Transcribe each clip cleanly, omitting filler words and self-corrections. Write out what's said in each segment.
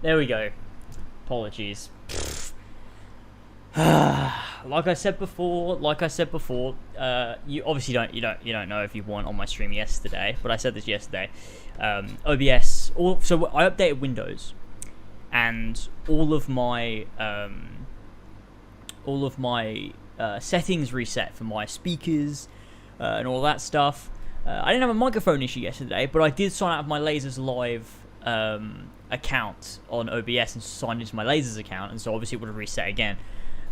There we go. Apologies. Like I said before, you obviously don't know if you weren't on my stream yesterday, but I said this yesterday. OBS. So I updated Windows, and all of my settings reset for my speakers and all that stuff. I didn't have a microphone issue yesterday, but I did sign out of my Lasers Live account on OBS and sign into my Lasers account, and so obviously it would have reset again.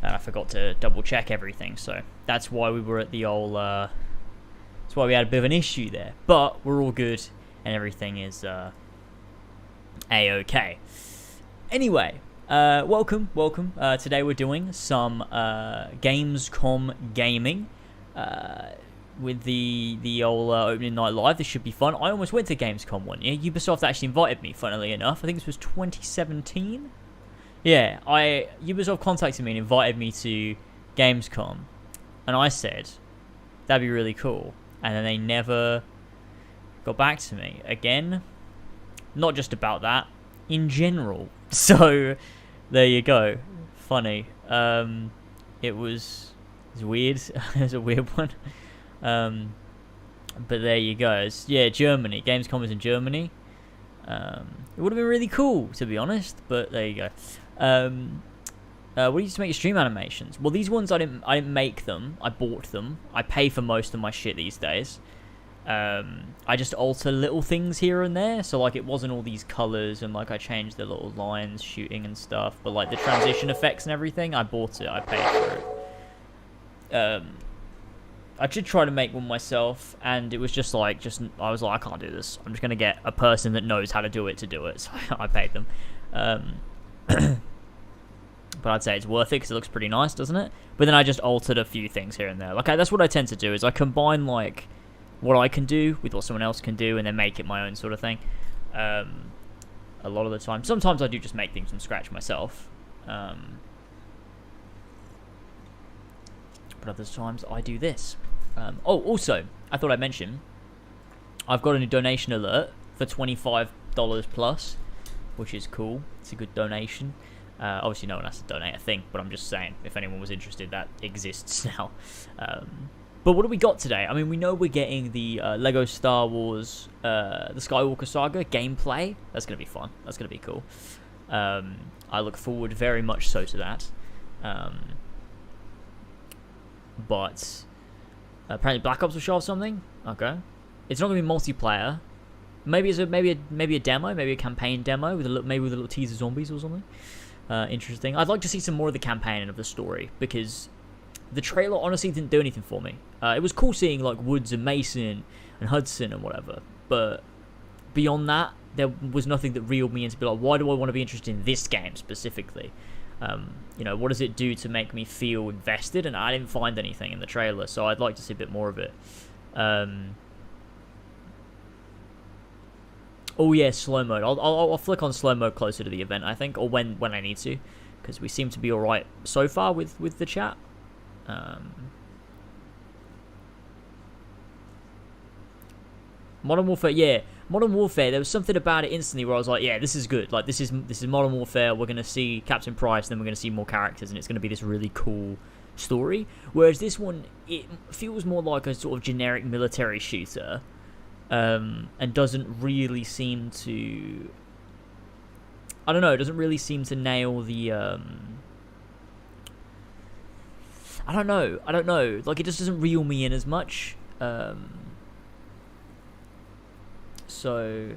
And I forgot to double check everything, so that's why we were at the old. That's why we had a bit of an issue there, but we're all good and everything is a-okay. Anyway, welcome. Today we're doing some Gamescom gaming with the old opening night live. This should be fun. I almost went to Gamescom one year. Ubisoft actually invited me, funnily enough. I think this was 2017. Yeah, Ubisoft contacted me and invited me to Gamescom, and I said that'd be really cool, and then they never got back to me again. Not just about that, in general. So there you go. Funny. It was weird. It was a weird one. But there you go. Germany. Gamescom is in Germany. It would have been really cool, to be honest, but there you go. What do you used to make your stream animations? Well, these ones I didn't make them. I bought them. I pay for most of my shit these days. I just alter little things here and there. So like it wasn't all these colors, and like I changed the little lines shooting and stuff. But like the transition effects and everything, I bought it. I paid for it. I did try to make one myself, and it was just I was like, I can't do this. I'm just gonna get a person that knows how to do it. So I paid them. But I'd say it's worth it because it looks pretty nice, doesn't it? But then I just altered a few things here and there. Like that's what I tend to do, is I combine like what I can do with what someone else can do, and then make it my own sort of thing. A lot of the time. Sometimes I do just make things from scratch myself. But other times I do this. Also, I thought I'd mention, I've got a new donation alert for $25 plus, which is cool. It's a good donation. Obviously no one has to donate a thing, but I'm just saying, if anyone was interested, that exists now. But what do we got today? I mean, we know we're getting the Lego Star Wars, the Skywalker Saga gameplay. That's going to be fun. That's going to be cool. I look forward very much so to that. But apparently Black Ops will show off something. Okay, it's not going to be multiplayer. Maybe it's maybe a demo, maybe a campaign demo with a little teaser zombies or something. Interesting. I'd like to see some more of the campaign and of the story, because the trailer honestly didn't do anything for me. It was cool seeing like Woods and Mason and Hudson and whatever, but beyond that, there was nothing that reeled me in to be like, why do I want to be interested in this game specifically? What does it do to make me feel invested? And I didn't find anything in the trailer, so I'd like to see a bit more of it. Oh yeah, slow mode. I'll flick on slow mode closer to the event, I think, or when I need to, because we seem to be all right so far with the chat. Modern Warfare, yeah, Modern Warfare. There was something about it instantly where I was like, yeah, this is good. Like this is Modern Warfare. We're gonna see Captain Price, then we're gonna see more characters, and it's gonna be this really cool story. Whereas this one, it feels more like a sort of generic military shooter. And doesn't really seem to, I don't know, doesn't really seem to nail the, I don't know, like it just doesn't reel me in as much, so,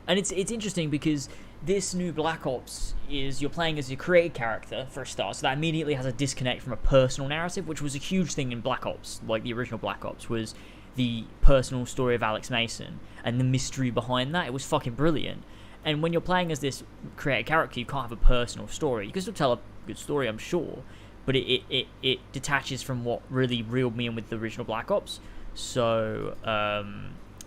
and it's interesting because this new Black Ops is, you're playing as your created character for a start, so that immediately has a disconnect from a personal narrative, which was a huge thing in Black Ops, like the original Black Ops, was the personal story of Alex Mason, and the mystery behind that. It was fucking brilliant. And when you're playing as this created character, you can't have a personal story. You can still tell a good story, I'm sure, but it detaches from what really reeled me in with the original Black Ops. So,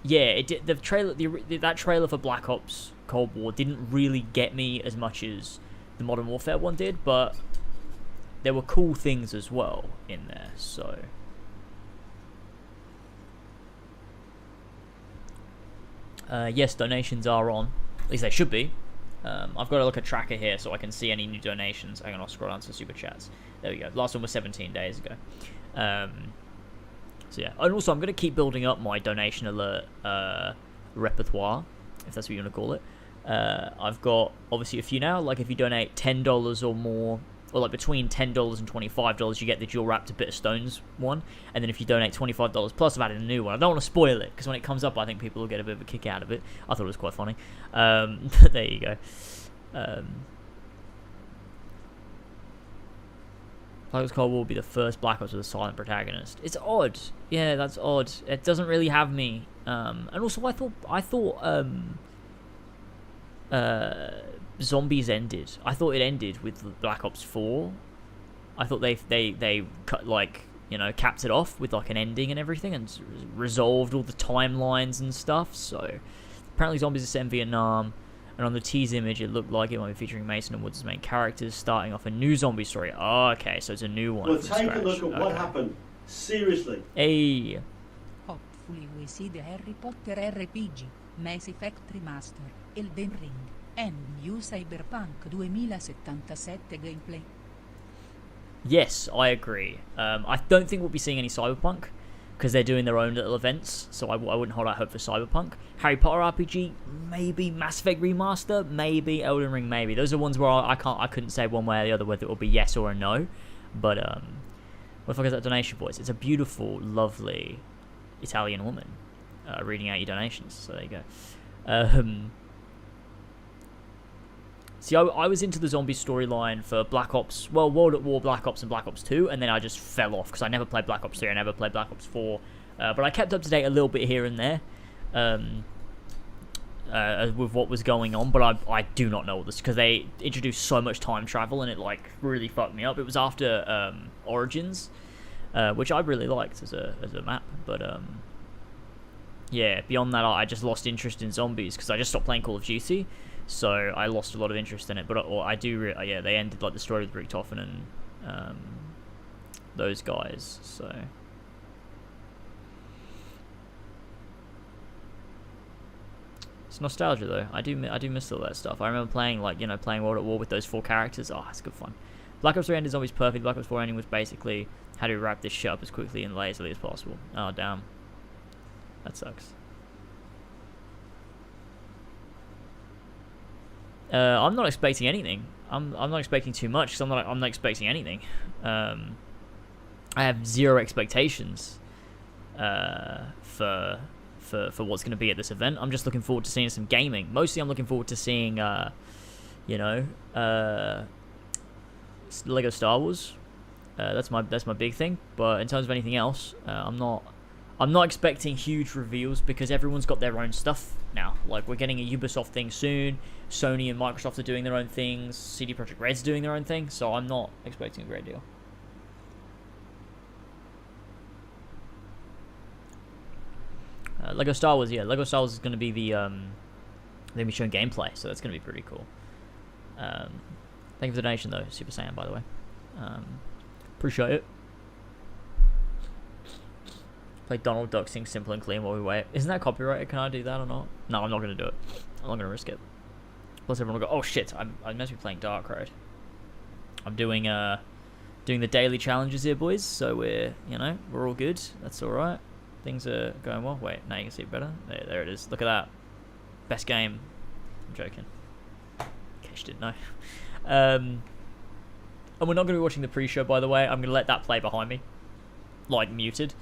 yeah, that trailer for Black Ops Cold War didn't really get me as much as the Modern Warfare one did, but there were cool things as well in there, so. Yes, donations are on. At least they should be. I've got to look at tracker here so I can see any new donations. Hang on, I'll scroll down to super chats. There we go. Last one was 17 days ago. So yeah, and also I'm going to keep building up my donation alert repertoire, if that's what you want to call it. I've got obviously a few now. Like if you donate $10 or more, or like between $10 and $25, you get the Dual Raptor Bit of Stones one. And then if you donate $25 plus, I've added a new one. I don't want to spoil it, because when it comes up, I think people will get a bit of a kick out of it. I thought it was quite funny. But there you go. Black Ops Cold War will be the first Black Ops with a silent protagonist. It's odd. Yeah, that's odd. It doesn't really have me. And also, I thought Zombies ended. I thought it ended with Black Ops 4. I thought they cut, like, you know, capped it off with like an ending and everything, and resolved all the timelines and stuff. So apparently Zombies is set in Vietnam, and on the teaser image it looked like it might be featuring Mason and Woods as main characters, starting off a new zombie story. Oh, okay, so it's a new one. Well, take a look at what happened. Seriously. Hey. Hopefully we see the Harry Potter RPG, Mass Effect Remaster, Elden Ring, and new Cyberpunk 2077 gameplay. Yes, I agree. I don't think we'll be seeing any Cyberpunk, because they're doing their own little events, so I wouldn't hold out hope for Cyberpunk. Harry Potter RPG, maybe. Mass Effect Remaster, maybe. Elden Ring, maybe. Those are ones where I couldn't say one way or the other whether it will be yes or a no. But what the fuck is that donation voice? It's a beautiful, lovely Italian woman reading out your donations. So there you go. See, I was into the zombie storyline for Black Ops, well, World at War, Black Ops, and Black Ops 2, and then I just fell off, because I never played Black Ops 3, I never played Black Ops 4, but I kept up to date a little bit here and there, with what was going on, but I do not know this, because they introduced so much time travel, and it, like, really fucked me up. It was after, Origins, which I really liked as a map, but, yeah, beyond that, I just lost interest in zombies, because I just stopped playing Call of Duty. So I lost a lot of interest in it, but yeah, they ended like the story with Richtofen and those guys. So it's nostalgia though. I do miss all that stuff. I remember playing World at War with those 4 characters. Oh, it's good fun. Black Ops 3 ending is always perfect. Black Ops 4 ending was basically how to wrap this shit up as quickly and lazily as possible. Oh damn, that sucks. I'm not expecting anything. I'm not expecting too much, because I'm not expecting anything. I have zero expectations for what's going to be at this event. I'm just looking forward to seeing some gaming. Mostly, I'm looking forward to seeing Lego Star Wars. That's my big thing. But in terms of anything else, I'm not expecting huge reveals, because everyone's got their own stuff now. Like, we're getting a Ubisoft thing soon. Sony and Microsoft are doing their own things. CD Projekt Red's doing their own thing. So I'm not expecting a great deal. Lego Star Wars, yeah. Lego Star Wars is going to be the... they're going to be showing gameplay, so that's going to be pretty cool. Thank you for the donation, though, Super Saiyan, by the way. Appreciate it. Play Donald Duck sing Simple and Clean while we wait. Isn't that copyrighted? Can I do that or not? No, I'm not going to do it. I'm not going to risk it. Plus everyone will go, oh shit, I must be playing Dark Road. I'm doing the daily challenges here, boys, so we're all good. That's alright. Things are going well. Wait, now you can see it better. There it is. Look at that. Best game. I'm joking. In case you didn't know. And we're not going to be watching the pre-show, by the way. I'm going to let that play behind me. Like, muted.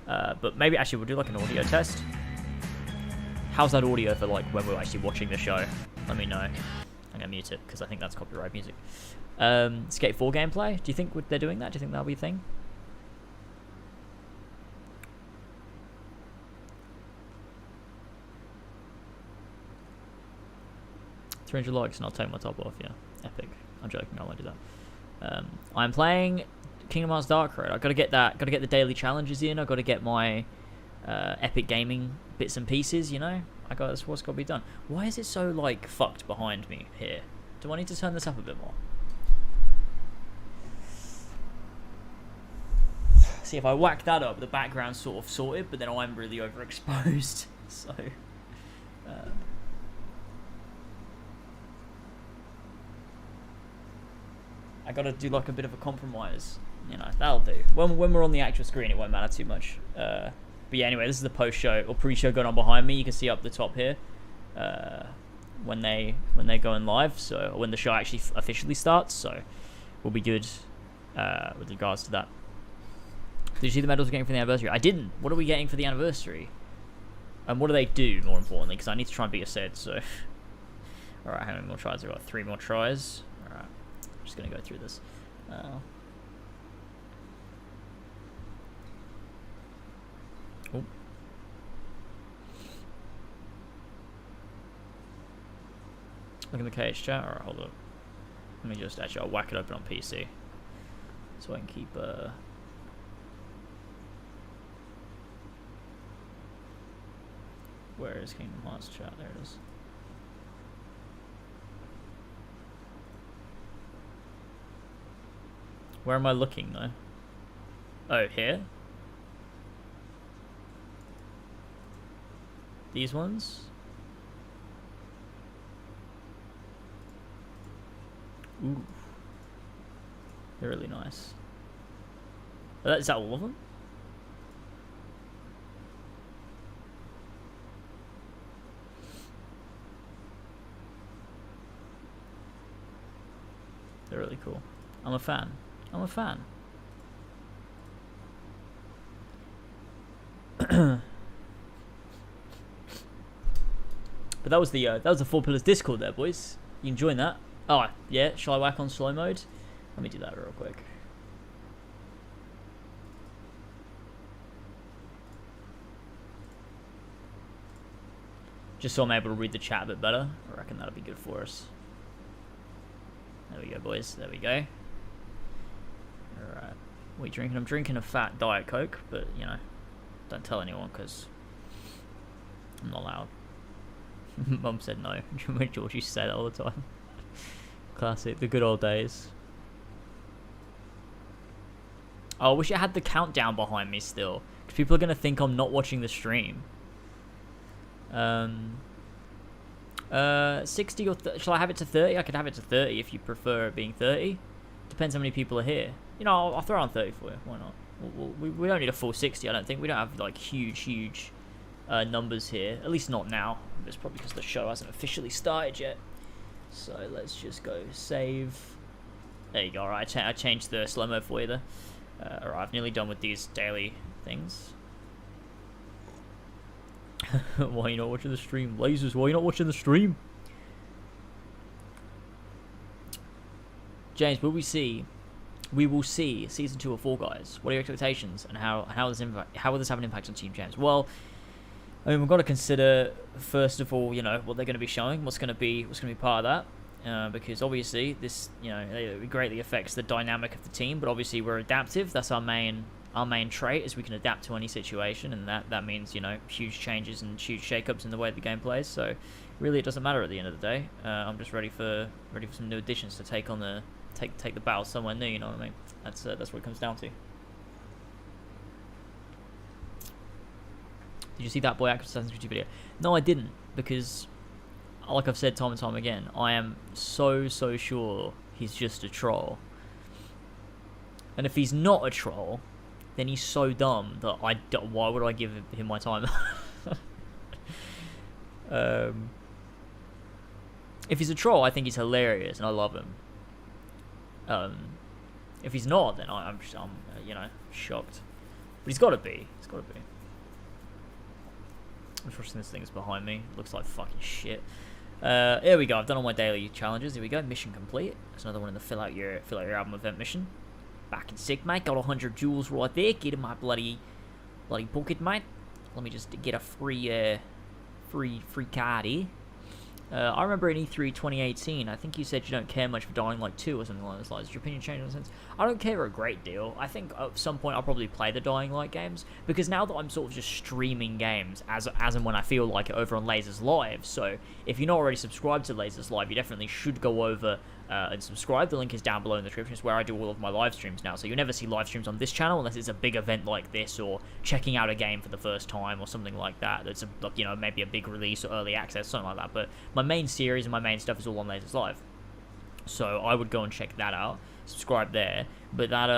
But maybe actually we'll do like an audio test. How's that audio for like when we're actually watching the show? Let me know. I'm gonna mute it because I think that's copyright music. Skate 4 gameplay. Do you think they're doing that? Do you think that'll be a thing? $300 likes and I'll take my top off. Yeah, epic. I'm joking. I won't do that. I'm playing Kingdom Hearts Dark Road. I've got to get that. Got to get the daily challenges in. I've got to get my epic gaming bits and pieces. That's what's got to be done. Why is it so like fucked behind me here? Do I need to turn this up a bit more? See, if I whack that up, the background's sort of sorted, but then I'm really overexposed. So, I gotta do like a bit of a compromise. You know, that'll do. When we're on the actual screen, it won't matter too much. But yeah, anyway, this is the post-show or pre-show going on behind me. You can see up the top here when they're going live. So when the show actually officially starts. So we'll be good with regards to that. Did you see the medals we're getting for the anniversary? I didn't. What are we getting for the anniversary? And what do they do, more importantly? Because I need to try and beat a set, so... Alright, how many more tries? I've got 3 more tries. Alright, I'm just going to go through this. Oh. Look in the KH chat. Alright, hold up. Let me just... Actually, I'll whack it open on PC. So I can keep... Where is Kingdom Hearts chat? There it is. Where am I looking though? Oh, here? These ones? Ooh. They're really nice. Is that all of them? They're really cool. I'm a fan. I'm a fan. But that was the Four Pillars Discord there, boys. You can join that. Oh yeah, shall I whack on slow mode? Let me do that real quick. Just so I'm able to read the chat a bit better. I reckon that'll be good for us. There we go, boys. There we go. Alright. What are you drinking? I'm drinking a fat Diet Coke, but, you know, don't tell anyone, because I'm not allowed. Mum said no. When George used to say that all the time. Classic. The good old days. Oh, I wish it had the countdown behind me still, because people are going to think I'm not watching the stream. 60 or shall I have it to 30? I could have it to 30 if you prefer it being 30. Depends how many people are here. You know, I'll throw on 30 for you. Why not? We don't need a full 60, I don't think. We don't have, like, huge numbers here. At least not now. It's probably because the show hasn't officially started yet. So let's just go save. There you go. Alright, I changed the slow-mo for you there. Alright, I've nearly done with these daily things. Why are you not watching the stream? Lasers, why are you not watching the stream? James, we will see season 2 of Fall Guys. What are your expectations, and how will this have an impact on Team James? Well, I mean, we've got to consider first of all, you know, what they're going to be showing, what's going to be part of that, because obviously this, you know, it greatly affects the dynamic of the team. But obviously we're adaptive. That's our main trait, is we can adapt to any situation, and that means, you know, huge changes and huge shakeups in the way the game plays. So really, it doesn't matter at the end of the day. I'm just ready for some new additions to take the battle somewhere new. You know what I mean? That's what it comes down to. Did you see that boy active Assassin's Creed video? No, I didn't, because, like I've said time and time again, I am so sure he's just a troll. And if he's not a troll, then he's so dumb that why would I give him my time? If he's a troll, I think he's hilarious and I love him. If he's not, then I'm you know, shocked. But he's got to be. He's got to be. Unfortunately, this thing's behind me. Looks like fucking shit. Here we go. I've done all my daily challenges. Here we go. Mission complete. That's another one in the fill out your album event mission. Back in sick, mate. Got 100 jewels right there. Get in my bloody bucket, mate. Let me just get a free card here. I remember in E3 2018, I think you said you don't care much for Dying Light 2 or something along those lines. Did your opinion change in a sense? I don't care a great deal. I think at some point I'll probably play the Dying Light games, because now that I'm sort of just streaming games as and when I feel like it over on Lasers Live. So if you're not already subscribed to Lasers Live, you definitely should go over and subscribe. The link is down below in the description. It's where I do all of my live streams now. So you'll never see live streams on this channel unless it's a big event like this, or checking out a game for the first time, or something like that. That's you know, maybe a big release or early access, something like that. But my main series and my main stuff is all on Lasers Live. So I would go and check that out. subscribe there. But that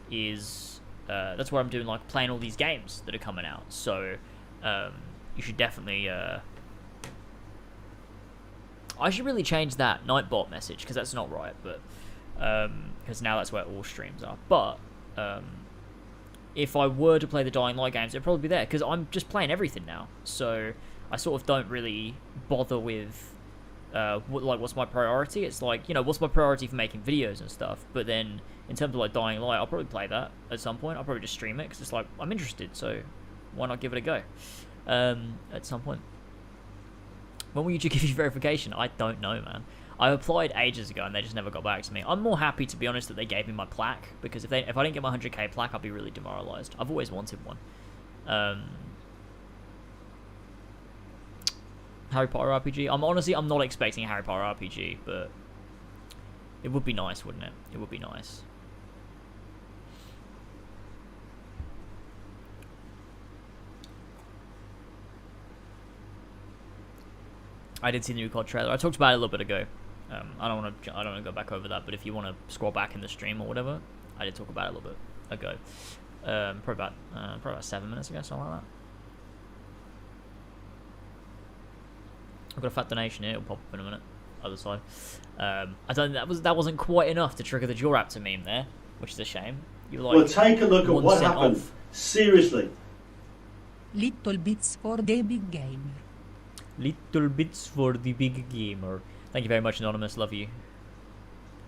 is that's where I'm doing, like, playing all these games that are coming out. So you should definitely I should really change that Nightbot message, because that's not right, but because now that's where all streams are. But if I were to play the Dying Light games, it'd probably be there, because I'm just playing everything now. So I sort of don't really bother with what's my priority. It's like, you know, what's my priority for making videos and stuff. But then in terms of, like, Dying Light, I'll probably play that at some point. I'll probably just stream it, because it's like, I'm interested, so why not give it a go at some point. When will YouTube give you verification? I don't know, man. I applied ages ago and they just never got back to me. I'm more happy, to be honest, that they gave me my plaque, because if I didn't get my 100k plaque, I'd be really demoralized. I've always wanted one. Harry Potter RPG. I'm not expecting a Harry Potter RPG, but it would be nice, wouldn't it? It would be nice. I did see the new COD trailer. I talked about it a little bit ago. I don't want to go back over that, but if you want to scroll back in the stream or whatever, I did talk about it a little bit ago. Probably about 7 minutes ago, something like that. I've got a fat donation here. It'll pop up in a minute. Other side. That wasn't quite enough to trigger the Jaw Raptor meme there, which is a shame. You were like, well, take a look at what happened. Off. Seriously. Little bits for the big gamer. Little bits for the big gamer. Thank you very much, Anonymous. Love you.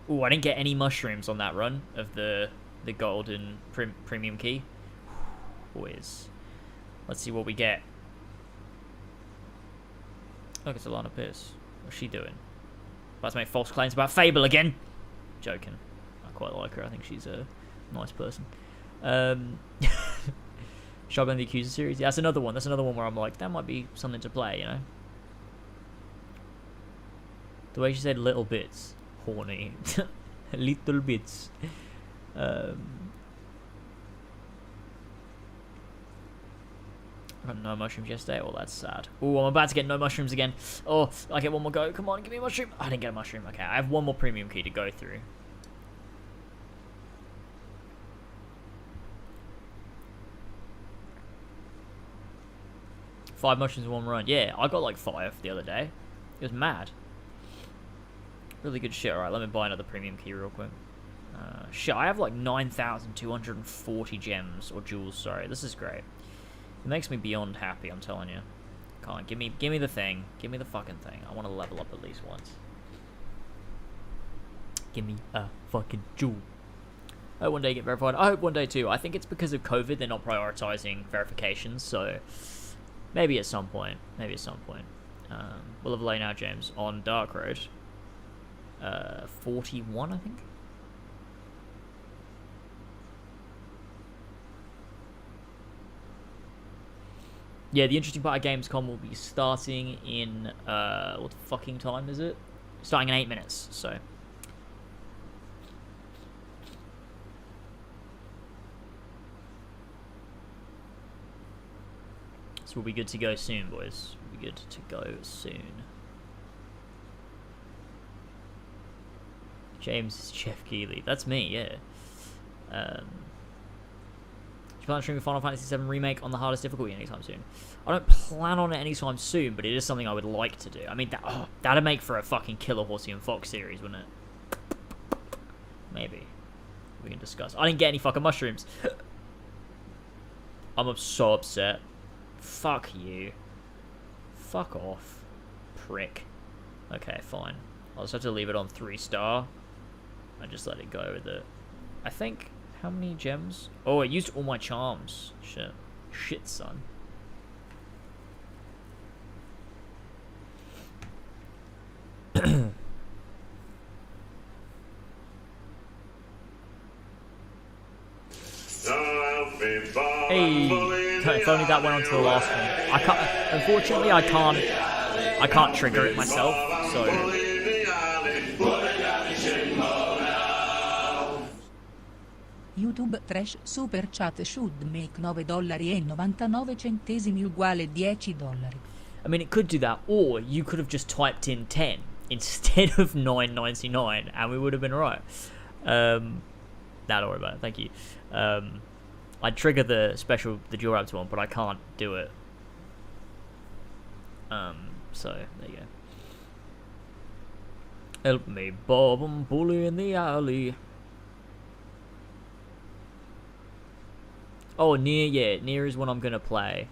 Ooh, I didn't get any mushrooms on that run of the golden premium key. Boys. Let's see what we get. Look, it's Alana Pierce. What's she doing? About to make false claims about Fable again. Joking. I quite like her. I think she's a nice person. Shotgun the Accuser series. Yeah, that's another one. That's another one where I'm like, that might be something to play, you know? The way she said little bits. Horny. Little bits. I got no mushrooms yesterday. Oh, that's sad. Oh, I'm about to get no mushrooms again. Oh, I get one more go. Come on, give me a mushroom. I didn't get a mushroom. Okay, I have one more premium key to go through. Five mushrooms in one run. Yeah, I got like 5 the other day. It was mad. Really good shit. Alright, let me buy another premium key real quick. Shit, I have like 9,240 gems, or jewels, sorry. This is great. It makes me beyond happy, I'm telling you. Come on, give me the thing. Give me the fucking thing. I want to level up at least once. Give me a fucking jewel. I hope one day get verified. I hope one day too. I think it's because of COVID they're not prioritizing verifications, so maybe at some point. Maybe at some point. We'll level A now, James, on Dark Road. 41, I think. Yeah, the interesting part of Gamescom will be starting in, what the fucking time is it? Starting in 8 minutes, so. So we'll be good to go soon, boys. We'll be good to go soon. James Jeff Keighley. That's me, yeah. Do you plan on streaming Final Fantasy VII Remake on the hardest difficulty anytime soon? I don't plan on it anytime soon, but it is something I would like to do. I mean, that'd make for a fucking killer Horsey and Fox series, wouldn't it? Maybe. We can discuss. I didn't get any fucking mushrooms. I'm so upset. Fuck you. Fuck off. Prick. Okay, fine. I'll just have to leave it on 3-star. And just let it go with it. I think... How many gems? Oh, I used all my charms. Shit. Shit, son. Hey, if only that went on to the last one. I can't. Unfortunately, I can't trigger it myself. So. YouTube Trash Super Chat should make $9,99 uguale $10. I mean, it could do that, or you could have just typed in 10 instead of $9.99, and we would have been right. Nah, don't worry about it. Thank you. I'd trigger the dual raptor one, but I can't do it. So there you go. Help me, Bob, I'm bully in the alley. Oh, Near is one I'm gonna play.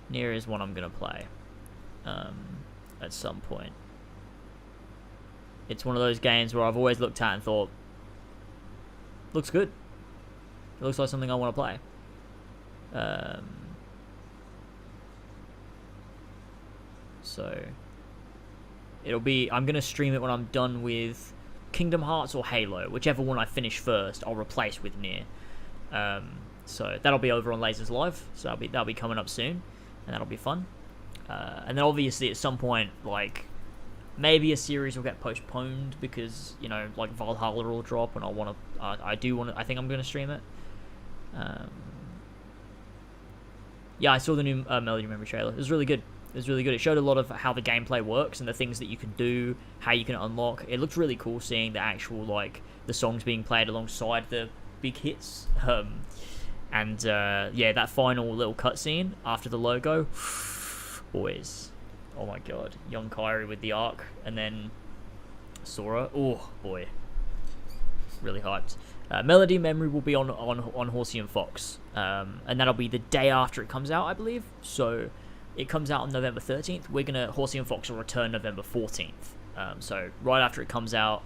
Near is one I'm gonna play. At some point. It's one of those games where I've always looked at and thought, looks good. It looks like something I want to play. So it'll be, I'm gonna stream it when I'm done with Kingdom Hearts or Halo, whichever one I finish first. I'll replace with Nier. So that'll be over on Lasers Live. So that'll be coming up soon, and that'll be fun. And then obviously at some point, like maybe a series will get postponed because like Valhalla will drop, and I think I'm gonna stream it. Yeah, I saw the new Melody Memory trailer. It was really good. It showed a lot of how the gameplay works and the things that you can do, how you can unlock. It looked really cool seeing the actual, like, the songs being played alongside the big hits. Yeah, that final little cutscene after the logo, boys, oh my god, young Kairi with the arc, and then Sora, oh boy, really hyped. Melody Memory will be on Horsey and Fox, and that'll be the day after it comes out, I believe. So it comes out on November 13th. Horsey and Fox will return November 14th. So right after it comes out,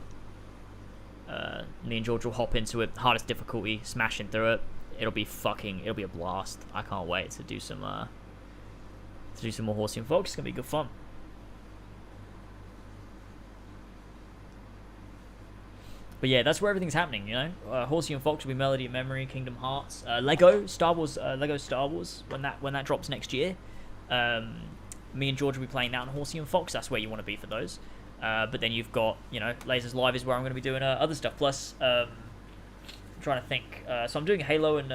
me and George will hop into it, hardest difficulty, smashing through it. It'll be a blast. I can't wait to do some more Horsey and Fox. It's gonna be good fun. But yeah, that's where everything's happening, Horsey and Fox will be Melody and Memory, Kingdom Hearts, Lego Star Wars, when that drops next year. Me and George will be playing that on Horsey and Fox. That's where you want to be for those. But then you've got, Lasers Live is where I'm going to be doing other stuff. Plus, I'm trying to think. So I'm doing Halo and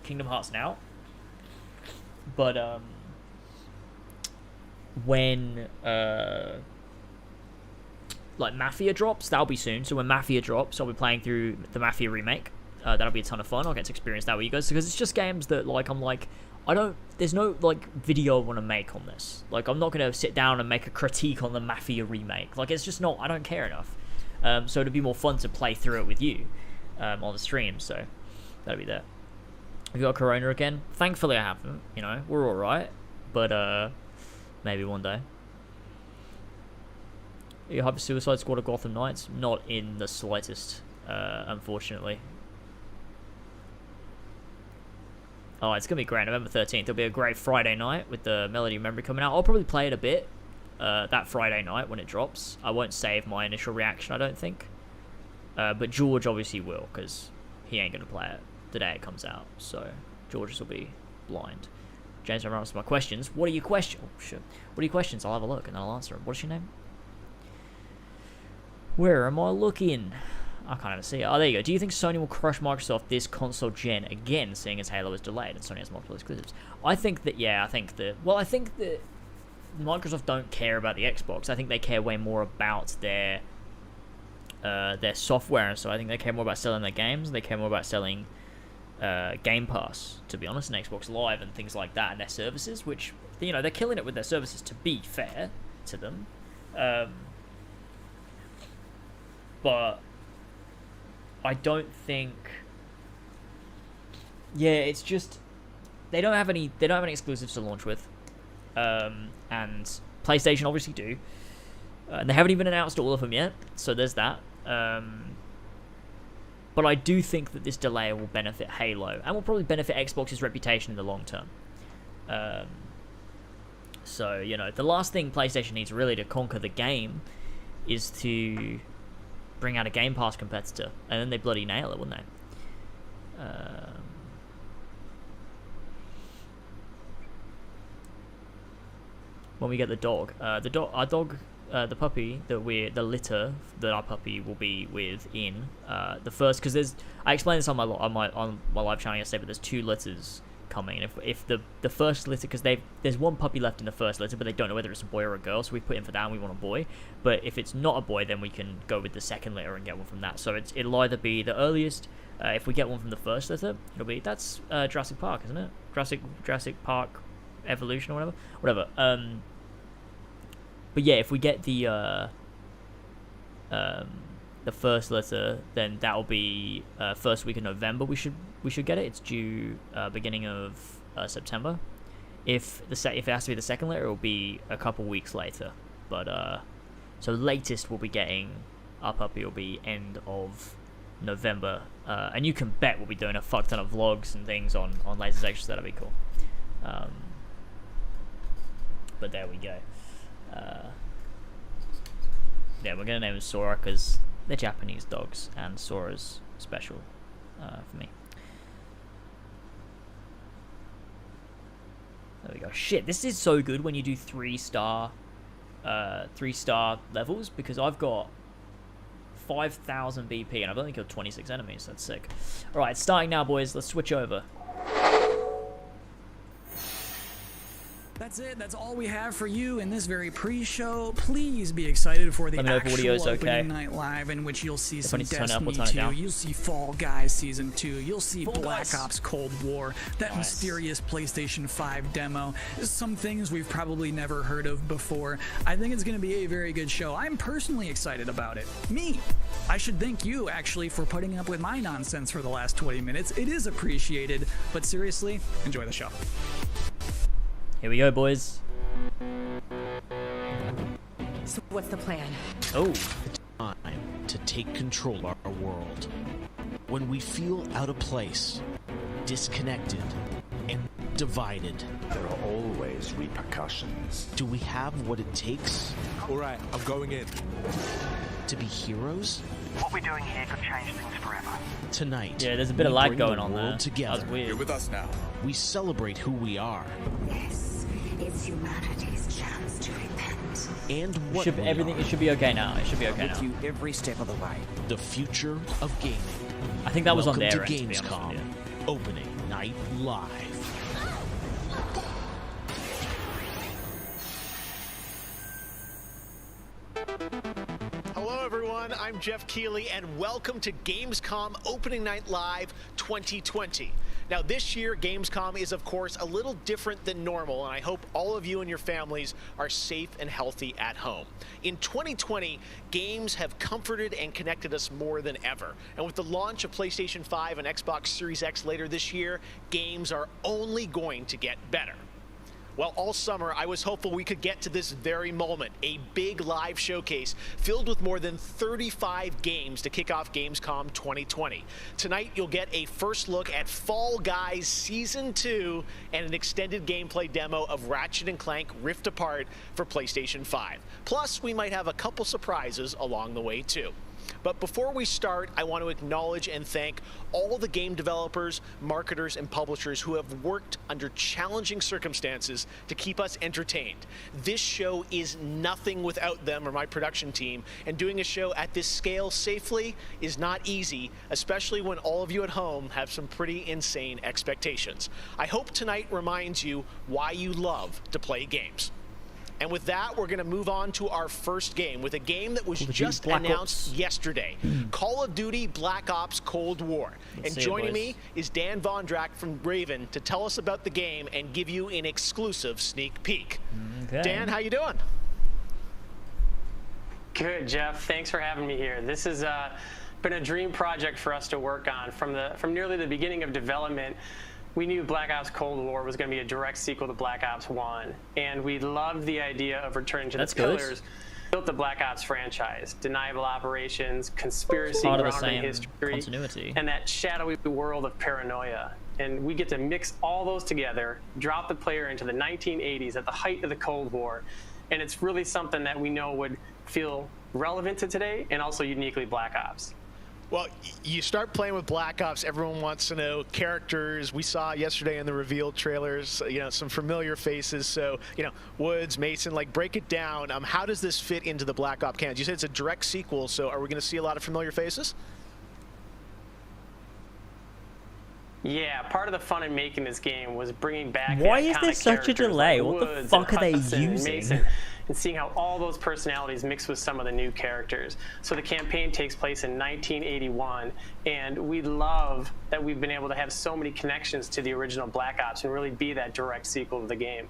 Kingdom Hearts now. But when like Mafia drops, that'll be soon. So when Mafia drops, I'll be playing through the Mafia remake. That'll be a ton of fun. I'll get to experience that with you guys, because it's just games that there's no like video I want to make on this. Like, I'm not gonna sit down and make a critique on the Mafia remake. Like, it's just not. I don't care enough. So it'd be more fun to play through it with you on the stream. So that'll be that. Have you got Corona again? Thankfully, I haven't. We're all right, but maybe one day. You have a Suicide Squad of Gotham Knights? Not in the slightest, unfortunately. Oh, it's going to be great. November 13th. It'll be a great Friday night with the Melody Memory coming out. I'll probably play it a bit that Friday night when it drops. I won't save my initial reaction, I don't think. But George obviously will, because he ain't going to play it the day it comes out. So George's will be blind. James, I'm answering my questions. What are your questions? Oh, shit. What are your questions? I'll have a look and then I'll answer them. What's your name? Where am I looking? I can't even see it. Oh, there you go. Do you think Sony will crush Microsoft this console gen again, seeing as Halo is delayed and Sony has multiple exclusives? I think that Microsoft don't care about the Xbox. I think they care way more about their software, and so I think they care more about selling their games. They care more about selling Game Pass, to be honest, and Xbox Live and things like that, and their services, which, they're killing it with their services, to be fair to them. But I don't think. Yeah, it's just they don't have any exclusives to launch with, and PlayStation obviously do, and they haven't even announced all of them yet. So there's that. But I do think that this delay will benefit Halo, and will probably benefit Xbox's reputation in the long term. So the last thing PlayStation needs really to conquer the game is to bring out a Game Pass competitor, and then they bloody nail it, wouldn't they? When we get the dog, the puppy the litter that our puppy will be with in the first, because I explained this on my live channel yesterday, but there's 2 litters coming. And if the first litter, because there's one puppy left in the first litter, but they don't know whether it's a boy or a girl, so we put in for that and we want a boy. But if it's not a boy, then we can go with the second litter and get one from that. So it'll either be the earliest, if we get one from the first litter, that's Jurassic Park, isn't it? Jurassic Park Evolution or whatever. But yeah, if we get the first litter, then that'll be first week of November. We should get it. It's due beginning of September. If it has to be the second litter, it will be a couple weeks later. But so latest we'll be getting our puppy will be end of November. And you can bet we'll be doing a fuck ton of vlogs and things on Latest Extras. That'll be cool. But there we go. Yeah, we're gonna name him Sora because they're Japanese dogs, and Sora's special for me. There we go. Shit, this is so good when you do 3-star levels, because I've got 5,000 BP and I've only killed 26 enemies. That's sick. All right, starting now, boys. Let's switch over. That's it. That's all we have for you in this very pre-show. Please be excited for the actual opening night live, in which you'll see some Destiny 2, you'll see Fall Guys Season 2, you'll see Black Ops Cold War, that mysterious PlayStation 5 demo, some things we've probably never heard of before. I think it's going to be a very good show. I'm personally excited about it. I should thank you, actually, for putting up with my nonsense for the last 20 minutes. It is appreciated, but seriously, enjoy the show. Here we go, boys. So what's the plan? Oh. Time to take control of our world. When we feel out of place, disconnected, and divided, there are always repercussions. Do we have what it takes? All right, I'm going in. To be heroes? What we're doing here could change things forever. Tonight, yeah, there's a bit of lag going on there. Together. That's weird. You're with us now. We celebrate who we are. Yes, it's humanity's chance to repent. And what it should be okay now. It should be okay now. With you every step of the way. The future of gaming. I think that was on their Welcome end, to Gamescom Opening Night Live. Hello everyone, I'm Jeff Keighley and welcome to Gamescom Opening Night Live 2020. Now this year, Gamescom is of course a little different than normal, and I hope all of you and your families are safe and healthy at home. In 2020, games have comforted and connected us more than ever. And with the launch of PlayStation 5 and Xbox Series X later this year, games are only going to get better. Well, all summer, I was hopeful we could get to this very moment, a big live showcase filled with more than 35 games to kick off Gamescom 2020. Tonight, you'll get a first look at Fall Guys Season 2 and an extended gameplay demo of Ratchet and Clank Rift Apart for PlayStation 5. Plus, we might have a couple surprises along the way, too. But before we start, I want to acknowledge and thank all the game developers, marketers, and publishers who have worked under challenging circumstances to keep us entertained. This show is nothing without them or my production team, and doing a show at this scale safely is not easy, especially when all of you at home have some pretty insane expectations. I hope tonight reminds you why you love to play games. And with that, we're going to move on to our first game, with a game that was just announced yesterday, Call of Duty Black Ops Cold War. And joining me is Dan Vondrak from Raven to tell us about the game and give you an exclusive sneak peek. Okay. Dan, how you doing? Good, Jeff. Thanks for having me here. This has been a dream project for us to work on from nearly the beginning of development. We knew Black Ops Cold War was going to be a direct sequel to Black Ops 1, and we loved the idea of returning to the pillars built the Black Ops franchise: deniable operations, conspiracy grounded in history, and that shadowy world of paranoia. And we get to mix all those together, drop the player into the 1980s at the height of the Cold War, and it's really something that we know would feel relevant to today and also uniquely Black Ops. Well, you start playing with Black Ops, everyone wants to know characters. We saw yesterday in the revealed trailers, some familiar faces. So, Woods, Mason, break it down. How does this fit into the Black Ops canon? You said it's a direct sequel, so are we going to see a lot of familiar faces? Yeah, part of the fun in making this game was bringing back. Why is there such a delay? What the fuck are they using? And seeing how all those personalities mix with some of the new characters. So the campaign takes place in 1981, and we love that we've been able to have so many connections to the original Black Ops and really be that direct sequel to the game.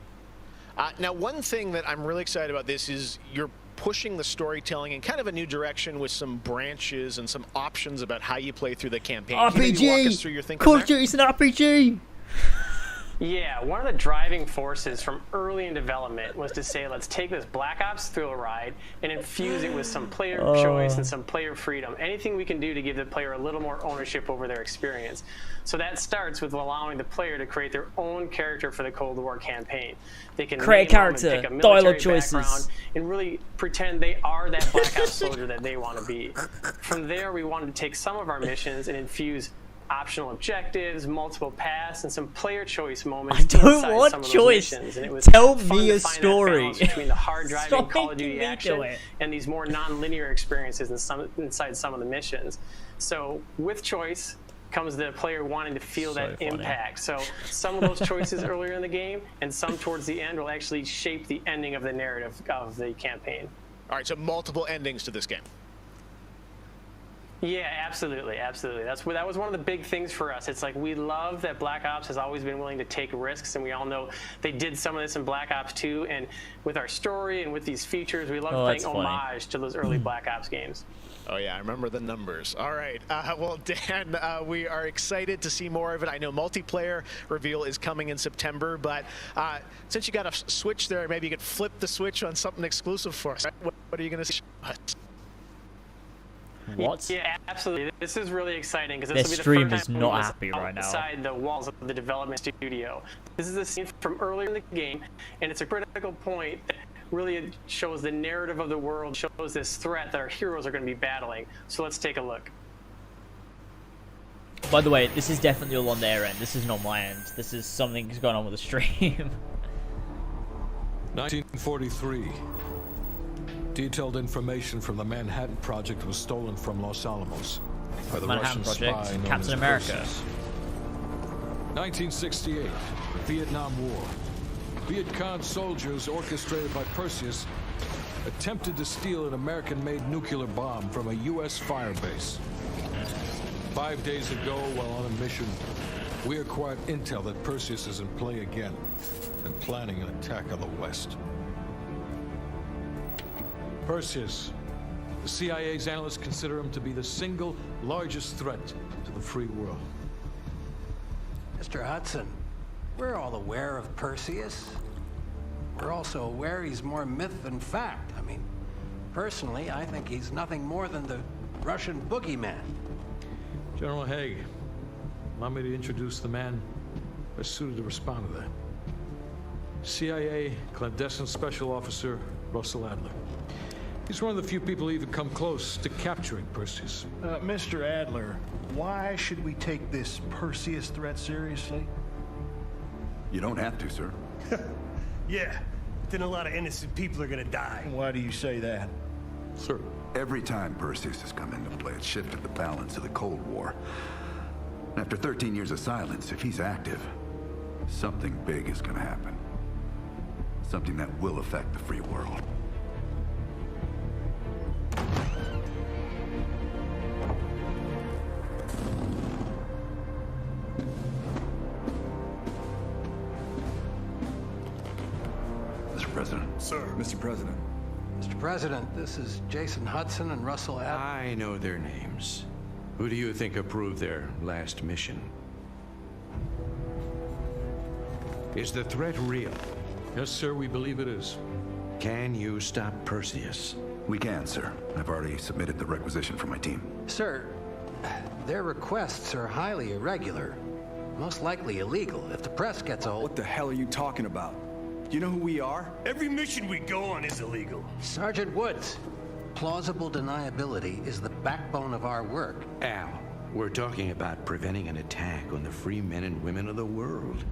Now, one thing that I'm really excited about this is you're pushing the storytelling in kind of a new direction with some branches and some options about how you play through the campaign. RPG! Can you walk us through your thinking Culture is an RPG! Yeah, one of the driving forces from early in development was to say, let's take this Black Ops thrill ride and infuse it with some player choice and some player freedom. Anything we can do to give the player a little more ownership over their experience. So that starts with allowing the player to create their own character for the Cold War campaign. They can create a character, pick a dialogue choices, and really pretend they are that Black Ops soldier that they want to be. From there, we wanted to take some of our missions and infuse optional objectives, multiple paths, and some player choice moments. I don't want some of choice. And it was Tell fun me to a find story. that balance between the hard driving Call of Duty me action and these more non-linear experiences inside some of the missions. So with choice comes the player wanting to feel that impact. So some of those choices earlier in the game and some towards the end will actually shape the ending of the narrative of the campaign. All right, so multiple endings to this game. Yeah, absolutely, absolutely. That was one of the big things for us. It's like we love that Black Ops has always been willing to take risks, and we all know they did some of this in Black Ops 2. And with our story and with these features, we love paying homage to those early Black Ops games. Oh yeah, I remember the numbers. All right, well, Dan, we are excited to see more of it. I know multiplayer reveal is coming in September, but since you got a Switch there, maybe you could flip the switch on something exclusive for us. What are you going to see? What? Yeah, absolutely. This is really exciting because this will be the stream first is time not happy right now. Outside the walls of the development studio. This is a scene from earlier in the game, and it's a critical point that really shows the narrative of the world, shows this threat that our heroes are going to be battling. So let's take a look. By the way, this is definitely all on their end. This isn't on my end. This is something's going on with the stream. 1943. Detailed information from the Manhattan Project was stolen from Los Alamos by the Manhattan Russian Project, spy known Captain as America. Perseus. 1968, the Vietnam War. Viet Cong soldiers orchestrated by Perseus attempted to steal an American-made nuclear bomb from a U.S. firebase. 5 days ago, while on a mission, we acquired intel that Perseus is in play again and planning an attack on the West. Perseus. The CIA's analysts consider him to be the single largest threat to the free world. Mr. Hudson, we're all aware of Perseus. We're also aware he's more myth than fact. I mean, personally, I think he's nothing more than the Russian boogeyman. General Haig, allow me to introduce the man best suited to respond to that. CIA clandestine special officer Russell Adler. He's one of the few people who even come close to capturing Perseus. Mr. Adler, why should we take this Perseus threat seriously? You don't have to, sir. Yeah, then a lot of innocent people are gonna die. Why do you say that? Sir. Every time Perseus has come into play, it's shifted the balance of the Cold War. After 13 years of silence, if he's active, something big is gonna happen. Something that will affect the free world. Mr. President. Sir. Mr. President. Mr. President, this is Jason Hudson and Russell Adler. I know their names. Who do you think approved their last mission? Is the threat real? Yes, sir, we believe it is. Can you stop Perseus? We can, sir. I've already submitted the requisition for my team. Sir, their requests are highly irregular. Most likely illegal. If the press gets a hold... What the hell are you talking about? You know who we are? Every mission we go on is illegal. Sergeant Woods, plausible deniability is the backbone of our work. Al, we're talking about preventing an attack on the free men and women of the world.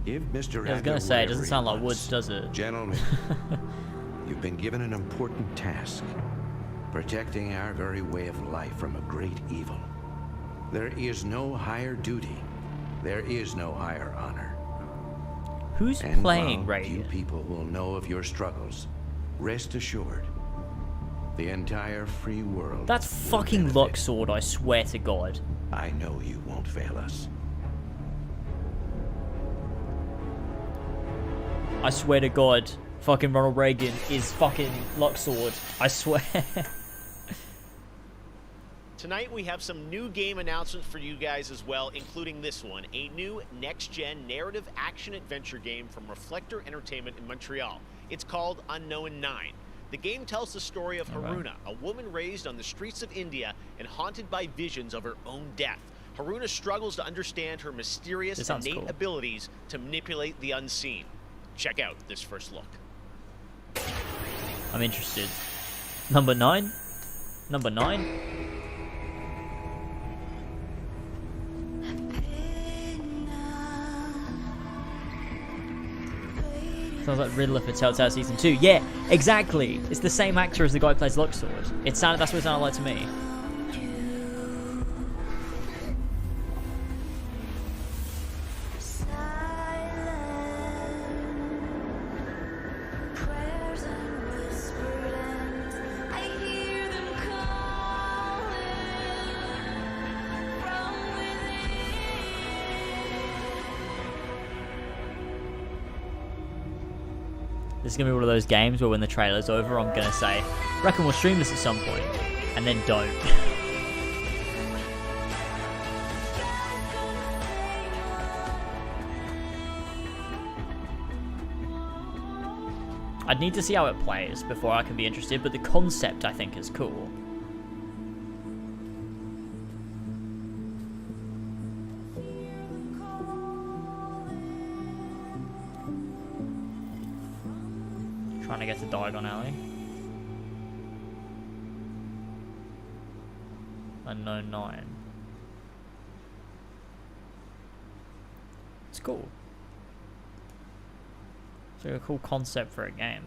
Give Mr. Adler I was gonna say, it doesn't whatever sound he like wants. Woods, does it? Gentlemen, you've been given an important task. Protecting our very way of life from a great evil. There is no higher duty There is no higher honor. Who's and playing while Radiant? You people will know of your struggles. Rest assured, the entire free world. That's fucking Luxord, I swear to God. I know you won't fail us. I swear to God, fucking Ronald Reagan is fucking Luxord. I swear. Tonight we have some new game announcements for you guys as well, including this one, a new next-gen narrative action-adventure game from Reflector Entertainment in Montreal. It's called Unknown 9. The game tells the story of Haruna, a woman raised on the streets of India and haunted by visions of her own death. Haruna struggles to understand her mysterious innate abilities to manipulate the unseen. Check out this first look. I'm interested. Number 9? Number 9? Sounds like Riddler for Telltale Season 2. Yeah, exactly. It's the same actor as the guy who plays Luxord. That's what it sounded like to me. This is going to be one of those games where when the trailer's over, I'm going to say, reckon we'll stream this at some point, and then don't. I'd need to see how it plays before I can be interested, but the concept I think is cool. Trying to get to Diagon Alley. Unknown 9. It's cool. It's like a cool concept for a game.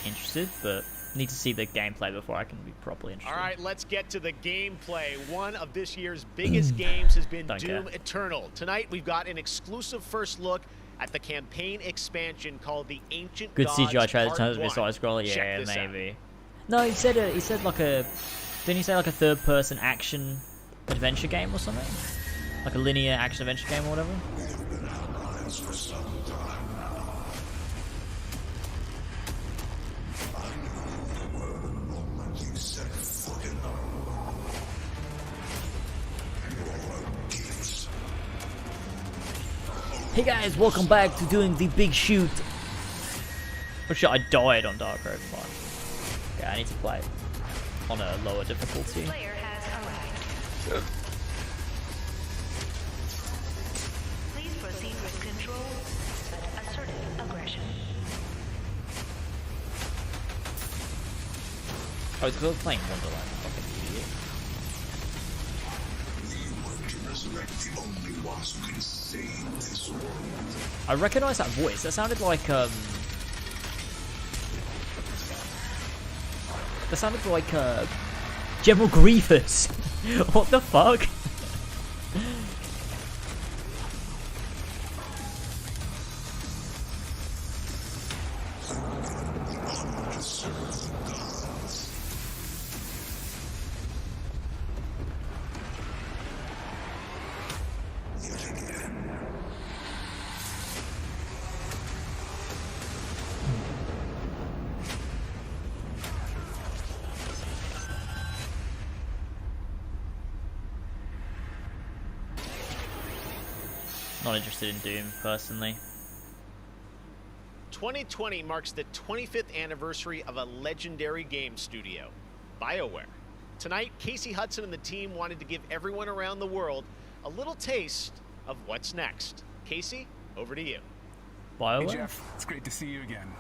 Interested, but need to see the gameplay before I can be properly interested. All right, let's get to the gameplay. One of this year's biggest games has been Doom Eternal. Tonight, we've got an exclusive first look at the campaign expansion called the Ancient Good Gods CGI trailer Part turns 1. side scroller. Yeah, Check maybe. out. No, he said like a. Didn't he say like a third-person action adventure game or something? Like a linear action adventure game or whatever. Hey guys, welcome back to doing the big shoot. Oh shit, I died on Dark Road 5. Okay, I need to play on a lower difficulty. Player has arrived. Please proceed with control, but assertive aggression. Oh, it's because I'm playing Wonderland. Fucking idiot. I recognise that voice. That sounded like That sounded like General Grievous. What the fuck? Not interested in Doom, personally. 2020 marks the 25th anniversary of a legendary game studio, BioWare. Tonight, Casey Hudson and the team wanted to give everyone around the world a little taste of what's next. Casey, over to you. BioWare? Hey Jeff, it's great to see you again.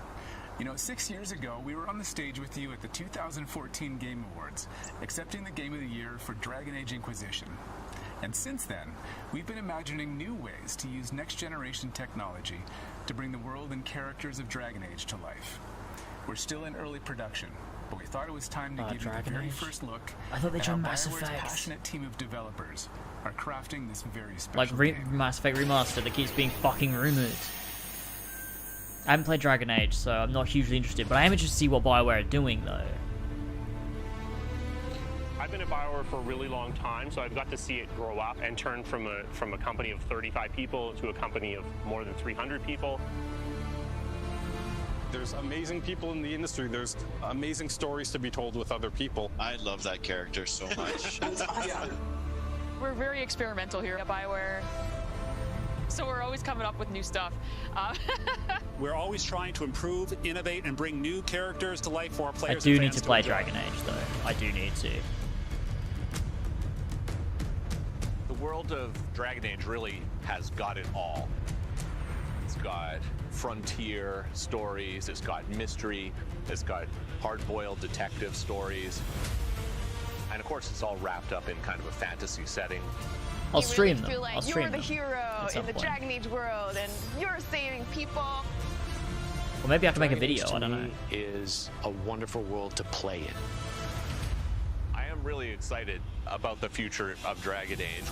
You know, 6 years ago, we were on the stage with you at the 2014 Game Awards, accepting the Game of the Year for Dragon Age Inquisition. And since then, we've been imagining new ways to use next-generation technology to bring the world and characters of Dragon Age to life. We're still in early production, but we thought it was time to give you the very first look. I thought they at tried how Mass BioWare's Effect. passionate team of developers are crafting this very special Like game. Mass Effect Remastered that keeps being fucking rumored. I haven't played Dragon Age, so I'm not hugely interested, but I am interested to see what BioWare are doing, though. I've been at BioWare for a really long time, so I've got to see it grow up and turn from a company of 35 people to a company of more than 300 people. There's amazing people in the industry. There's amazing stories to be told with other people. I love that character so much. It's awesome. We're very experimental here at BioWare, so we're always coming up with new stuff. We're always trying to improve, innovate, and bring new characters to life for our players. I do need to play Dragon Age, though. I do need to. The world of Dragon Age really has got it all. It's got frontier stories, it's got mystery, it's got hard-boiled detective stories, and of course it's all wrapped up in kind of a fantasy setting. I'll stream them. Feel like I'll stream you're the them hero in the Dragon Age world, and you're saving people. Or maybe I have to make a video. I don't know. Is a wonderful world to play in. I am really excited about the future of Dragon Age.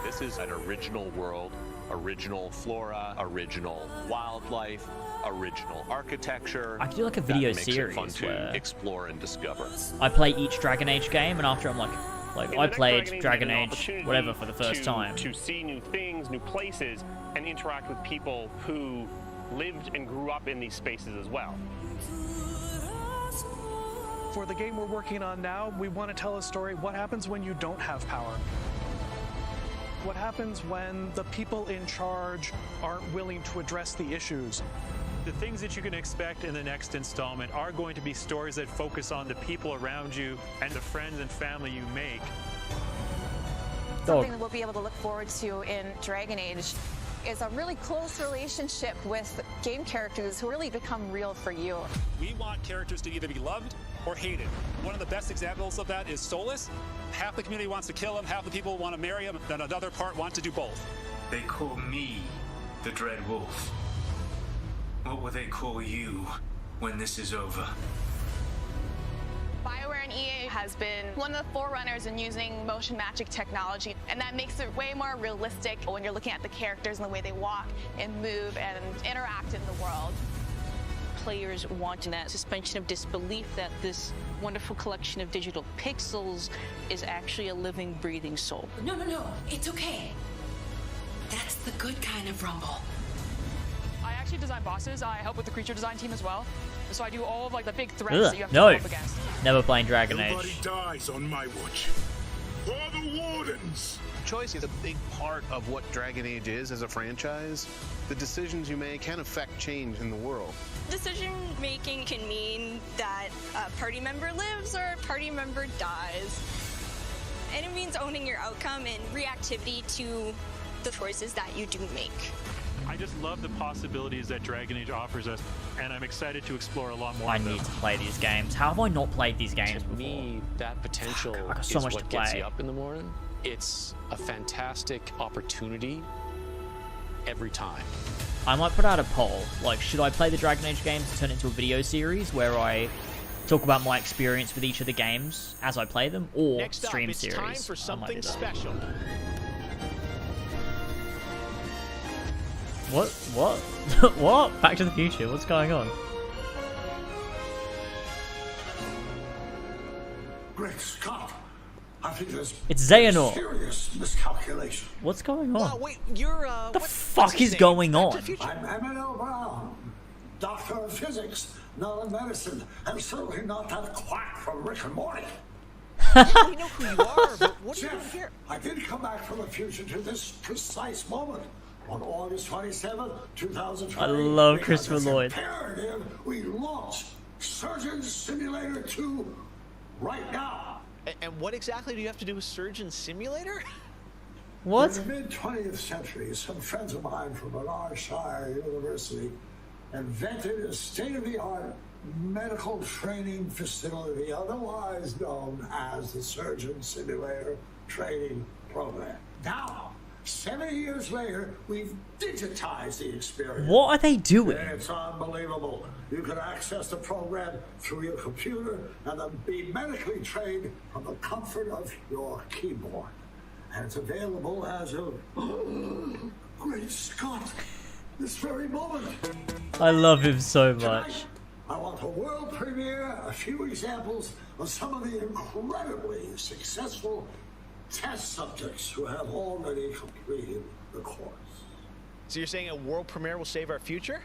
This is an original world, original flora, original wildlife, original architecture. I could do like a video that makes it series fun to where explore and discover. I play each Dragon Age game, and after I'm like I played Dragon Age whatever for the first time. To see new things, new places, and interact with people who lived and grew up in these spaces as well. For the game we're working on now, we want to tell a story. What happens when you don't have power? What happens when the people in charge aren't willing to address the issues? The things that you can expect in the next installment are going to be stories that focus on the people around you and the friends and family you make. Something that we'll be able to look forward to in Dragon Age is a really close relationship with game characters who really become real for you. We want characters to either be loved or hated. One of the best examples of that is Solus. Half the community wants to kill him, half the people want to marry him, then another part want to do both. They call me the Dread Wolf. What will they call you when this is over? BioWare and EA has been one of the forerunners in using motion magic technology, and that makes it way more realistic when you're looking at the characters and the way they walk and move and interact in the world. Players want that suspension of disbelief that this wonderful collection of digital pixels is actually a living, breathing soul. No, it's okay. That's the good kind of rumble. I actually design bosses. I help with the creature design team as well. So I do all of like the big threats that you have to go up against. Never playing Dragon Age. Nobody dies on my watch. For the Wardens! Choice is a big part of what Dragon Age is as a franchise. The decisions you make can affect change in the world. Decision making can mean that a party member lives or a party member dies. And it means owning your outcome and reactivity to the choices that you do make. I just love the possibilities that Dragon Age offers us, and I'm excited to explore a lot more I of them. need to play these games. How have I not played these games before? To me, that potential I got so is much what to gets play. you up in the morning. It's a fantastic opportunity every time. I might put out a poll, like, should I play the Dragon Age games and turn it into a video series where I talk about my experience with each of the games as I play them, or Next stream up, it's series? time for something special. What? What? Back to the Future, what's going on? Great Scott! I think there's It's Xehanort. serious miscalculation. What's going on? Wait, you're, the fuck is going on? I'm Emmanuel Brown, Doctor of Physics, not of Medicine, and certainly not that quack from Rick and Morty. We know who you are, but what are you doing Jeff, here? I did come back from the future to this precise moment. On August 27th, 2020, I love because Christopher it's Lloyd. imperative we launch Surgeon Simulator 2 right now. And what exactly do you have to do with Surgeon Simulator? What? In the mid-20th century, some friends of mine from Shire University invented a state-of-the-art medical training facility, otherwise known as the Surgeon Simulator Training Program. Now, 70 years later, we've digitized the experience. What are they doing? It's unbelievable. You can access the program through your computer and then be medically trained from the comfort of your keyboard. And it's available as of... Great Scott! This very moment. I love him so much. Tonight, I want a world premiere, a few examples of some of the incredibly successful test subjects who have already completed the course. So you're saying a world premiere will save our future?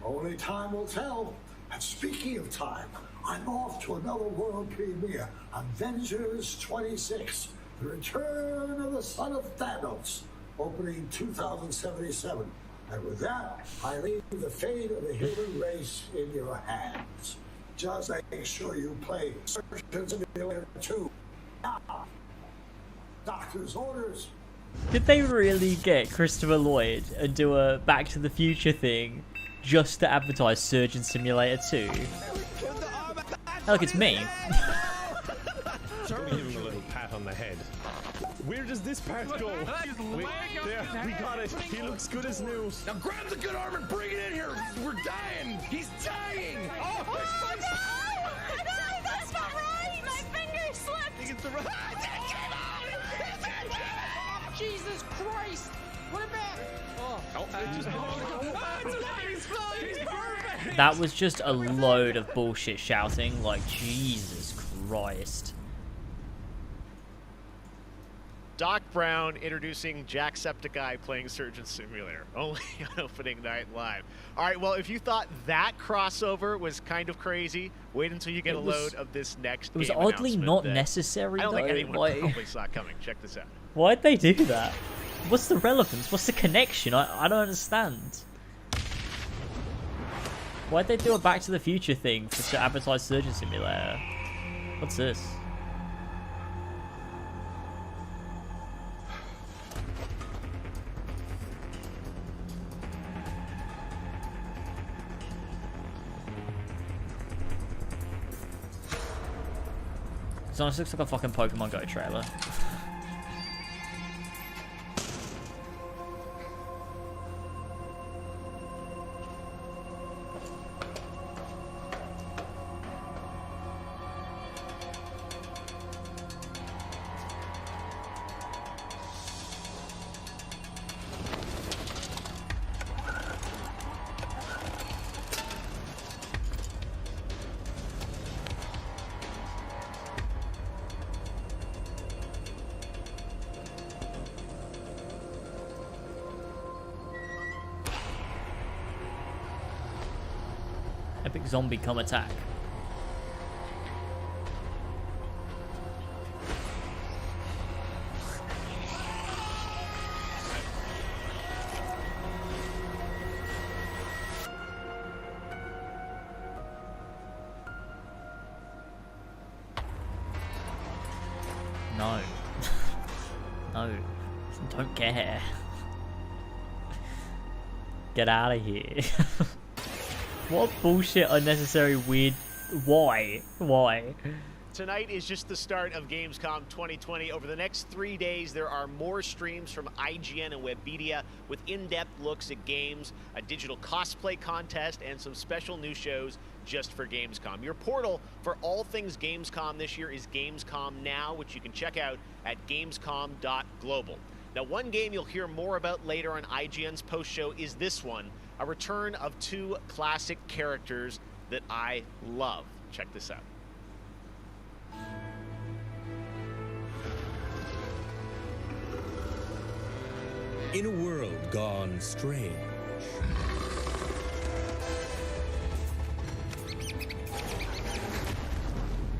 Only time will tell. And speaking of time, I'm off to another world premiere, Avengers 26, The Return of the Son of Thanos, opening 2077. And with that, I leave the fate of the human race in your hands. Just make sure you play Surgeon Simulator 2. Doctor's orders. Did they really get Christopher Lloyd and do a Back to the Future thing just to advertise Surgeon Simulator 2? Hey, look, it's me. Give him a little pat on the head. Where does this part go? Wait, there, we got it. He looks good as new. Now grab the good arm and bring it in here. We're dying. He's dying. Oh, no! No, that's not right. My finger slipped. I think it's the right. Jesus Christ! What about? That was just a load of bullshit shouting, like, Jesus Christ. Doc Brown introducing Jacksepticeye playing Surgeon Simulator, only on opening night live. All right, well, if you thought that crossover was kind of crazy, wait until you get a load of this next game. It was oddly not necessary, I don't think though. anyone Like, probably saw it coming. Check this out. why'd they do that? What's the relevance? What's the connection? I don't understand. Why'd they do a Back to the Future thing to advertise Surgeon Simulator? What's this? This honestly looks like a fucking Pokemon Go trailer. Epic zombie come attack. No. No. Don't care. Get out of here. What bullshit, unnecessary, weird... Why? Why? Tonight is just the start of Gamescom 2020. Over the next 3 days, there are more streams from IGN and Webedia with in-depth looks at games, a digital cosplay contest, and some special new shows just for Gamescom. Your portal for all things Gamescom this year is Gamescom Now, which you can check out at gamescom.global. Now, one game you'll hear more about later on IGN's post-show is this one, a return of two classic characters that I love. Check this out. In a world gone strange,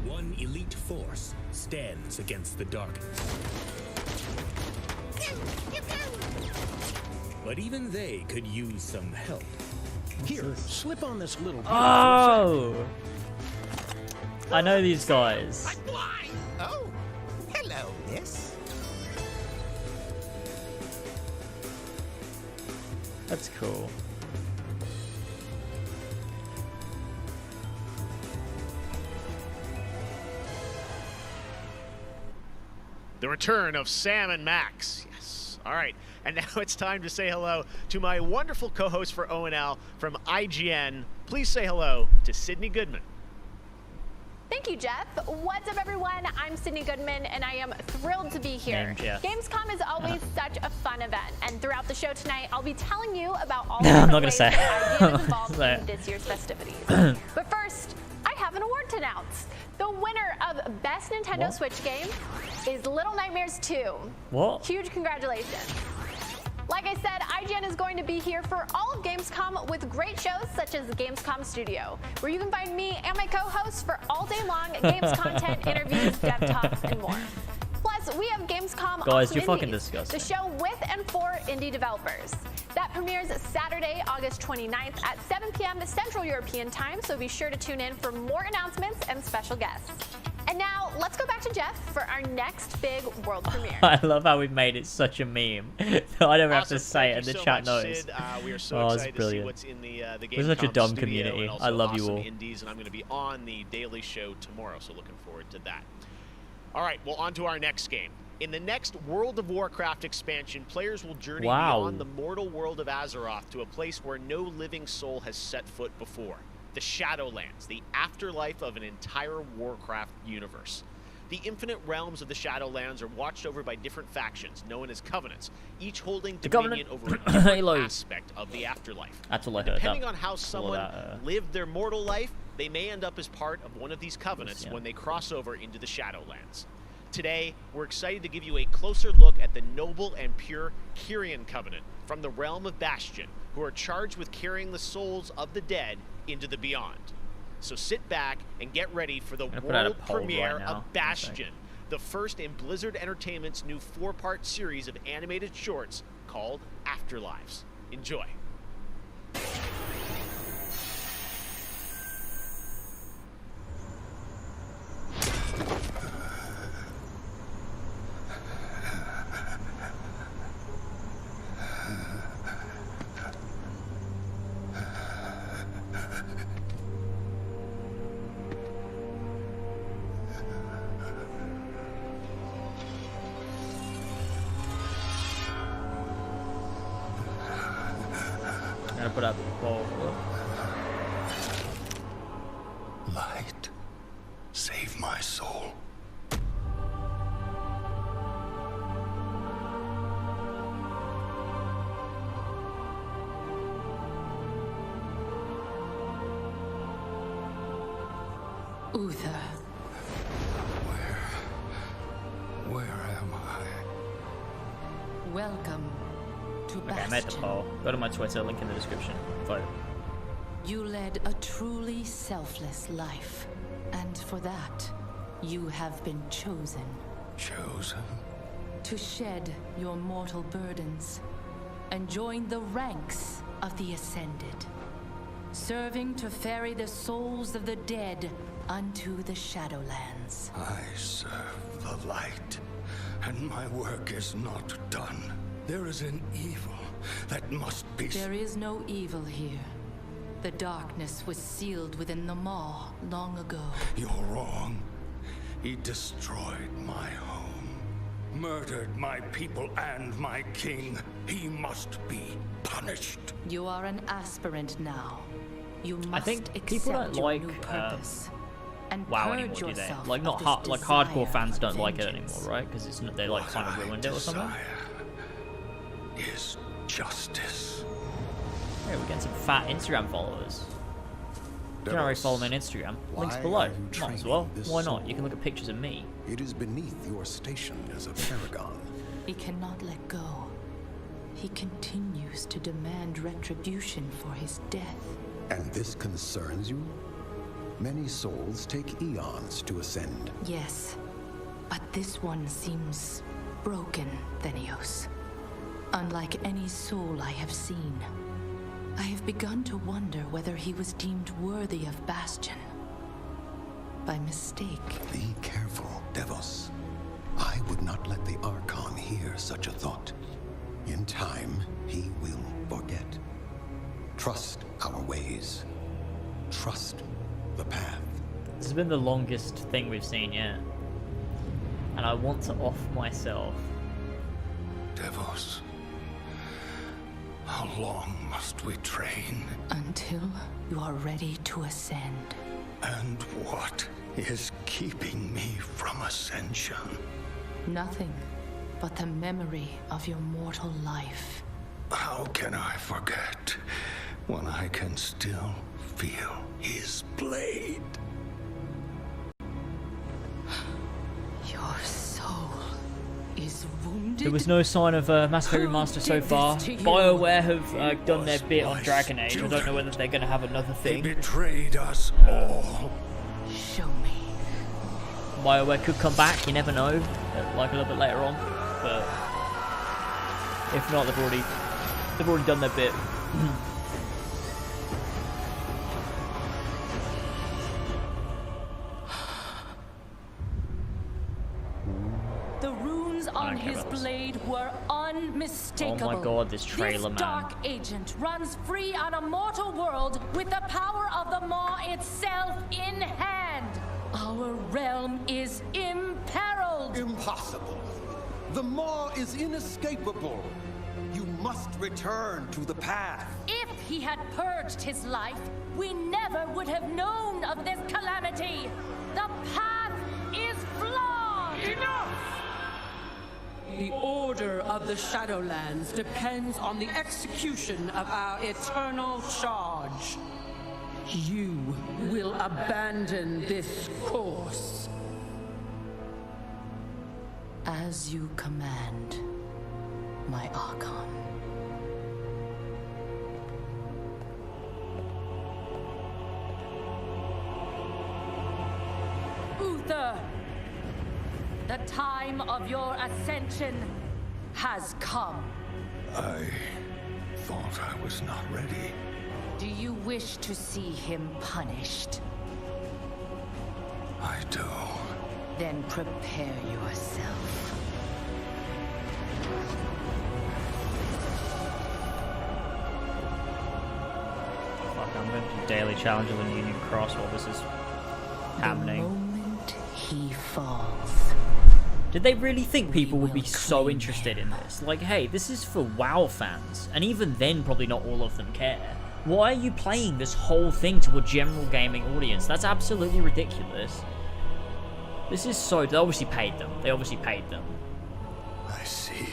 one elite force stands against the darkness. But even they could use some help. Here, slip on this little... Oh! I know these guys. Oh, hello, miss. That's cool. The return of Sam and Max. Yes. All right, and now it's time to say hello to my wonderful co-host for ONL from IGN. Please say hello to Sydney Goodman. Thank you, Jeff. What's up, everyone? I'm Sydney Goodman, and I am thrilled to be here. Gamescom is always such a fun event, and throughout the show tonight, I'll be telling you about all the different ways that IGN is involved in this year's festivities. But first, I have an award to announce. The winner of Best Nintendo Switch Game is Little Nightmares 2. What? Huge congratulations. Like I said, IGN is going to be here for all of Gamescom with great shows such as the Gamescom Studio, where you can find me and my co-hosts for all day long games content, interviews, dev talks, and more. Plus, we have Gamescom Guys, you're Awesome fucking Indies, disgusting. the show with and for indie developers. That premieres Saturday, August 29th at 7 p.m. Central European Time, so be sure to tune in for more announcements and special guests. And now, let's go back to Jeff for our next big world premiere. I love how we've made it such a meme. I don't have to say it, and the chat knows. We are so excited to see what's in the Gamescom We're such a dumb studio community. and also I love awesome you all. Indies, and I'm going to be on the Daily Show tomorrow, so looking forward to that. All right, well, on to our next game. In the next World of Warcraft expansion, players will journey beyond the mortal world of Azeroth to a place where no living soul has set foot before. The Shadowlands, the afterlife of an entire Warcraft universe. The infinite realms of the Shadowlands are watched over by different factions, known as Covenants, each holding dominion over a different aspect of the afterlife. Depending on how someone lived their mortal life, they may end up as part of one of these Covenants when they cross over into the Shadowlands. Today, we're excited to give you a closer look at the noble and pure Kyrian Covenant from the realm of Bastion, who are charged with carrying the souls of the dead into the beyond. So sit back and get ready for the world premiere of Bastion, the first in Blizzard Entertainment's new 4-part series of animated shorts called Afterlives. Enjoy. Put up Light, save my soul. Uther. Where am I? Welcome to Okay, I made the poll. Go to my Twitter, link in the description. Vote. You led a truly selfless life, and for that, you have been chosen. Chosen? To shed your mortal burdens and join the ranks of the Ascended, serving to ferry the souls of the dead unto the Shadowlands. I serve the light, and my work is not done. There is an evil that must be... There is no evil here. The darkness was sealed within the Maw long ago. You're wrong. He destroyed my home, murdered my people and my king. He must be punished. You are an aspirant now. You must I think people accept don't your like new purpose and WoW purge anymore, do they? yourself Like not of this hardcore desire fans for don't like it vengeance. anymore, right? Because it's they like kind of ruined it or something. Is justice. Hey, we're getting some fat Instagram followers. If you don't already follow me on Instagram, links below. Might as well. Why not? You can look at pictures of me. It is beneath your station as a paragon. He cannot let go. He continues to demand retribution for his death. And this concerns you? Many souls take eons to ascend. Yes, but this one seems broken, Thenios. Unlike any soul I have seen, I have begun to wonder whether he was deemed worthy of Bastion. By mistake. Be careful, Devos. I would not let the Archon hear such a thought. In time, he will forget. Trust our ways. Trust the path. This has been the longest thing we've seen yet. And I want to off myself. Devos. How long must we train? Until you are ready to ascend. And what is keeping me from ascension? Nothing but the memory of your mortal life. How can I forget when I can still feel his blade? Your soul is wounded. There was no sign of Mass Effect Remaster so far. BioWare have done their bit on Dragon Age. I don't know whether they're going to have another thing. He betrayed us all. Show me. BioWare could come back, you never know, like a little bit later on. But if not, they've already done their bit. The runes on his blade were unmistakable. Oh my god, this trailer, this dark agent runs free on a mortal world with the power of the Maw itself in hand. Our realm is imperiled. Impossible. The Maw is inescapable. You must return to the path. If he had purged his life, we never would have known of this calamity. The path is flawed. Enough! The order of the Shadowlands depends on the execution of our eternal charge. You will abandon this course. As you command, my Archon. Uther, the time of your ascension has come. I thought I was not ready. Do you wish to see him punished? I do. Then prepare yourself. Fuck, I'm going to do daily challenge on Union Cross while this is happening. The moment he falls. Did they really think people would be so interested in this? Like, hey, this is for WoW fans, and even then probably not all of them care. Why are you playing this whole thing to a general gaming audience? That's absolutely ridiculous. This is so... They obviously paid them. They obviously paid them. I see.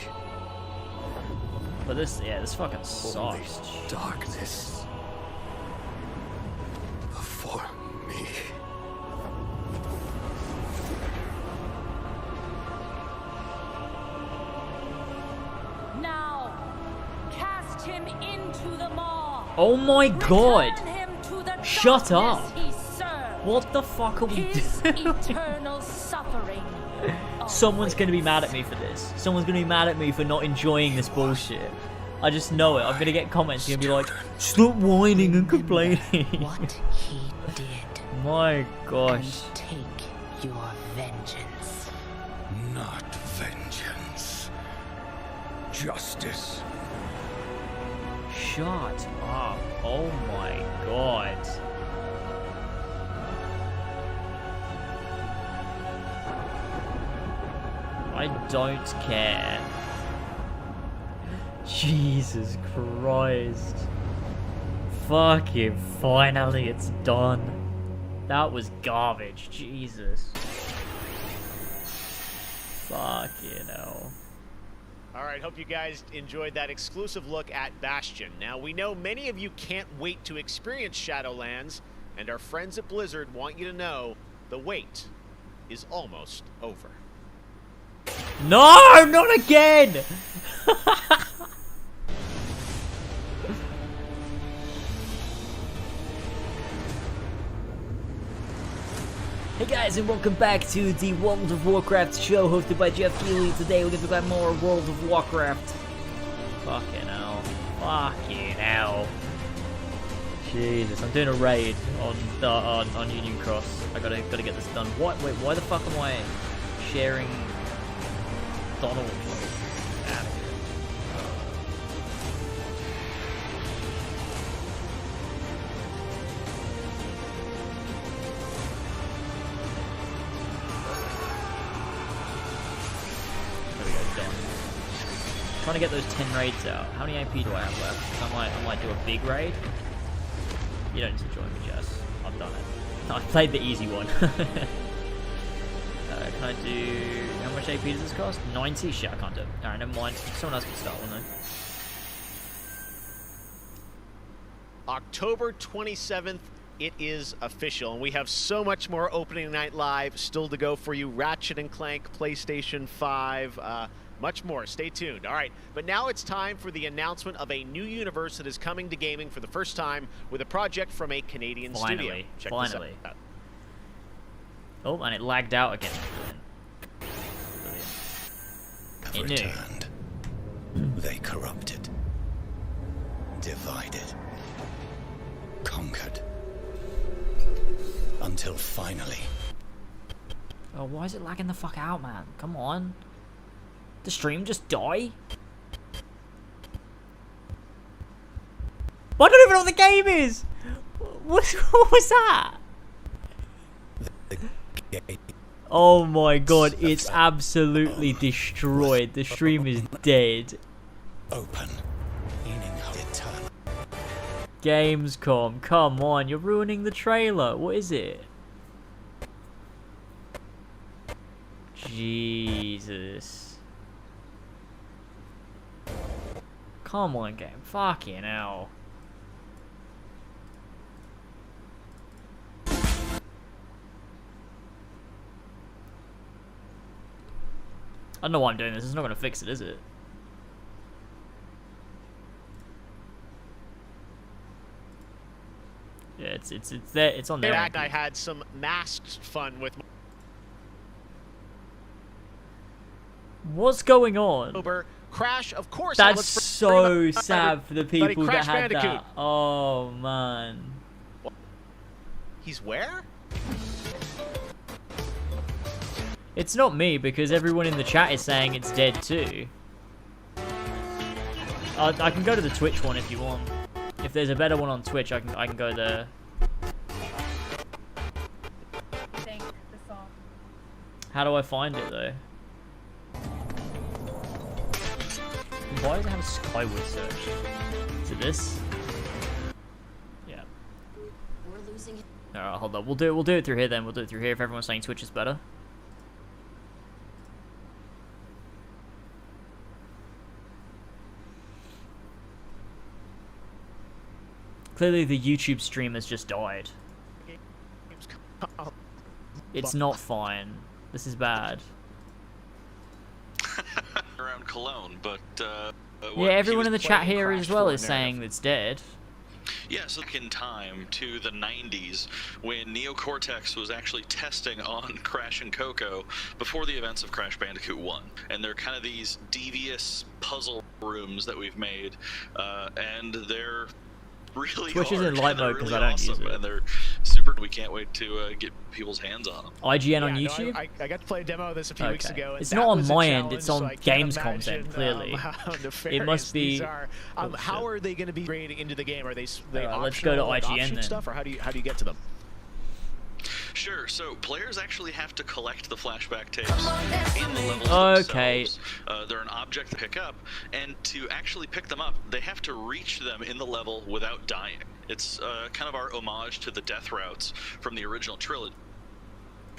But this, yeah, this fucking sucks. Darkness. Before me. Now, cast him into the maw. Oh my god! Him to the Shut up! he served. What the fuck are we His doing? eternal suffering. Someone's gonna be mad at me for this. Someone's gonna be mad at me for not enjoying this bullshit. I just know it. I'm gonna get comments gonna be like, stop whining and complaining. What he did. My gosh. And take your vengeance. Not vengeance. Justice. Shut up. Oh my god. I don't care. Jesus Christ. Fucking finally it's done. That was garbage. Jesus. Fucking hell. All right, hope you guys enjoyed that exclusive look at Bastion. Now, we know many of you can't wait to experience Shadowlands, and our friends at Blizzard want you to know the wait is almost over. No, not again! Hey guys, and welcome back to the World of Warcraft show hosted by Jeff Keighley. Today we're going to talk about more World of Warcraft. Fucking hell. Fucking hell. Jesus, I'm doing a raid on Union Cross. I gotta get this done. What? Wait, why the fuck am I sharing Donald? Out of here. There we go, done. to get those 10 raids out. How many AP do I have left? I might do a big raid. You don't need to join me, Jess. I've done it. I played the easy one. Can I do... How much AP does this cost? 90? Shit, I can't do it. Alright, never mind. Someone else can start one, though. October 27th, it is official, and we have so much more opening night live still to go for you. Ratchet and Clank, PlayStation 5, much more. Stay tuned. All right, but now it's time for the announcement of a new universe that is coming to gaming for the first time with a project from a Canadian studio. Check this out. Oh, and it lagged out again. Have returned. They corrupted, divided, conquered, until finally. Oh, why is it lagging the fuck out, man? Come on. The stream just die? I don't even know what the game is! What was that? Oh my god, it's absolutely destroyed. The stream is dead. Open. Gamescom, come on, you're ruining the trailer. What is it? Jesus. Come on, game. Fucking hell. I don't know why I'm doing this. It's not going to fix it, is it? Yeah, it's there. It's on there. I had some masked fun with. What's going on? Crash, of course. That's so sad for the people that had Bandicoot. that. Oh man. He's where? It's not me because everyone in the chat is saying it's dead too. I can go to the Twitch one if you want. If there's a better one on Twitch, I can go there. How do I find it though? Why does it have a Skyward search? Is it this? Yeah. We're losing it. Alright, hold on. We'll do it through here then. We'll do it through here if everyone's saying Twitch is better. Clearly the YouTube stream has just died. It's not fine. This is bad. Around Cologne, but yeah, everyone in the chat here as well is saying it's dead. Yeah, so look in time to the 90s when Neocortex was actually testing on Crash and Coco before the events of Crash Bandicoot 1. And they're kind of these devious puzzle rooms that we've made, and they're really Twitch hard, is in light mode because I don't use it. And they're super. We can't wait to get people's hands on them. IGN on YouTube? No, I got to play a demo of this a few weeks ago. It's not on my end, it's on Gamescom's end, clearly. It must be... how are they going to be integrated into the game? Are they let's go to IGN then. Stuff, or how do you get to them? Sure, so players actually have to collect the flashback tapes in the levels themselves. They're an object to pick up, and to actually pick them up, they have to reach them in the level without dying. It's kind of our homage to the death routes from the original trilogy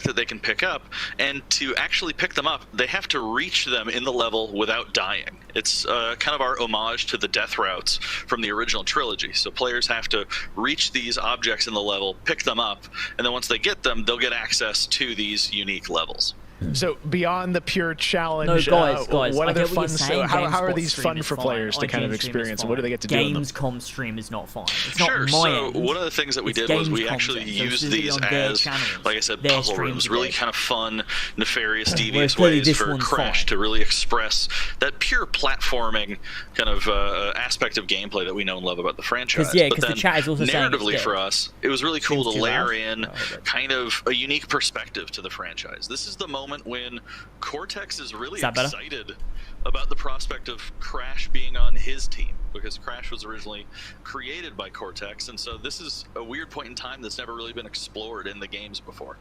that they can pick up, and to actually pick them up, they have to reach them in the level without dying. It's kind of our homage to the death routes from the original trilogy. So players have to reach these objects in the level, pick them up, and then once they get them, they'll get access to these unique levels. So beyond the pure challenge, guys, what other fun? So how are these fun for players to kind of experience? What do they get to do? Gamescom stream is not fun. It's sure. Not my so one of the things that we did was we actually used these as, like I said, puzzle rooms. Really kind of fun, nefarious, devious ways for Crash to really express that pure platforming kind of aspect of gameplay that we know and love about the franchise. Because the chat is also narratively for us, it was really cool to layer in kind of a unique perspective to the franchise. This is the moment when Cortex is really excited about the prospect of Crash being on his team, because Crash was originally created by Cortex, and so this is a weird point in time that's never really been explored in the games before.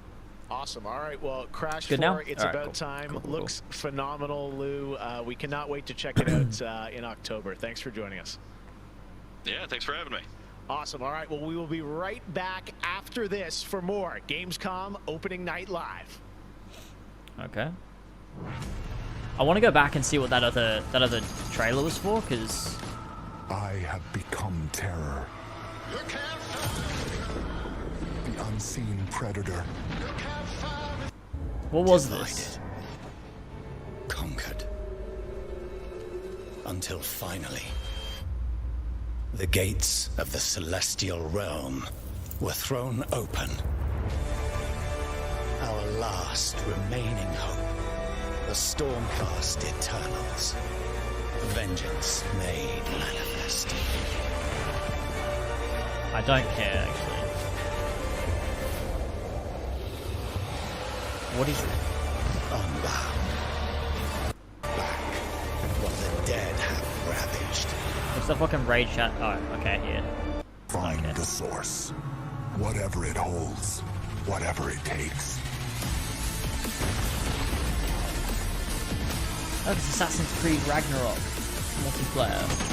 Awesome. All right. Well, Crash Good 4, now? it's All right, about cool. time. Cool. Looks phenomenal, Lou. We cannot wait to check it out in October. Thanks for joining us. Yeah, thanks for having me. Awesome. All right. Well, we will be right back after this for more Gamescom Opening Night Live. Okay. I want to go back and see what that other trailer was for, because I have become terror. The unseen predator. What was this? Conquered. Until finally, the gates of the celestial realm were thrown open. Our last remaining hope, the Stormcast Eternals. Vengeance made manifest. I don't care, actually. What is it? Unbound. Back. What the dead have ravaged. What's the fucking raid chat? Oh, okay, here. Find the source. Whatever it holds. Whatever it takes. Oh, it's Assassin's Creed Ragnarok multiplayer.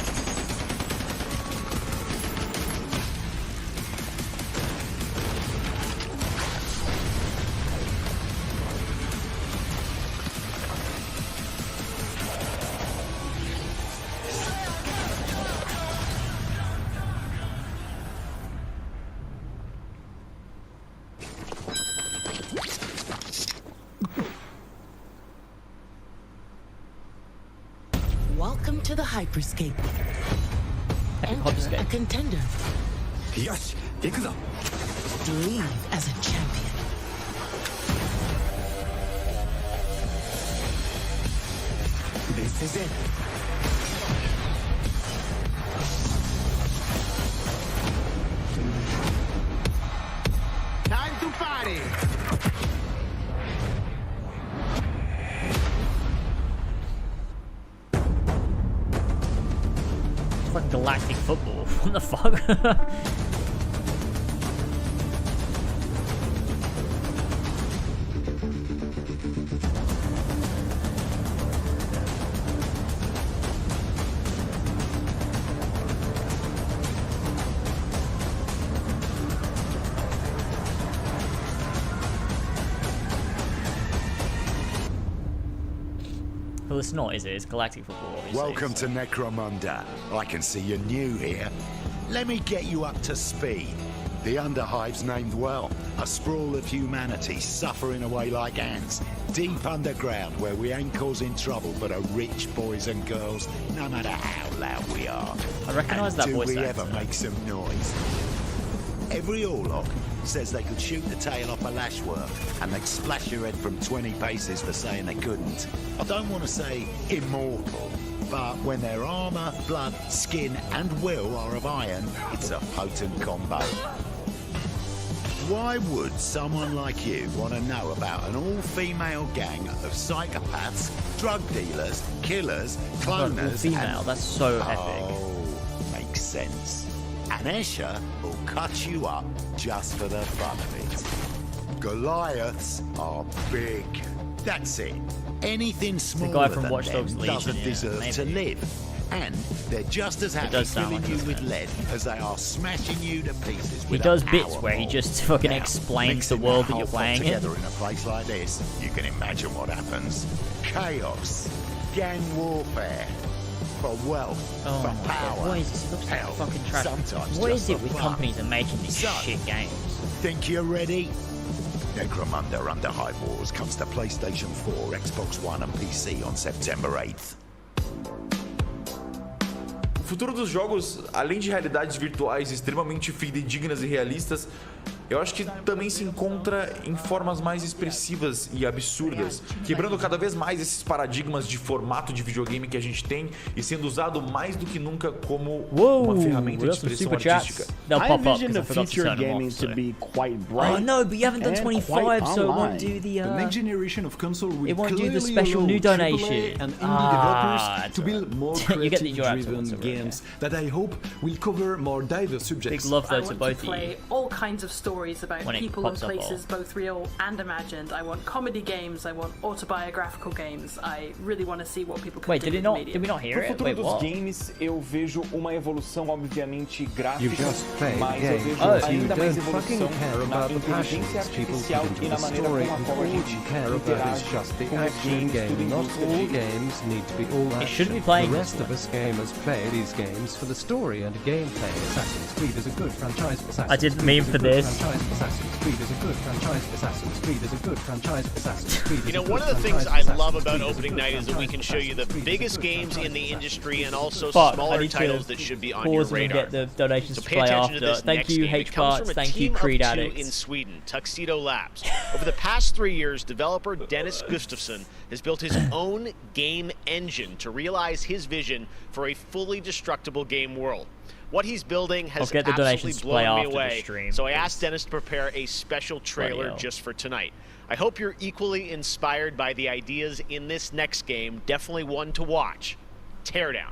Welcome to the Hyperscape. Enter a contender. Yes, ikuzo. Leave as a champion. This is it. Time to party. Fucking galactic football. What the fuck? Well, it's not, is it? It's galactic football, obviously. Welcome to Necromunda. I can see you're new here. Let me get you up to speed. The Underhive's named well. A sprawl of humanity suffering away like ants. Deep underground where we ain't causing trouble but are rich boys and girls, no matter how loud we are. I recognise that voice Do we actor. ever make some noise? Every Orlok says they could shoot the tail off a lashwork and they'd splash your head from 20 paces for saying they couldn't. I don't want to say immortal, but when their armor, blood, skin and will are of iron, it's a potent combo. Why would someone like you want to know about an all-female gang of psychopaths, drug dealers, killers, cloners, female, and... that's so epic. Oh, makes sense. And Escher will cut you up just for the fun of it. Goliaths are big. That's it. Anything smaller from than Watch them Dogs Legion, doesn't yeah, deserve maybe. to live. And they're just as happy does sound filling like you this, with man. lead as they are smashing you to pieces He with does a bits power where he bomb. just fucking Now, explains the mixing world that whole you're lot playing in. together in a place like this, you can imagine what happens. Chaos, gang warfare, for wealth, Oh for my god, power. what is this? It looks like hell, fucking trash. sometimes What just is it for with fun. companies that are making these So, shit games? Think you're ready? Necromunda Underhive Wars comes to PlayStation 4, Xbox One and PC on September 8th. O futuro dos jogos, além de realidades virtuais extremamente fidedignas e realistas, eu acho que também se encontra em formas mais expressivas e absurdas, quebrando cada vez mais esses paradigmas de formato de videogame que a gente tem e sendo usado mais do que nunca como uma ferramenta de expressão artística. I envision the future of gaming to be quite bright. Oh no, but you haven't done 25, so it won't do the next generation of console will it won't do the clearly special allow new AAA donation. and indie developers to build more You get your Xbox, creative-driven games that I hope will cover more diverse subjects. Big love though to both I want to play all kinds of stories about people and places, both real and imagined. I want comedy games, I want autobiographical games. I really want to see what people can do with media. Did we not hear it? Pro futuro dos games, eu vejo uma evolução obviamente gráfica, mas eu vejo ainda mais evolução na inteligência artificial e na maneira como a gente interage com os games. It shouldn't be playing. The rest of us gamers play these games for the story and gameplay. Assassin's Creed is a good franchise. I didn't mean for this. Assassin's Creed is a good franchise. Assassin's Creed is a good franchise. Assassin's Creed. You know, one of the things I love about opening night is that we can show you the biggest games in the industry and also smaller titles that should be on your radar. Get the donations so to pay play attention after. to this Thank next you, game. It comes from a Thank you, team Creed of two addicts. in Sweden, Tuxedo Labs. Over the past 3 years, developer Dennis Gustafsson has built his own game engine to realize his vision for a fully destructible game world. What he's building has absolutely blown me away, so I asked Dennis to prepare a special trailer just for tonight. I hope you're equally inspired by the ideas in this next game. Definitely one to watch. Teardown.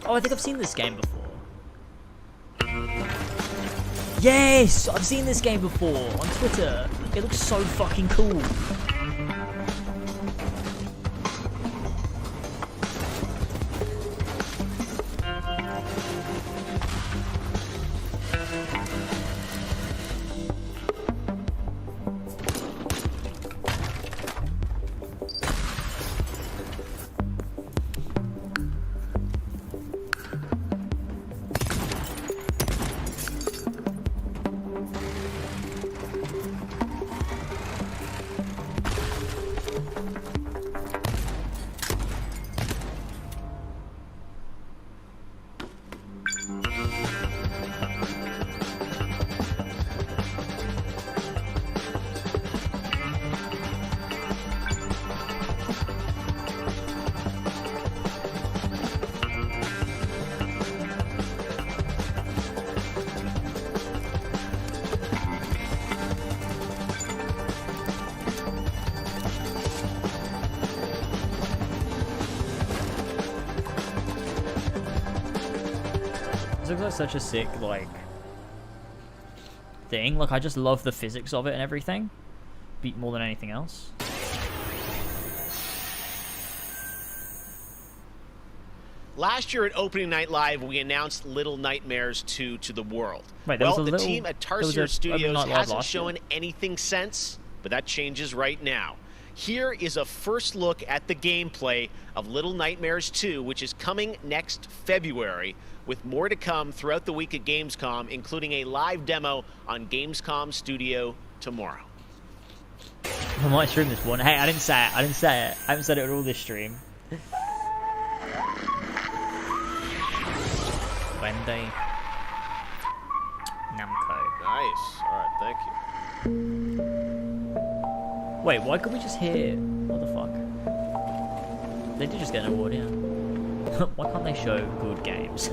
Oh, I think I've seen this game before. Yes! I've seen this game before on Twitter. It looks so fucking cool. Looks like such a sick thing. Like, I just love the physics of it and everything, more than anything else. Last year at Opening Night Live, we announced Little Nightmares 2 to the world. Wait, the team at Tarsier Studios hasn't shown anything since, but that changes right now. Here is a first look at the gameplay of Little Nightmares 2, which is coming next February, with more to come throughout the week at Gamescom, including a live demo on Gamescom Studio tomorrow. I might stream this one. Hey, I didn't say it. I haven't said it at all this stream. Wendy. Namco. Nice. Alright, thank you. Wait, why could we just hear? What the fuck? They did just get an award, yeah. Why can't they show good games?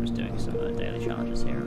Just doing some daily challenges here.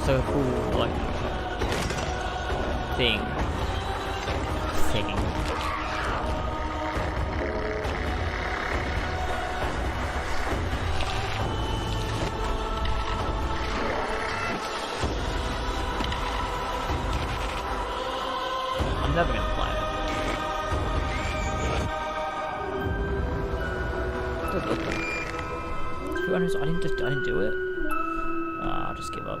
So cool, like thing. I'm never gonna play it. quick look. I didn't do it. I'll just give up.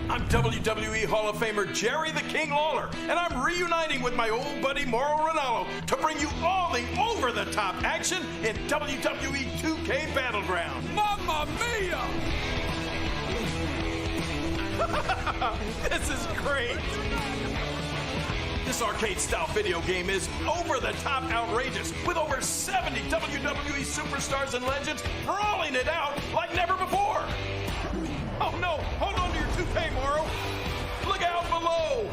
I'm WWE Hall of Famer Jerry the King Lawler, and I'm reuniting with my old buddy Mauro Ranallo to bring you all the over-the-top action in WWE 2K Battleground. Mamma mia! This is great! This arcade-style video game is over-the-top outrageous, with over 70 WWE superstars and legends brawling it out like never before! Oh no! Hold on to your toupee, Mauro! Look out below!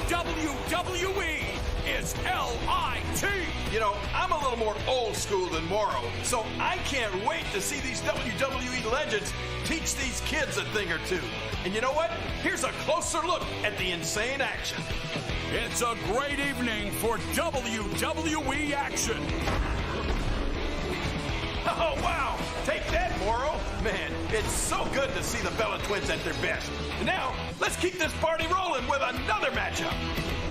WWE is L-I-T! You know, I'm a little more old school than Mauro, so I can't wait to see these WWE legends teach these kids a thing or two. And you know what? Here's a closer look at the insane action. It's a great evening for WWE action. Oh, wow! Take that, Mauro! Man, it's so good to see the Bella Twins at their best. And now, let's keep this party rolling with another matchup.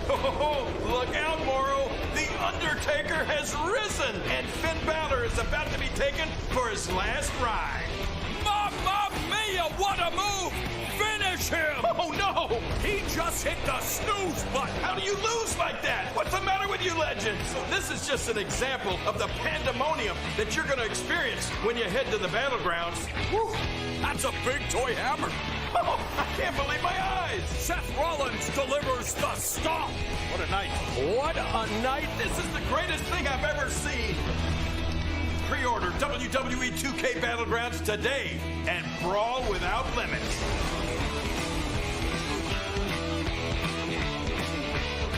Oh, look out, Mauro! The Undertaker has risen, and Finn Balor is about to be taken for his last ride. Mamma mia, what a move! Finish him! Oh, no! He just hit the snooze button! How do you lose like that? What's the matter with you legends? This is just an example of the pandemonium that you're going to experience when you head to the battlegrounds. Whew, that's a big toy hammer! Oh, I can't believe my eyes! Seth Rollins delivers the stomp! What a night! What a night! This is the greatest thing I've ever seen! Pre-order WWE 2K Battlegrounds today and brawl without limits.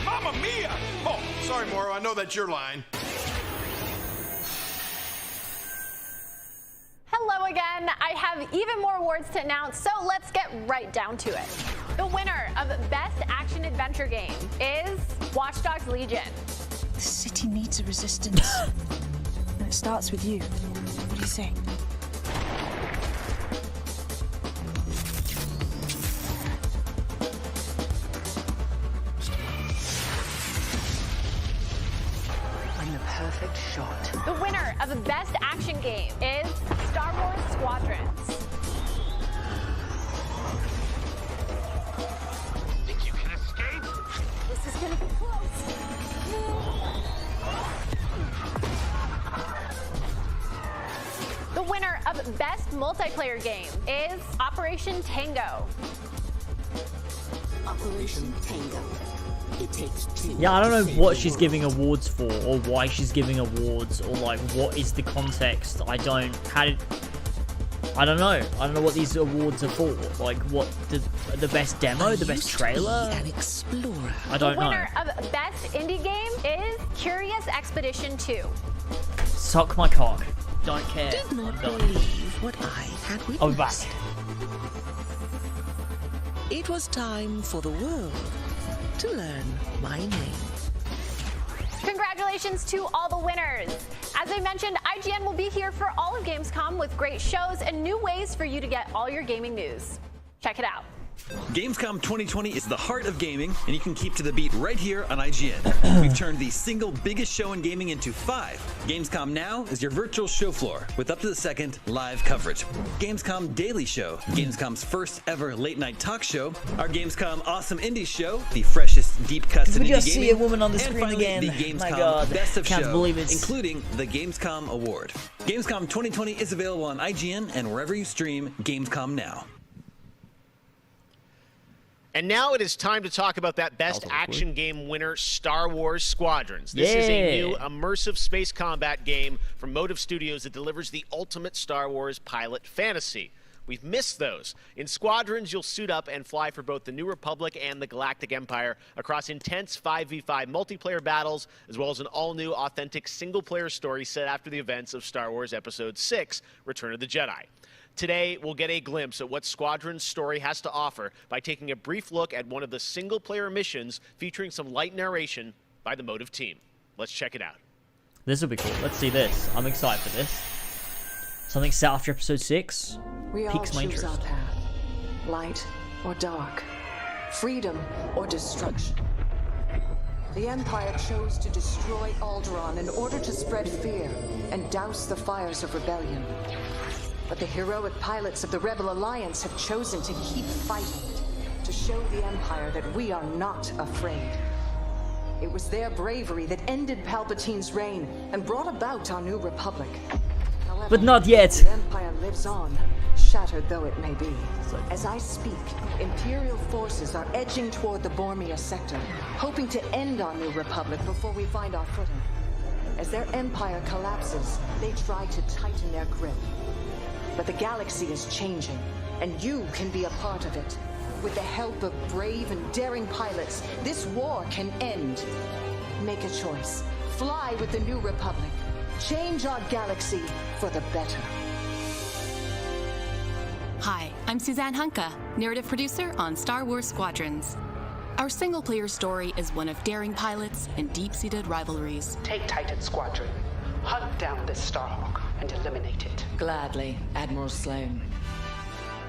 Mamma mia! Oh, sorry, Mauro. I know that's your line. Hello again. I have even more awards to announce, so let's get right down to it. The winner of Best Action Adventure Game is Watch Dogs Legion. The city needs a resistance. And it starts with you. What do you say? I'm the perfect shot. The winner of the Best Action Game is Star Wars Squadrons. Think you can escape? This is gonna be close. The winner of Best Multiplayer Game is Operation Tango. Operation Tango. It takes two. Yeah, I don't know what she's giving awards for, or why she's giving awards, or like what is the context. I don't know. I don't know what these awards are for. Like, what the best demo, the best trailer? An explorer. I don't know. The winner of Best Indie Game is Curious Expedition 2. Suck my cock. Don't care. Did not believe what I had witnessed. I'll be back. It was time for the world to learn my name. Congratulations to all the winners. As I mentioned, IGN will be here for all of Gamescom with great shows and new ways for you to get all your gaming news. Check it out. Gamescom 2020 is the heart of gaming, and you can keep to the beat right here on IGN. We've turned the single biggest show in gaming into 5. Gamescom Now is your virtual show floor with up-to-the-second live coverage. Gamescom Daily Show, Gamescom's first ever late-night talk show. Our Gamescom Awesome Indies Show, the freshest deep cuts in indie gaming. We just see a woman on the screen again. The Gamescom My God. Best of Can't Show, believe it. including the Gamescom Award. Gamescom 2020 is available on IGN and wherever you stream Gamescom Now. And now it is time to talk about that Best Action Game winner, Star Wars Squadrons. This is a new immersive space combat game from Motive Studios that delivers the ultimate Star Wars pilot fantasy. We've missed those. In Squadrons, you'll suit up and fly for both the New Republic and the Galactic Empire across intense 5v5 multiplayer battles, as well as an all-new, authentic single-player story set after the events of Star Wars Episode 6, Return of the Jedi. Today, we'll get a glimpse at what Squadron's story has to offer by taking a brief look at one of the single-player missions featuring some light narration by the Motive team. Let's check it out. This will be cool. Let's see this. I'm excited for this. Something set after Episode 6 piques my interest. Our path. light or dark, freedom or destruction. The Empire chose to destroy Alderaan in order to spread fear and douse the fires of rebellion. But the heroic pilots of the Rebel Alliance have chosen to keep fighting, to show the Empire that we are not afraid. It was their bravery that ended Palpatine's reign and brought about our new republic. However, but not yet. The Empire lives on, shattered though it may be. As I speak, Imperial forces are edging toward the Bormia sector, hoping to end our new republic before we find our footing. As their empire collapses, they try to tighten their grip. But the galaxy is changing, and you can be a part of it. With the help of brave and daring pilots, this war can end. Make a choice. Fly with the new republic. Change our galaxy for the better. Hi, I'm Suzanne Hunka, narrative producer on Star Wars Squadrons. Our single-player story is one of daring pilots and deep-seated rivalries. Take Titan Squadron. Hunt down this Starhawk and eliminate it. Gladly, Admiral Sloan.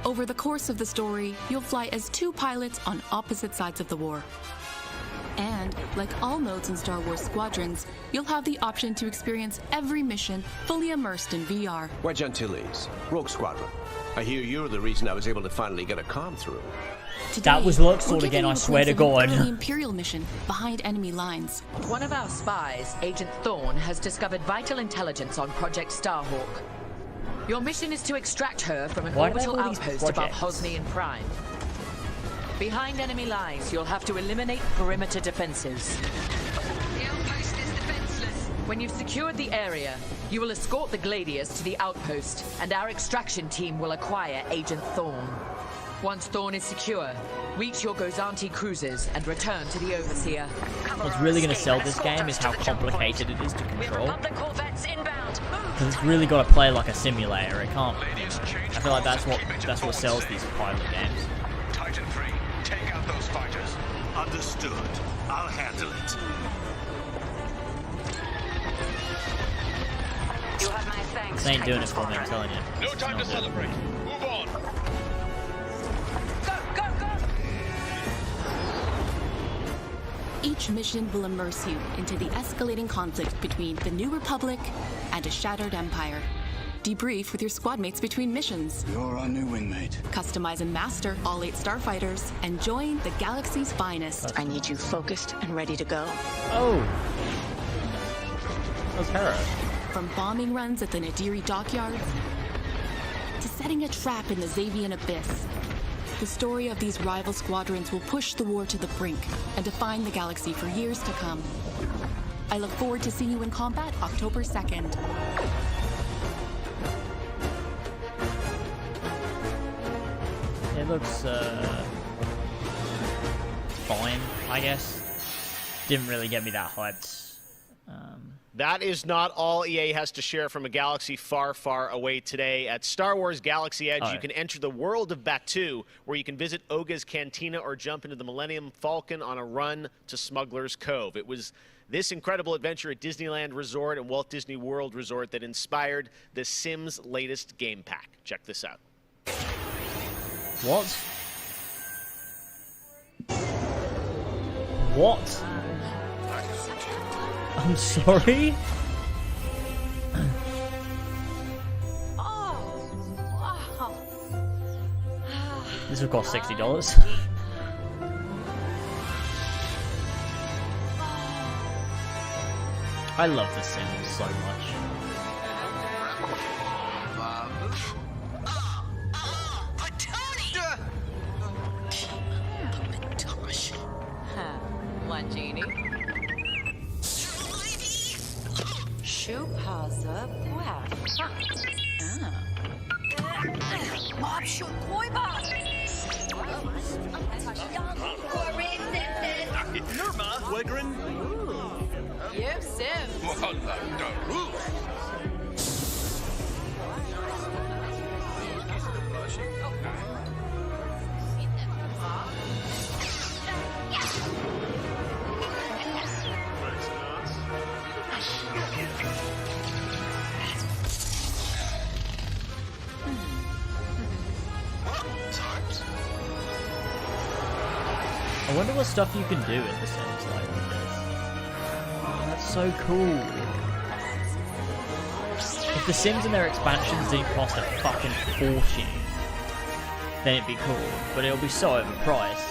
Over the course of the story, you'll fly as two pilots on opposite sides of the war. And, like all modes in Star Wars Squadrons, you'll have the option to experience every mission fully immersed in VR. Wedge Antilles, Rogue Squadron. I hear you're the reason I was able to finally get a comm through. Today, that was Luxord again, I swear to God. An Imperial mission behind enemy lines. One of our spies, Agent Thorne, has discovered vital intelligence on Project Starhawk. Your mission is to extract her from an orbital outpost above Hosnian Prime. Behind enemy lines, you'll have to eliminate perimeter defenses. The outpost is defenseless. When you've secured the area, you will escort the Gladius to the outpost, and our extraction team will acquire Agent Thorne. Once Thorne is secure, reach your Gozanti cruisers and return to the Overseer. What's really going to sell this game is how complicated it is to control. Because it's really got to play like a simulator. It can't. I feel like that's what sells these pilot games. Titan 3, take out those fighters. Understood. I'll handle it. You have my thanks. This ain't doing it for me, I'm telling you. No time to celebrate. Move on. Each mission will immerse you into the escalating conflict between the New Republic and a shattered empire. Debrief with your squad mates between missions. You're our new wingmate. Customize and master all 8 starfighters and join the galaxy's finest. I need you focused and ready to go. Oh. That's her. From bombing runs at the Nadiri dockyards to setting a trap in the Xavian Abyss. The story of these rival squadrons will push the war to the brink and define the galaxy for years to come. I look forward to seeing you in combat October 2nd. It looks fine, I guess. Didn't really get me that hyped. That is not all EA has to share from a galaxy far, far away today. At Star Wars Galaxy Edge, you can enter the world of Batuu, where you can visit Oga's Cantina or jump into the Millennium Falcon on a run to Smuggler's Cove. It was this incredible adventure at Disneyland Resort and Walt Disney World Resort that inspired The Sims' latest game pack. Check this out. What? What? I'm sorry? This will cost $60. I love The Sims so much. One genie. Shupaza Nirma, Wegrin. You Sims. I wonder what stuff you can do in The Sims like with this. Oh, that's so cool. If The Sims and their expansions didn't cost a fucking fortune, then it'd be cool. But it'll be so overpriced.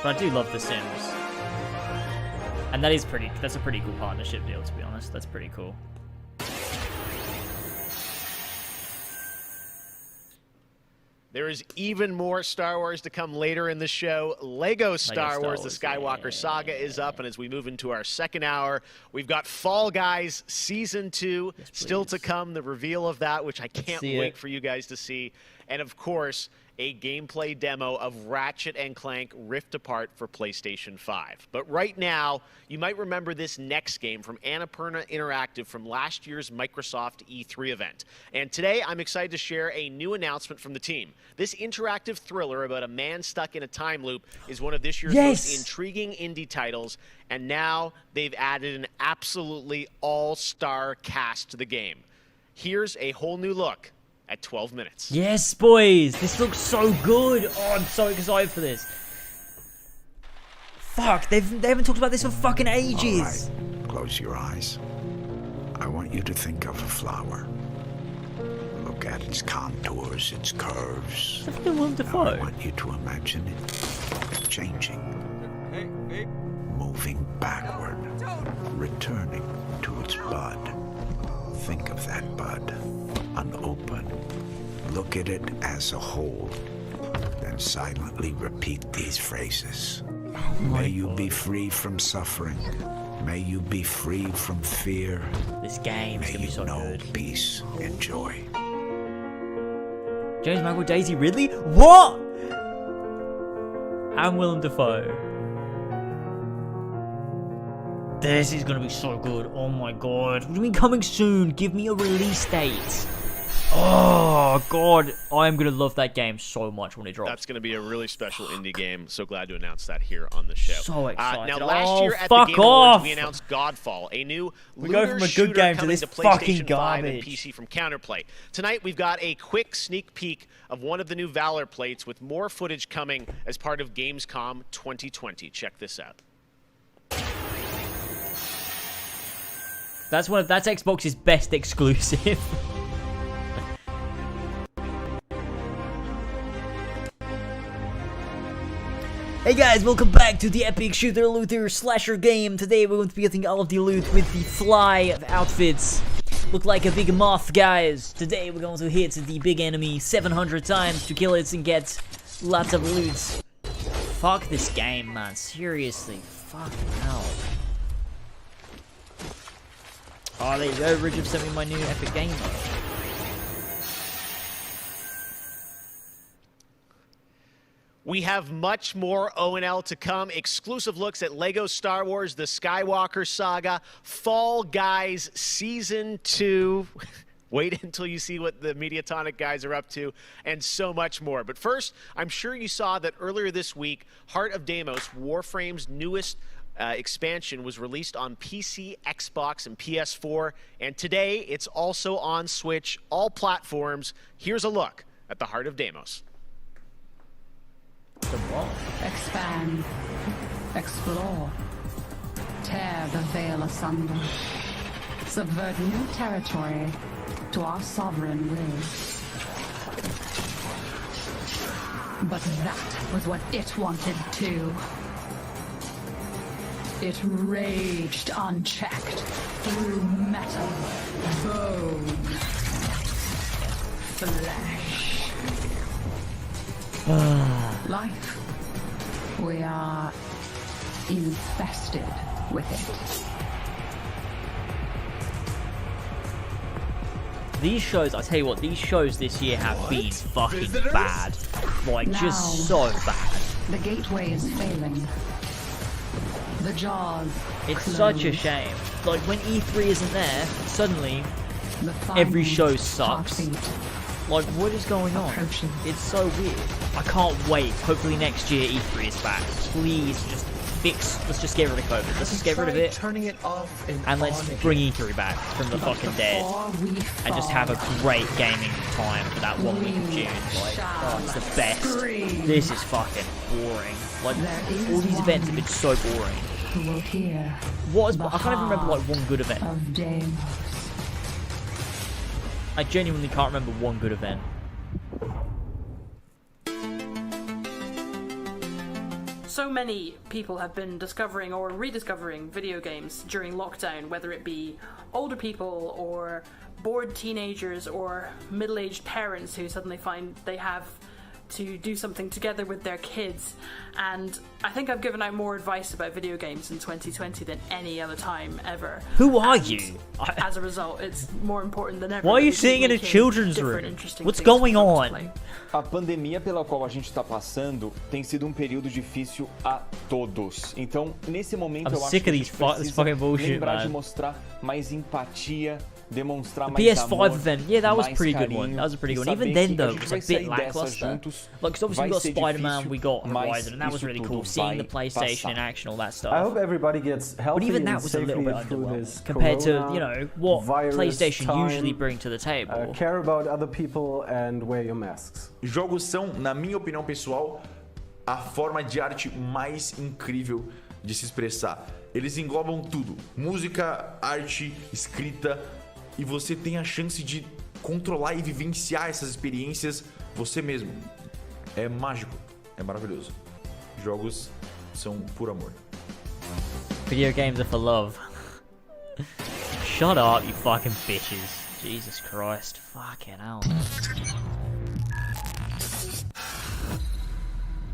But I do love The Sims. And that's a pretty cool partnership deal, to be honest. That's pretty cool. There is even more Star Wars to come later in the show. Lego Star Wars, the Skywalker Saga is up, and as we move into our second hour, we've got Fall Guys Season 2 still to come, the reveal of that, which I can't wait for you guys to see. And of course, a gameplay demo of Ratchet and Clank Rift Apart for PlayStation 5. But right now, you might remember this next game from Annapurna Interactive from last year's Microsoft E3 event. And today, I'm excited to share a new announcement from the team. This interactive thriller about a man stuck in a time loop is one of this year's most intriguing indie titles, and now they've added an absolutely all-star cast to the game. Here's a whole new look at 12 minutes. Yes, boys! This looks so good! Oh, I'm so excited for this. Fuck, they haven't talked about this for fucking ages. All right. Close your eyes. I want you to think of a flower. Look at its contours, its curves. Now I want you to imagine it changing. Moving backward. Returning to its bud. Think of that bud. Unopened. Look at it as a whole. Then silently repeat these phrases. May you be free from suffering. May you be free from fear. This game's gonna be so good. Peace and joy. James Mangold, Daisy Ridley? What? And Willem Dafoe. This is gonna be so good. Oh my god. What do you mean coming soon? Give me a release date. Oh god, I'm gonna love that game so much when it drops. That's gonna be a really special indie game. So glad to announce that here on the show. So excited. Now, last year at the Game Awards, we announced Godfall, a new looter shooter coming to PlayStation 5 and PC from Counterplay. Tonight, we've got a quick sneak peek of one of the new Valor plates, with more footage coming as part of Gamescom 2020. Check this out. That's Xbox's best exclusive. Hey guys, welcome back to the epic shooter looter slasher game. Today we're going to be getting all of the loot with the fly outfits. Look like a big moth, guys. Today we're going to hit the big enemy 700 times to kill it and get lots of loot. Fuck this game, man. Seriously. Fucking hell. Oh, there you go. Ridge have sent me my new epic game mode. We have much more O&L to come. Exclusive looks at Lego Star Wars, the Skywalker Saga, Fall Guys Season 2. Wait until you see what the Mediatonic guys are up to, and so much more. But first, I'm sure you saw that earlier this week, Heart of Deimos, Warframe's newest expansion, was released on PC, Xbox, and PS4. And today, it's also on Switch, all platforms. Here's a look at the Heart of Deimos. Expand, explore, tear the veil asunder, subvert new territory to our sovereign will. But that was what it wanted too. It raged unchecked through metal, bone, flesh. Life. We are infested with it. These shows, I tell you what, these shows this year have been fucking bad. Like, now, just so bad. The gateway is failing. The jaws It's closed. such a shame. Like, when E3 isn't there, suddenly every show sucks. Like, what is going on? It's so weird. I can't wait. Hopefully next year E3 is back. Please, just let's just get rid of COVID. Let's just get rid of it. Turning it off and let's bring E3 back from the fucking dead. And just have a great gaming time for that 1 week of June. Like, oh, it's the best. This is fucking boring. Like, all these events have been so boring. I can't even remember, like, one good event. I genuinely can't remember one good event. So many people have been discovering or rediscovering video games during lockdown, whether it be older people or bored teenagers or middle-aged parents who suddenly find they have to do something together with their kids. And I think I've given out more advice about video games in 2020 than any other time ever. Who are you? As a result, it's more important than ever. Why are you sitting in a children's room? What's going on? A pandemia pela qual a gente está passando tem sido período difícil a todos. Então, nesse momento, eu acho que a gente precisa lembrar de mostrar mais empatia, demonstrar mais PS5 amor, event, yeah, that was a pretty good carinho, one. That was a pretty good one. Even then, though, it was a bit lackluster. Like, because obviously we got Spider-Man, we got Horizon, and that was really cool. Seeing the PlayStation in action, all that stuff. I hope everybody gets healthy. But even that was a little bit underwhelming compared to, you know, what PlayStation usually bring to the table. Care about other people and wear your masks. Jogos são, na minha opinião pessoal, a forma de arte mais incrível de se expressar. Eles englobam tudo: música, arte, escrita, e você tem a chance de controlar e vivenciar essas experiências você mesmo. É mágico, é maravilhoso. Jogos são por amor. Video games are for love. Shut up, you fucking bitches. Jesus Christ. Fucking hell.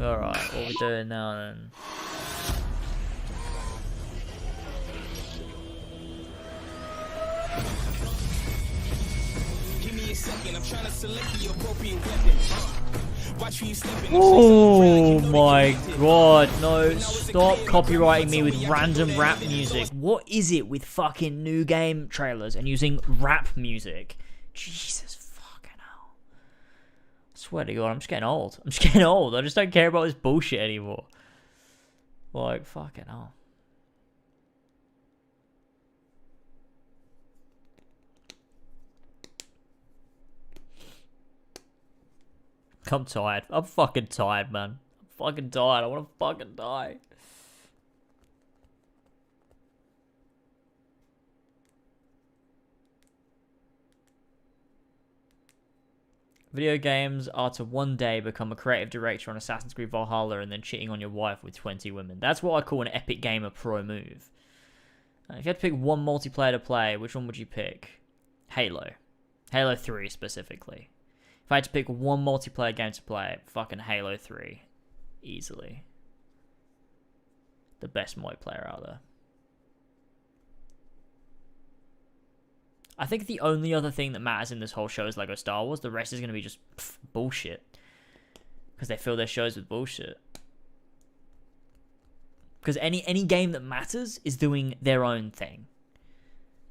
Alright, what we doing now then? Oh my god, no, stop copyrighting me with random rap music. What is it with fucking new game trailers and using rap music? Jesus fucking hell. I swear to god, I'm just getting old. I'm just getting old. I just don't care about this bullshit anymore. Like, fucking hell. I'm tired. I'm fucking tired, man. I'm fucking tired. I want to fucking die. Video games are to one day become a creative director on Assassin's Creed Valhalla and then cheating on your wife with 20 women. That's what I call an Epic Gamer Pro move. If you had to pick one multiplayer to play, which one would you pick? Halo. Halo 3 specifically. If I had to pick one multiplayer game to play, fucking Halo 3. Easily. The best multiplayer out there. I think the only other thing that matters in this whole show is LEGO Star Wars. The rest is going to be just bullshit. Because they fill their shows with bullshit. Because any game that matters is doing their own thing.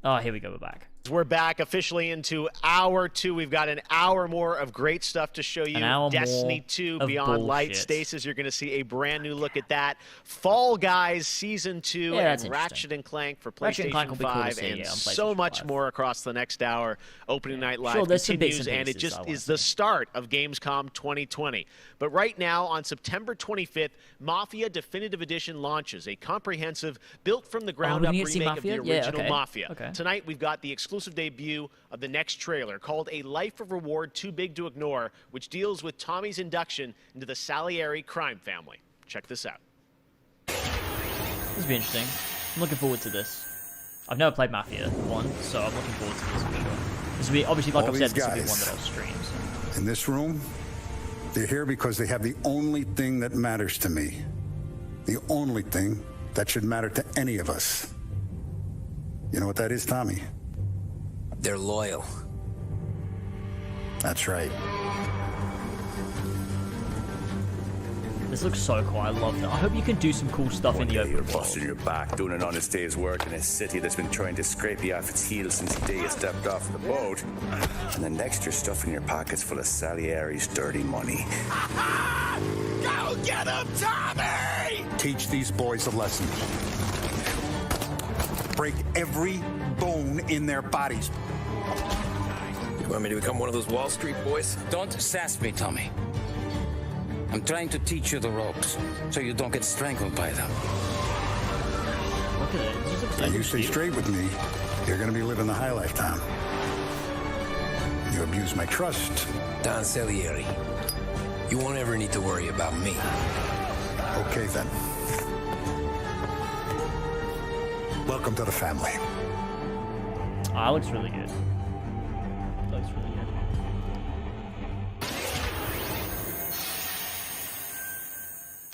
Oh, here we go, we're back. We're back officially into hour 2. We've got an hour more of great stuff to show you. Destiny 2 Beyond Light. Stasis, you're going to see a brand new look at that. Fall Guys Season 2 and Ratchet and Clank for PlayStation 5 and so much more across the next hour. Opening Night Live continues, and it just is the start of Gamescom 2020. But right now, on September 25th, Mafia Definitive Edition launches, a comprehensive, built-from-the-ground-up remake of the original Mafia. Tonight, we've got the exclusive debut of the next trailer called A Life of Reward Too Big to Ignore, which deals with Tommy's induction into the Salieri crime family. Check this out. This will be interesting. I'm looking forward to this. I've never played Mafia 1, so I'm looking forward to this for sure. This will be, obviously, like I've said, this will be one that I'll stream. So. In this room, they're here because they have the only thing that matters to me. The only thing that should matter to any of us. You know what that is, Tommy? They're loyal. That's right. This looks so cool. I love that. I hope you can do some cool stuff in the open world. Busted your back doing an honest day's work in a city that's been trying to scrape you off its heels since the day you stepped off the boat. And the next you're stuffing your pockets full of Salieri's dirty money. Go get him, Tommy! Teach these boys a lesson. Break every bone in their bodies. You want me to become one of those Wall Street boys? Don't sass me, Tommy. I'm trying to teach you the ropes, so you don't get strangled by them. Look at it. This looks Now like you stay straight with me, you're gonna be living the high life, Tom. You abuse my trust. Don Salieri, you won't ever need to worry about me. Okay, then. Welcome to the family. Oh, that looks really good. Looks really good.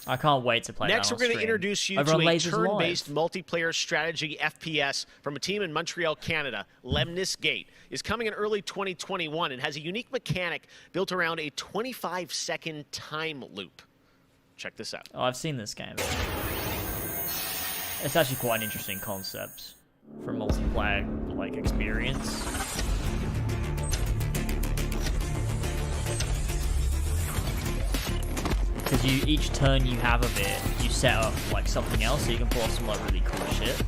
I can't wait to play Next, that we're going to introduce you to a turn-based multiplayer strategy FPS from a team in Montreal, Canada. Lemnis Gate is coming in early 2021 and has a unique mechanic built around a 25-second time loop. Check this out. Oh, I've seen this game. It's actually quite an interesting concept for a multiplayer like experience. Because each turn you have of it, you set up like something else, so you can pull off some like really cool shit.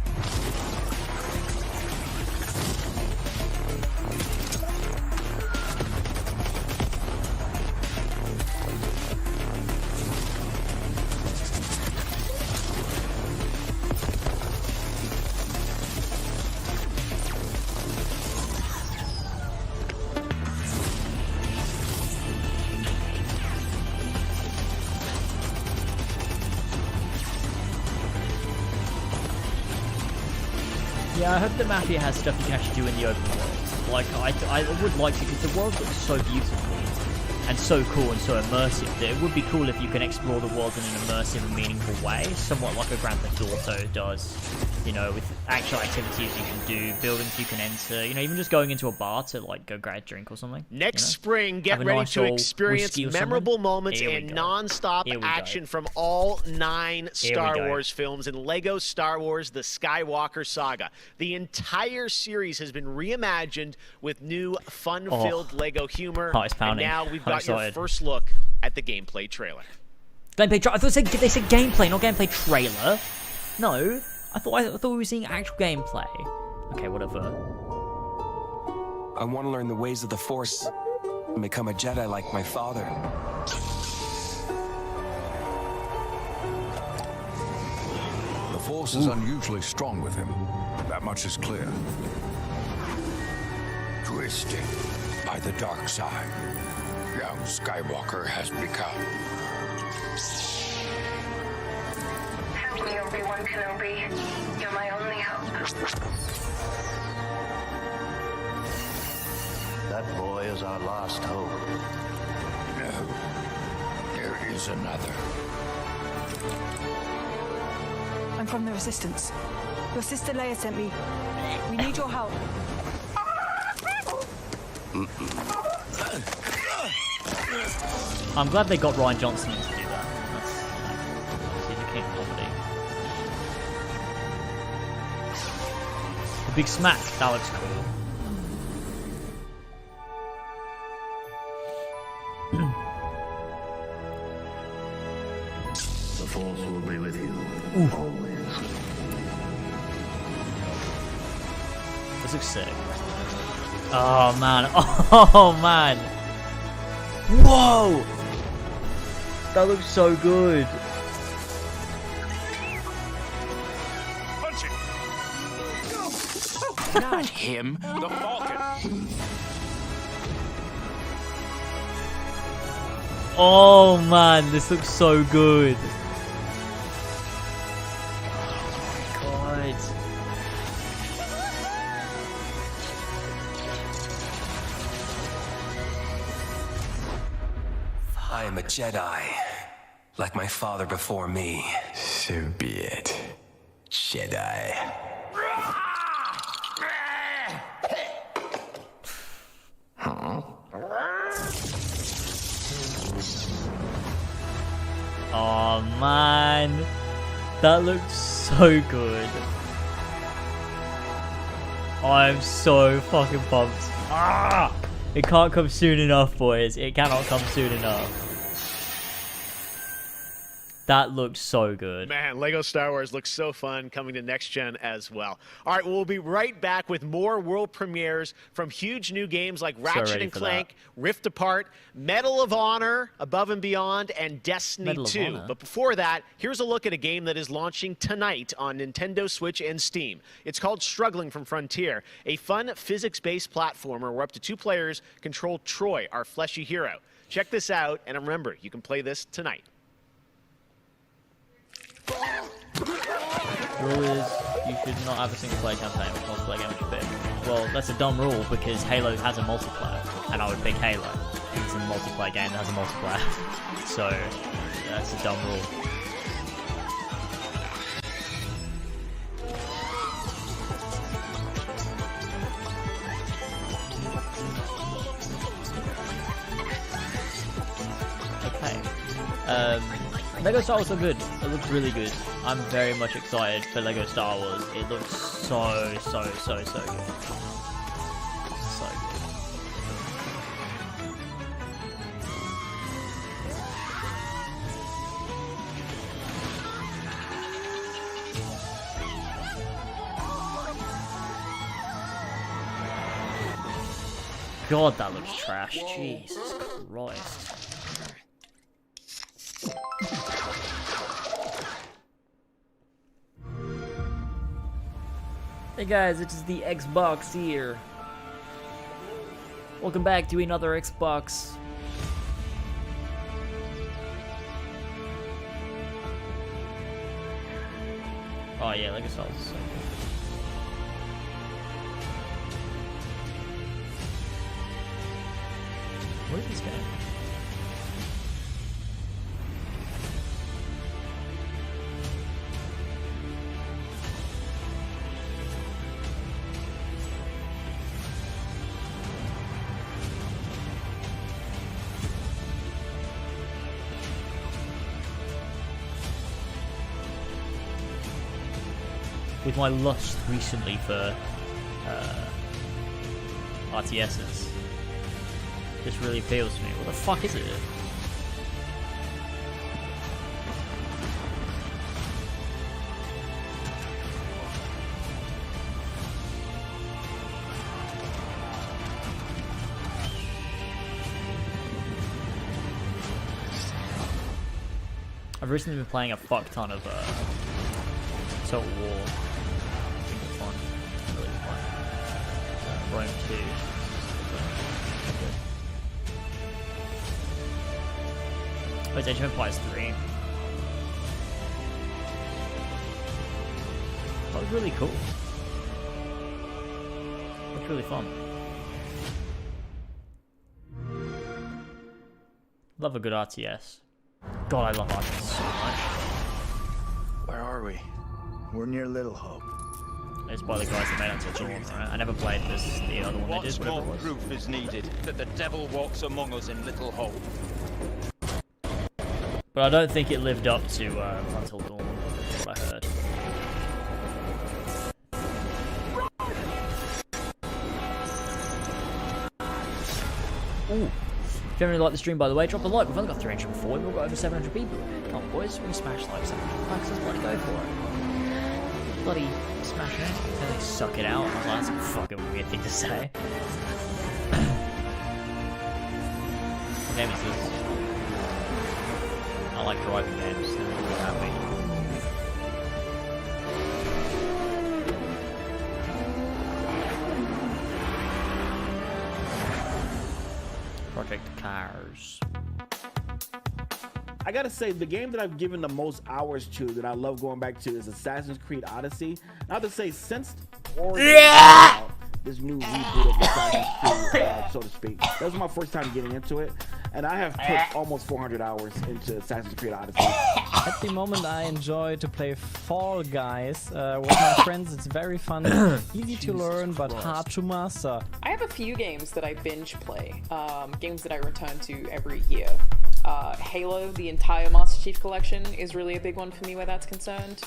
Yeah, I hope that Mafia has stuff you can actually do in the open world. Like, I would like to, because the world looks so beautiful and so cool and so immersive that it would be cool if you can explore the world in an immersive and meaningful way, somewhat like a Grand Theft Auto does, you know, with actual activities you can do, buildings you can enter, you know, even just going into a bar to, like, go grab a drink or something. Next spring, get ready to experience memorable moments and non-stop action from all 9 Star Wars films in LEGO Star Wars The Skywalker Saga. The entire series has been reimagined with new fun-filled LEGO humor, and now we've got your first look at the gameplay trailer. Gameplay trailer? I thought they said gameplay, not gameplay trailer. No, I thought we were seeing actual gameplay. Okay, whatever. I want to learn the ways of the Force and become a Jedi like my father. The Force is unusually strong with him. That much is clear. Twisted by the dark side, young Skywalker has become. Help me, Obi-Wan Kenobi. You're my only hope. That boy is our last hope. No, there is another. I'm from the Resistance. Your sister Leia sent me. We need your help. I'm glad they got Ryan Johnson in to do that. He's a king of comedy. The big smack, that looks cool. The Force will be with you always. This looks sick. Oh man, oh man. Whoa! That looks so good. Punch it! Not him, the Falcon. Oh man, this looks so good. Oh my god. I am a Jedi, like my father before me. So be it, Jedi. Huh? Oh man, that looks so good. I'm so fucking pumped. Ah! It can't come soon enough, boys. It cannot come soon enough. That looked so good. Man, Lego Star Wars looks so fun, coming to next gen as well. All right, we'll be right back with more world premieres from huge new games like Ratchet and Clank, Rift Apart, Medal of Honor, Above and Beyond, and Destiny 2. But before that, here's a look at a game that is launching tonight on Nintendo Switch and Steam. It's called Struggling from Frontier, a fun physics-based platformer where up to 2 players control Troy, our fleshy hero. Check this out, and remember, you can play this tonight. Rule is you should not have a single player campaign with multiplayer game which you pick. Well, that's a dumb rule because Halo has a multiplayer, and I would pick Halo. It's a multiplayer game that has a multiplayer. So that's a dumb rule. Okay. Lego Star Wars looked good. It looked really good. I'm very much excited for Lego Star Wars. It looks so good. So good. God, that looks trash. Jesus Christ. Hey guys, it is the Xbox here. Welcome back to another Xbox. Oh yeah, Lego Star Wars is so good. What is this game? With my lust recently for RTSs, this really appeals to me. What the fuck is it? I've recently been playing a fuck ton of Total War. Fun. Really fun. Rome 2. Oh, it's Age of Empires 3. That was really cool. Looks really fun. Love a good RTS. God, I love RTS so much. Where are we? We're near Little Hope. It's by the guys that made Until Dawn, right? I never played this, the other one they did, whatever it was. What more proof is needed that the devil walks among us in Little Hope? But I don't think it lived up to Until Dawn, what I heard. Ooh. If you really like the stream, by the way, drop a like. We've only got 304, we've got over 700 people. Come on, boys, we smash like 700 likes, let's bloody go for it. Bloody smash it out. Then they suck it out. I was like, that's a fucking weird thing to say. What game is this? I like driving games, they're really happy. Project Cars. I gotta say, the game that I've given the most hours to, that I love going back to, is Assassin's Creed Odyssey. And I have to say, since this new reboot of Assassin's Creed, so to speak, that was my first time getting into it, and I have put almost 400 hours into Assassin's Creed Odyssey. At the moment, I enjoy to play Fall Guys with my friends. It's very fun, easy to learn, but hard to master. I have a few games that I binge play, games that I return to every year. Halo, the entire Master Chief Collection, is really a big one for me where that's concerned.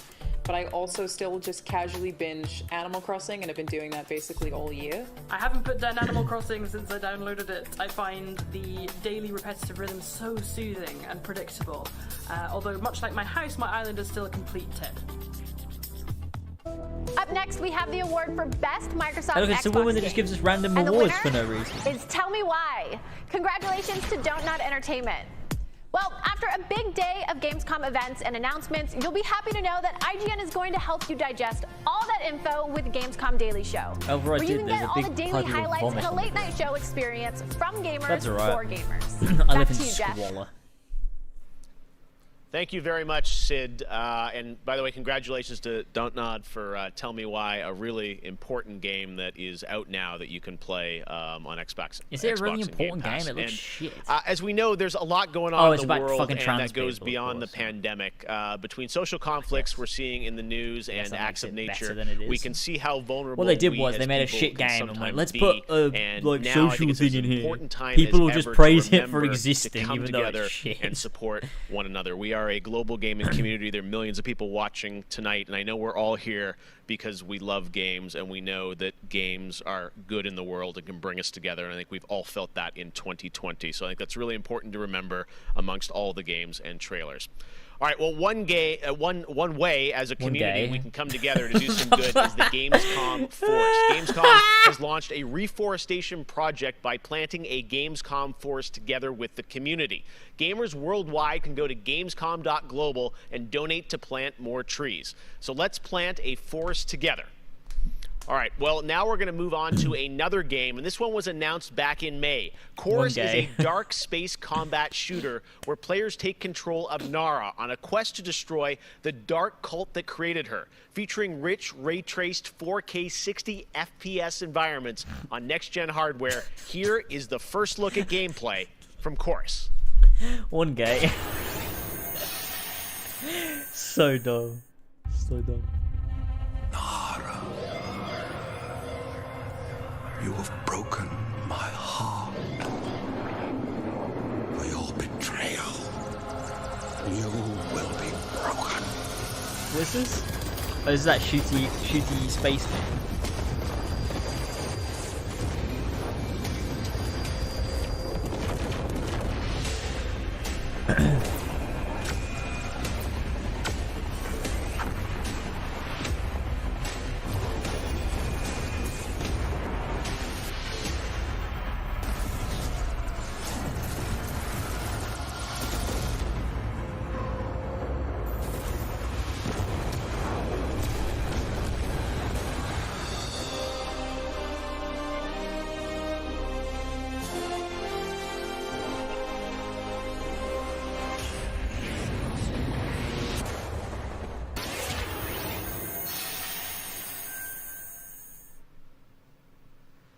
but I also still just casually binge Animal Crossing, and I've been doing that basically all year. I haven't put down Animal Crossing since I downloaded it. I find the daily repetitive rhythm so soothing and predictable. Although, much like my house, my island is still a complete 10. Up next, we have the award for Best Microsoft Look, it's a woman that game. just gives us random And the awards winner for no reason. is Tell Me Why. Congratulations to Don't Nod Entertainment. Well, after a big day of Gamescom events and announcements, you'll be happy to know that IGN is going to help you digest all that info with Gamescom Daily Show. Over where you did, can there's get a all big the daily puddle of highlights and a vomit. late night show experience from gamers That's all right. for gamers. I Back live in to you, Jeff. squalor. Thank you very much, Sid. And by the way, congratulations to Don't Nod for Tell Me Why, a really important game that is out now that you can play on Xbox. Is it a really Xbox and important Game Pass. game? It looks And, shit. as we know, there's a lot going on it's in the about world, fucking and trans that goes people, of beyond the course. pandemic. Between social conflicts we're seeing in the news and that acts makes of it better nature, than it is. we can see how vulnerable What they did we was as they made a people shit can game and went, sometimes let's be. put a And like now I social think it's thing as in here. important time People will as just ever praise to it for remember existing, to come even though together it's shit. and support one another. We are a global gaming community. There are millions of people watching tonight, and I know we're all here because we love games and we know that games are good in the world and can bring us together, and I think we've all felt that in 2020. So I think that's really important to remember amongst all the games and trailers. All right, well, one way as a community we can come together to do some good is the Gamescom Forest. Gamescom has launched a reforestation project by planting a Gamescom Forest together with the community. Gamers worldwide can go to gamescom.global and donate to plant more trees. So let's plant a forest together. All right, well, now we're going to move on to another game, and this one was announced back in May. Chorus is a dark space combat shooter where players take control of Nara on a quest to destroy the dark cult that created her, featuring rich, ray-traced 4K 60 FPS environments on next-gen hardware. Here is the first look at gameplay from Chorus. One gay. So dumb. So dumb. You have broken my heart. For your betrayal, you will be broken. What's this? Oh, is that shooty space thing?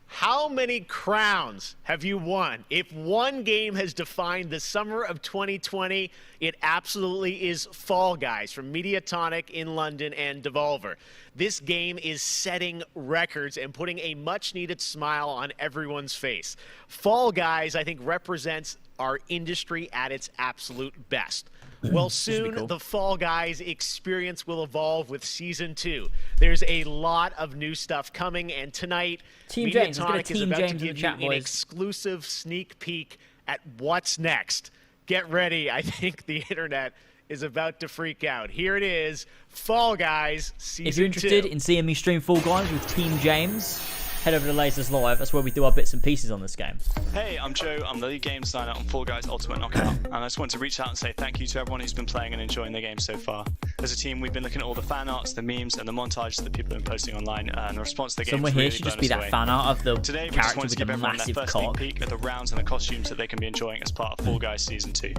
How many crowns have you won? If one game has defined the summer of 2020, it absolutely is Fall Guys from Mediatonic in London and Devolver. This game is setting records and putting a much-needed smile on everyone's face. Fall Guys, I think, represents our industry at its absolute best. Well, soon the Fall Guys experience will evolve with Season 2. There's a lot of new stuff coming, and tonight, Team James, let's get a Mediatonic is Team about James to in the give you chat, an boys. exclusive sneak peek at what's next. Get ready. I think the internet is about to freak out. Here it is, Fall Guys Season 2. If you're interested in seeing me stream Fall Guys with Team James, head over to Lasers Live. That's where we do our bits and pieces on this game. Hey, I'm Joe. I'm the lead game designer on Fall Guys Ultimate Knockout, and I just want to reach out and say thank you to everyone who's been playing and enjoying the game so far. As a team, we've been looking at all the fan arts, the memes, and the montages that people have been posting online, and the response to the game Somewhere here should just be that fan art of the Today, we just character wanted with to the give everyone their massive first sneak cock. peek at the rounds and the costumes that they can be enjoying as part of Fall Guys Season 2.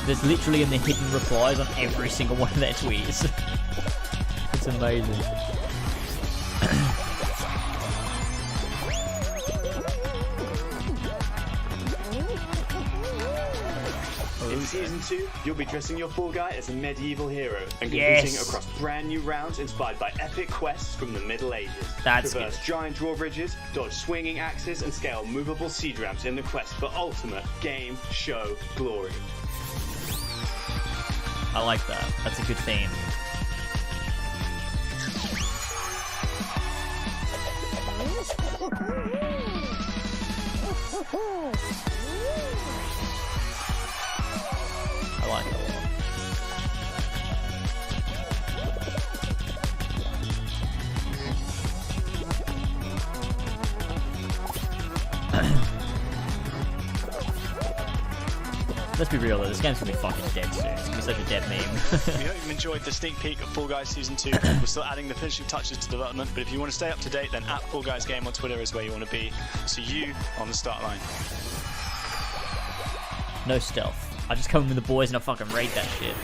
There's literally in the hidden replies on every single one of their tweets. It's amazing. In Season 2, you'll be dressing your Fall Guy as a medieval hero and competing Yes. across brand new rounds inspired by epic quests from the Middle Ages. That's Traverse good. giant drawbridges, dodge swinging axes, and scale movable siege ramps in the quest for ultimate game show glory. I like that. That's a good theme. I like it a lot. Let's be real though, this game's gonna be fucking dead soon. It's gonna be such a dead meme. We hope you've enjoyed the sneak peek of Fall Guys Season 2. We're still adding the finishing touches to development, but if you want to stay up to date, then at Fall Guys Game on Twitter is where you want to be. See you on the start line. No stealth. I just come in with the boys and I fucking raid that shit.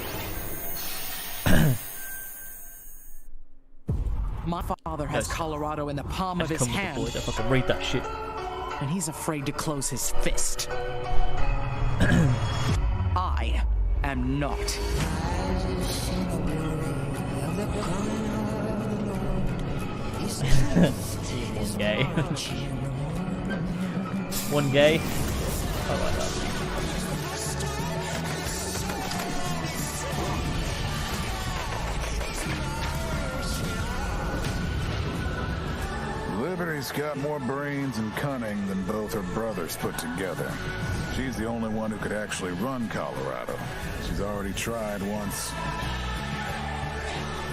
My father has Colorado in the palm of his hand. With the boys, I fucking raid that shit. And he's afraid to close his fist. I am not. One gay. One gay. I like that. Liberty's got more brains and cunning than both her brothers put together. She's the only one who could actually run Colorado. She's already tried once.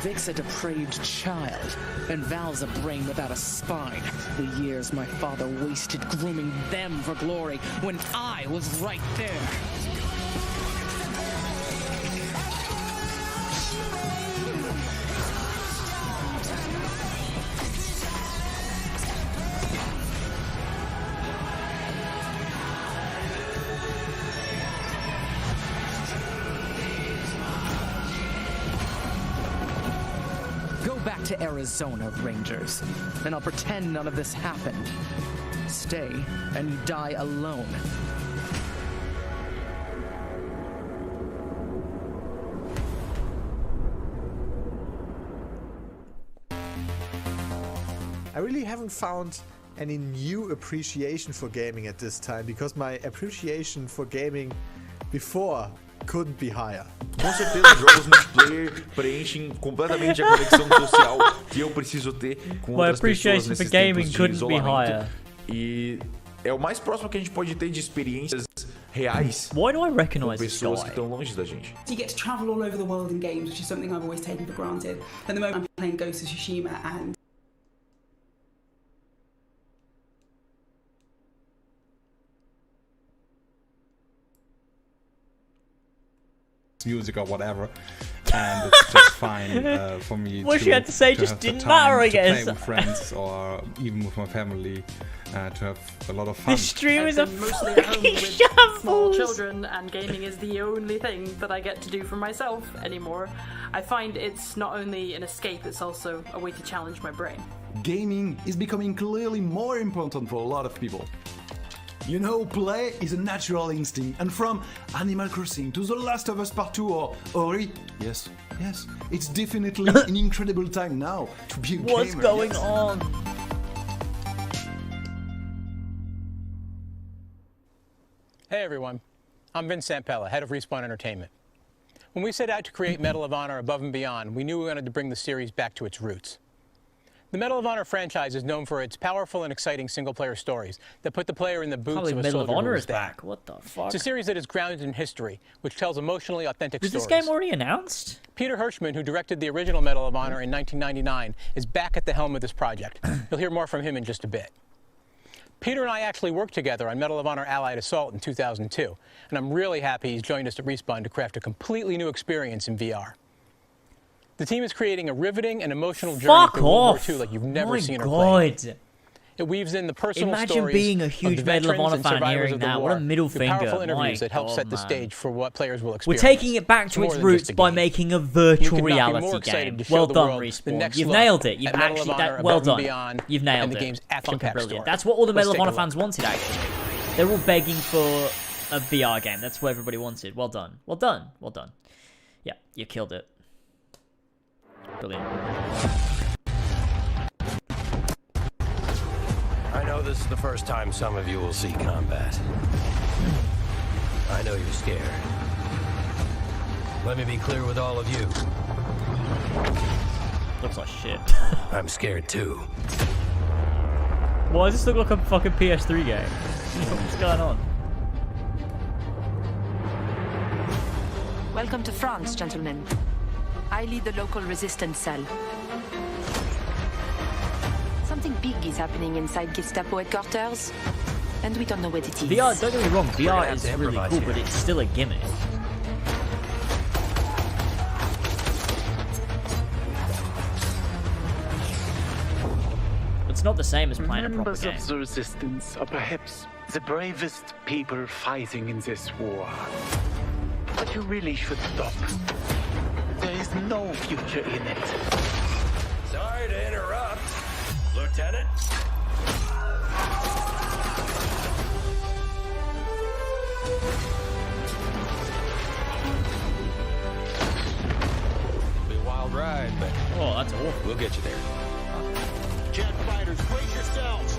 Vic's a depraved child, and Val's a brain without a spine. The years my father wasted grooming them for glory when I was right there. To Arizona, Rangers. Then I'll pretend none of this happened. Stay, and you die alone. I really haven't found any new appreciation for gaming at this time, because my appreciation for gaming before couldn't be higher. Com certeza, jogos multiplayer preenchem completamente a conexão social que eu preciso ter com outras pessoas nesses tempos de isolamento. E é o mais próximo que a gente pode ter de experiências reais com pessoas que estão longe da gente. You get to travel all over the world in games, which is something I've always taken for granted. At the moment I'm playing Ghost of Tsushima and music or whatever, and it's just fine for me. What she had to say just didn't matter, I guess. To play with friends or even with my family, to have a lot of fun. This stream is a mostly at home with small children, and gaming is the only thing that I get to do for myself anymore. I find it's not only an escape, it's also a way to challenge my brain. Gaming is becoming clearly more important for a lot of people. You know, play is a natural instinct, and from Animal Crossing to The Last of Us Part 2 or Ori, yes, it's definitely an incredible time now to be a gamer. What's going on? Hey everyone, I'm Vince Sampella, head of Respawn Entertainment. When we set out to create Medal of Honor Above and Beyond, we knew we wanted to bring the series back to its roots. The Medal of Honor franchise is known for its powerful and exciting single-player stories that put the player in the boots of a Medal of soldier Honor who is is dead. back. What the fuck? It's a series that is grounded in history, which tells emotionally authentic stories. Was this game already announced? Peter Hirschman, who directed the original Medal of Honor in 1999, is back at the helm of this project. You'll hear more from him in just a bit. Peter and I actually worked together on Medal of Honor Allied Assault in 2002, and I'm really happy he's joined us at Respawn to craft a completely new experience in VR. The team is creating a riveting and emotional journey through World War II like you've never seen or played. It weaves in the personal stories being a huge of the Medal of veterans Honor and fan survivors hearing of the that. war, What a middle through finger. powerful interviews My that help set the God, stage for what players will experience. We're taking it back to More its than just roots a by game. making a You virtual could not be reality more excited game. to show Well the done, world the Respawn. next You've look nailed it. You've at Medal of actually Honor well Above and done. Beyond You've nailed and the it. game's action Fucking packed brilliant. story. That's what all the Let's Medal of take a Honor look. fans wanted. Actually, they're all begging for a VR game. That's what everybody wanted. Well done. Well done. Well done. Yeah, you killed it. Brilliant. I know this is the first time some of you will see combat. I know you're scared. Let me be clear with all of you. Looks like shit. I'm scared too. Why does this look like a fucking PS3 game? What's going on? Welcome to France, gentlemen. I lead the local resistance cell. Something big is happening inside Gestapo headquarters, and we don't know what it is. VR, don't get me wrong, VR is really cool, but it's still a gimmick. It's not the same as playing a proper Members game. of the resistance are perhaps the bravest people fighting in this war. But you really should stop. There is no future in it. Sorry to interrupt, Lieutenant. Be a wild ride, but oh, that's awful. We'll get you there. Jet fighters, brace yourselves.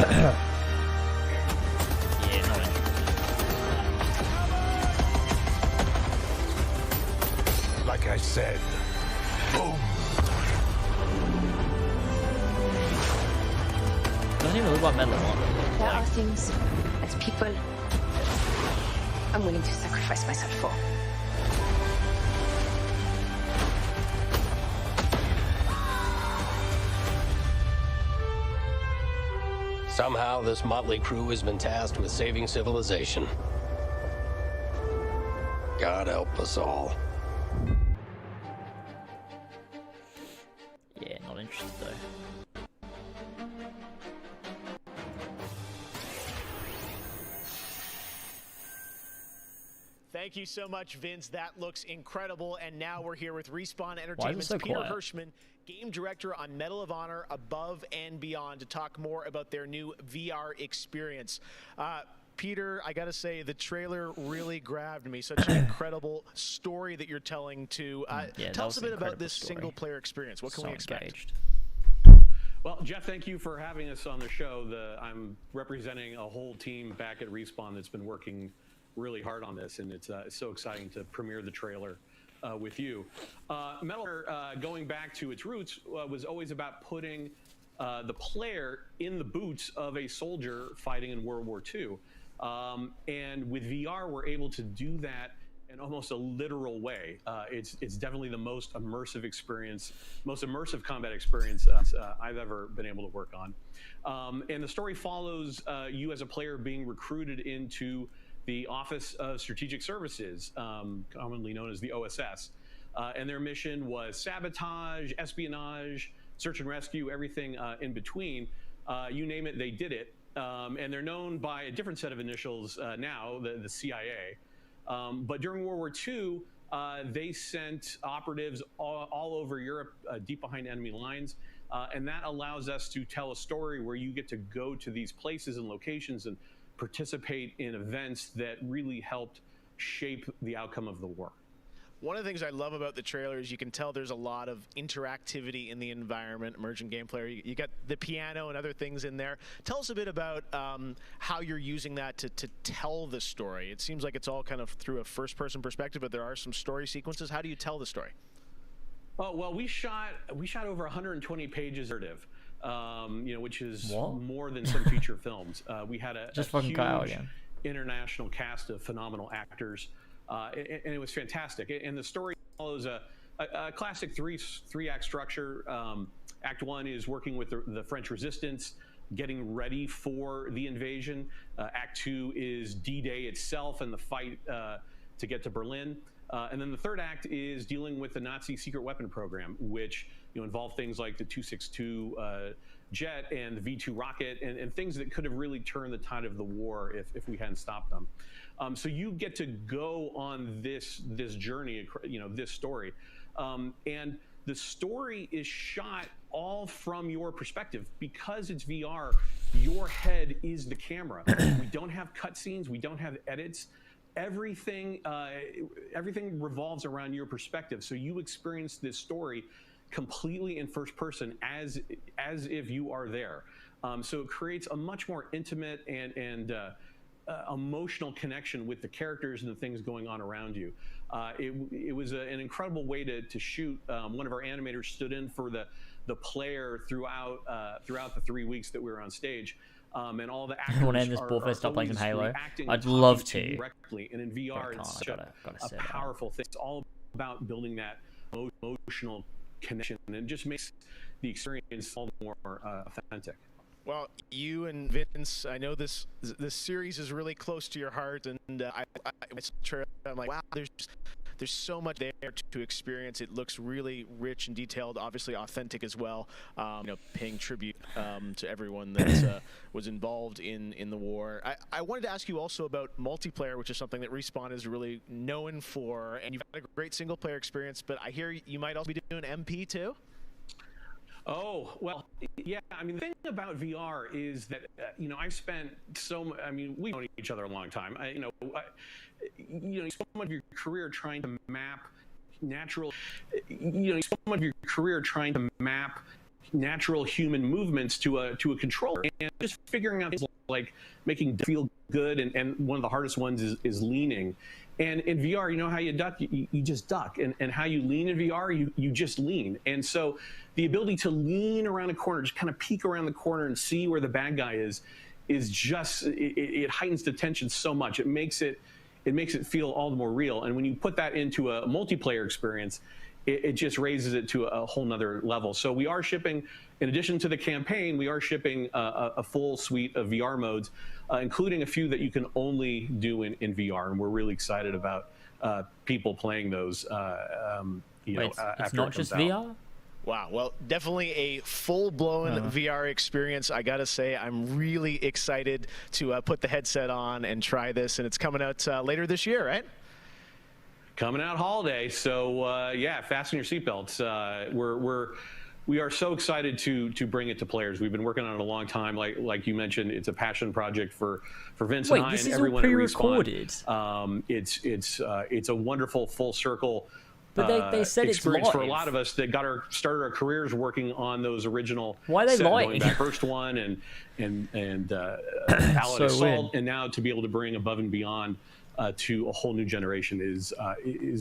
Yeah, not interested. Like I said, boom. Doesn't even look like Medal of Honor. There are things, as people, I'm willing to sacrifice myself for. Somehow, this motley crew has been tasked with saving civilization. God help us all. Yeah, not interested though. Thank you so much, Vince. That looks incredible. And now we're here with Respawn Why Entertainment's is it so Peter quiet? Hirschman, game director on Medal of Honor Above and Beyond, to talk more about their new VR experience. Peter, I gotta say, the trailer really grabbed me. Such an incredible story that you're telling to. Yeah, tell that us a was bit an about this incredible story. single-player experience. What can we expect? Engaged. Well, Jeff, thank you for having us on the show. I'm representing a whole team back at Respawn that's been working really hard on this, and it's so exciting to premiere the trailer with you. Medal of Honor, going back to its roots, was always about putting the player in the boots of a soldier fighting in World War II. And with VR, we're able to do that in almost a literal way. It's definitely the most immersive experience, most immersive combat experience I've ever been able to work on. And the story follows you as a player being recruited into the Office of Strategic Services, commonly known as the OSS. And their mission was sabotage, espionage, search and rescue, everything in between. You name it, they did it. And they're known by a different set of initials now, the CIA. But during World War II, they sent operatives all over Europe, deep behind enemy lines. And that allows us to tell a story where you get to go to these places and locations and participate in events that really helped shape the outcome of the war. One of the things I love about the trailer is you can tell there's a lot of interactivity in the environment, emergent game player. You got the piano and other things in there. Tell us a bit about how you're using that to tell the story. It seems like it's all kind of through a first-person perspective, but there are some story sequences. How do you tell the story? Oh, well, we shot over 120 pages of narrative, which is more than some feature films. We had a huge international cast of phenomenal actors. And it was fantastic. And the story follows a classic three-act structure. Act one is working with the French resistance, getting ready for the invasion. Act two is D-Day itself and the fight to get to Berlin. And then the third act is dealing with the Nazi secret weapon program, which involved things like the 262 jet and the V2 rocket and things that could have really turned the tide of the war if we hadn't stopped them. So you get to go on this journey, this story. And the story is shot all from your perspective. Because it's VR, your head is the camera. We don't have cutscenes, we don't have edits. Everything revolves around your perspective. So you experience this story completely in first person as if you are there. So it creates a much more intimate and emotional connection with the characters and the things going on around you. It was an incredible way to shoot. One of our animators stood in for the the player throughout the 3 weeks that we were on stage. And all the actors I want to end this ball stop playing some Halo. I'd love to. Directly. And in VR, it's such a powerful thing. It's all about building that emotional connection, and it just makes the experience all more authentic. Well, you and Vince, I know this series is really close to your heart, and I'm like, wow, there's so much there to experience. It looks really rich and detailed, obviously authentic as well. Paying tribute to everyone that was involved in the war. I wanted to ask you also about multiplayer, which is something that Respawn is really known for, and you've had a great single player experience, but I hear you might also be doing MP too? Oh, well, yeah. I mean, the thing about VR is that, I've spent we've known each other a long time. So much of your career trying to map natural human movements to a controller, and just figuring out things like making feel good, and one of the hardest ones is leaning. And in VR, you know how you duck? You just duck. And how you lean in VR, you just lean. And so the ability to lean around a corner, just kind of peek around the corner and see where the bad guy is just, it heightens the tension so much. It makes it feel all the more real. And when you put that into a multiplayer experience, it just raises it to a whole nother level. So we are shipping, in addition to the campaign, we are shipping a full suite of VR modes, including a few that you can only do in VR. And we're really excited about people playing those. It's not just VR? Wow, well, definitely a full-blown VR experience. I gotta say, I'm really excited to put the headset on and try this, and it's coming out later this year, right? Coming out holiday, so yeah, fasten your seatbelts. We are so excited to bring it to players. We've been working on it a long time. Like you mentioned, it's a passion project for Vince and I and everyone at Respawn. It's a wonderful full circle. But they said experience it's for a lot of us that started our careers working on those original. Why they going back first one and Allied Assault, and now to be able to bring Above and Beyond to a whole new generation is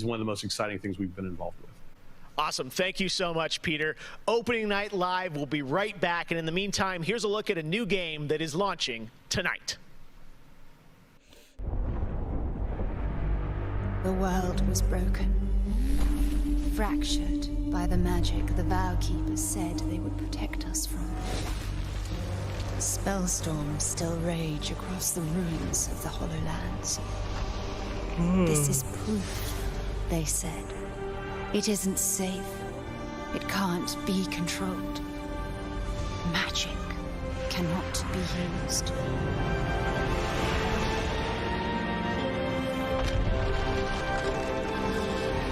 one of the most exciting things we've been involved with. Awesome. Thank you so much, Peter. Opening Night Live will be right back, and in the meantime, here's a look at a new game that is launching tonight. The world was broken, fractured by the magic the Vow Keepers said they would protect us from. Spellstorms still rage across the ruins of the Hollowlands. This is proof, they said. It isn't safe. It can't be controlled. Magic cannot be used.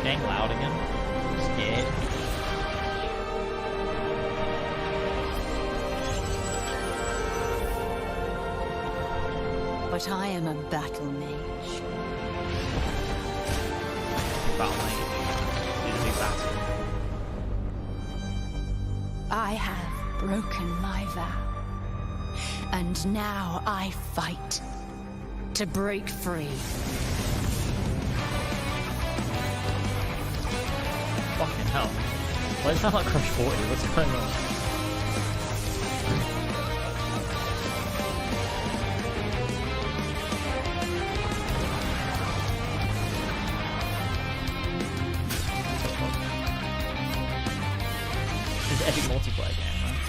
Getting loud again. Scared. But I am a battle mage. Battle mage. I have broken my vow, and now I fight to break free. Fucking hell. Why does that not Crush 40? What's going on? Epic multiplayer game, right?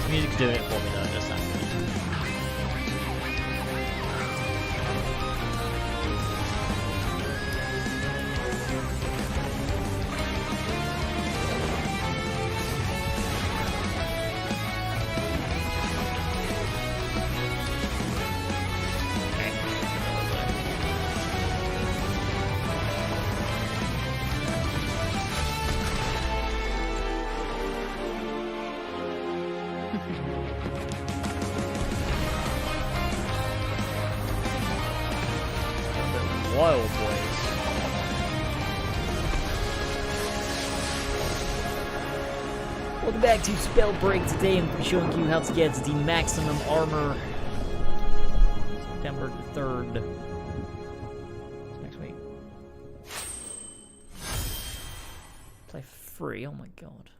The music's doing it for me though, just that. Wild boys. Welcome back to Spellbreak. Today I'm showing you how to get the maximum armor. September the 3rd. It's next week. free. Oh my god.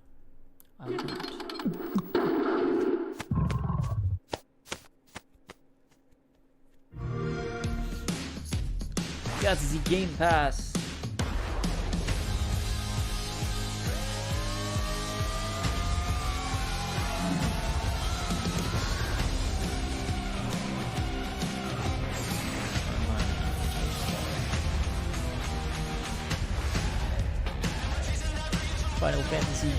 Got the Game Pass. Final Fantasy.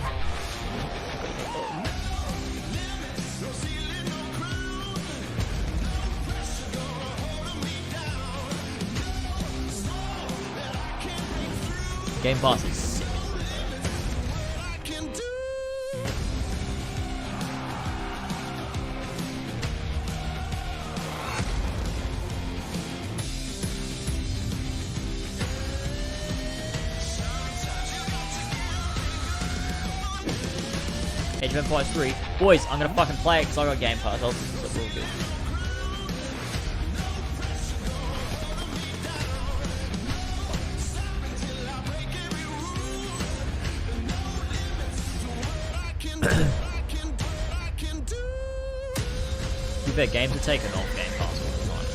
Game Pass is sick. Age of Empires 3. Boys, I'm gonna fucking play it because I got Game Pass. I'll just real good. You bet games are taken off Game Pass all the time.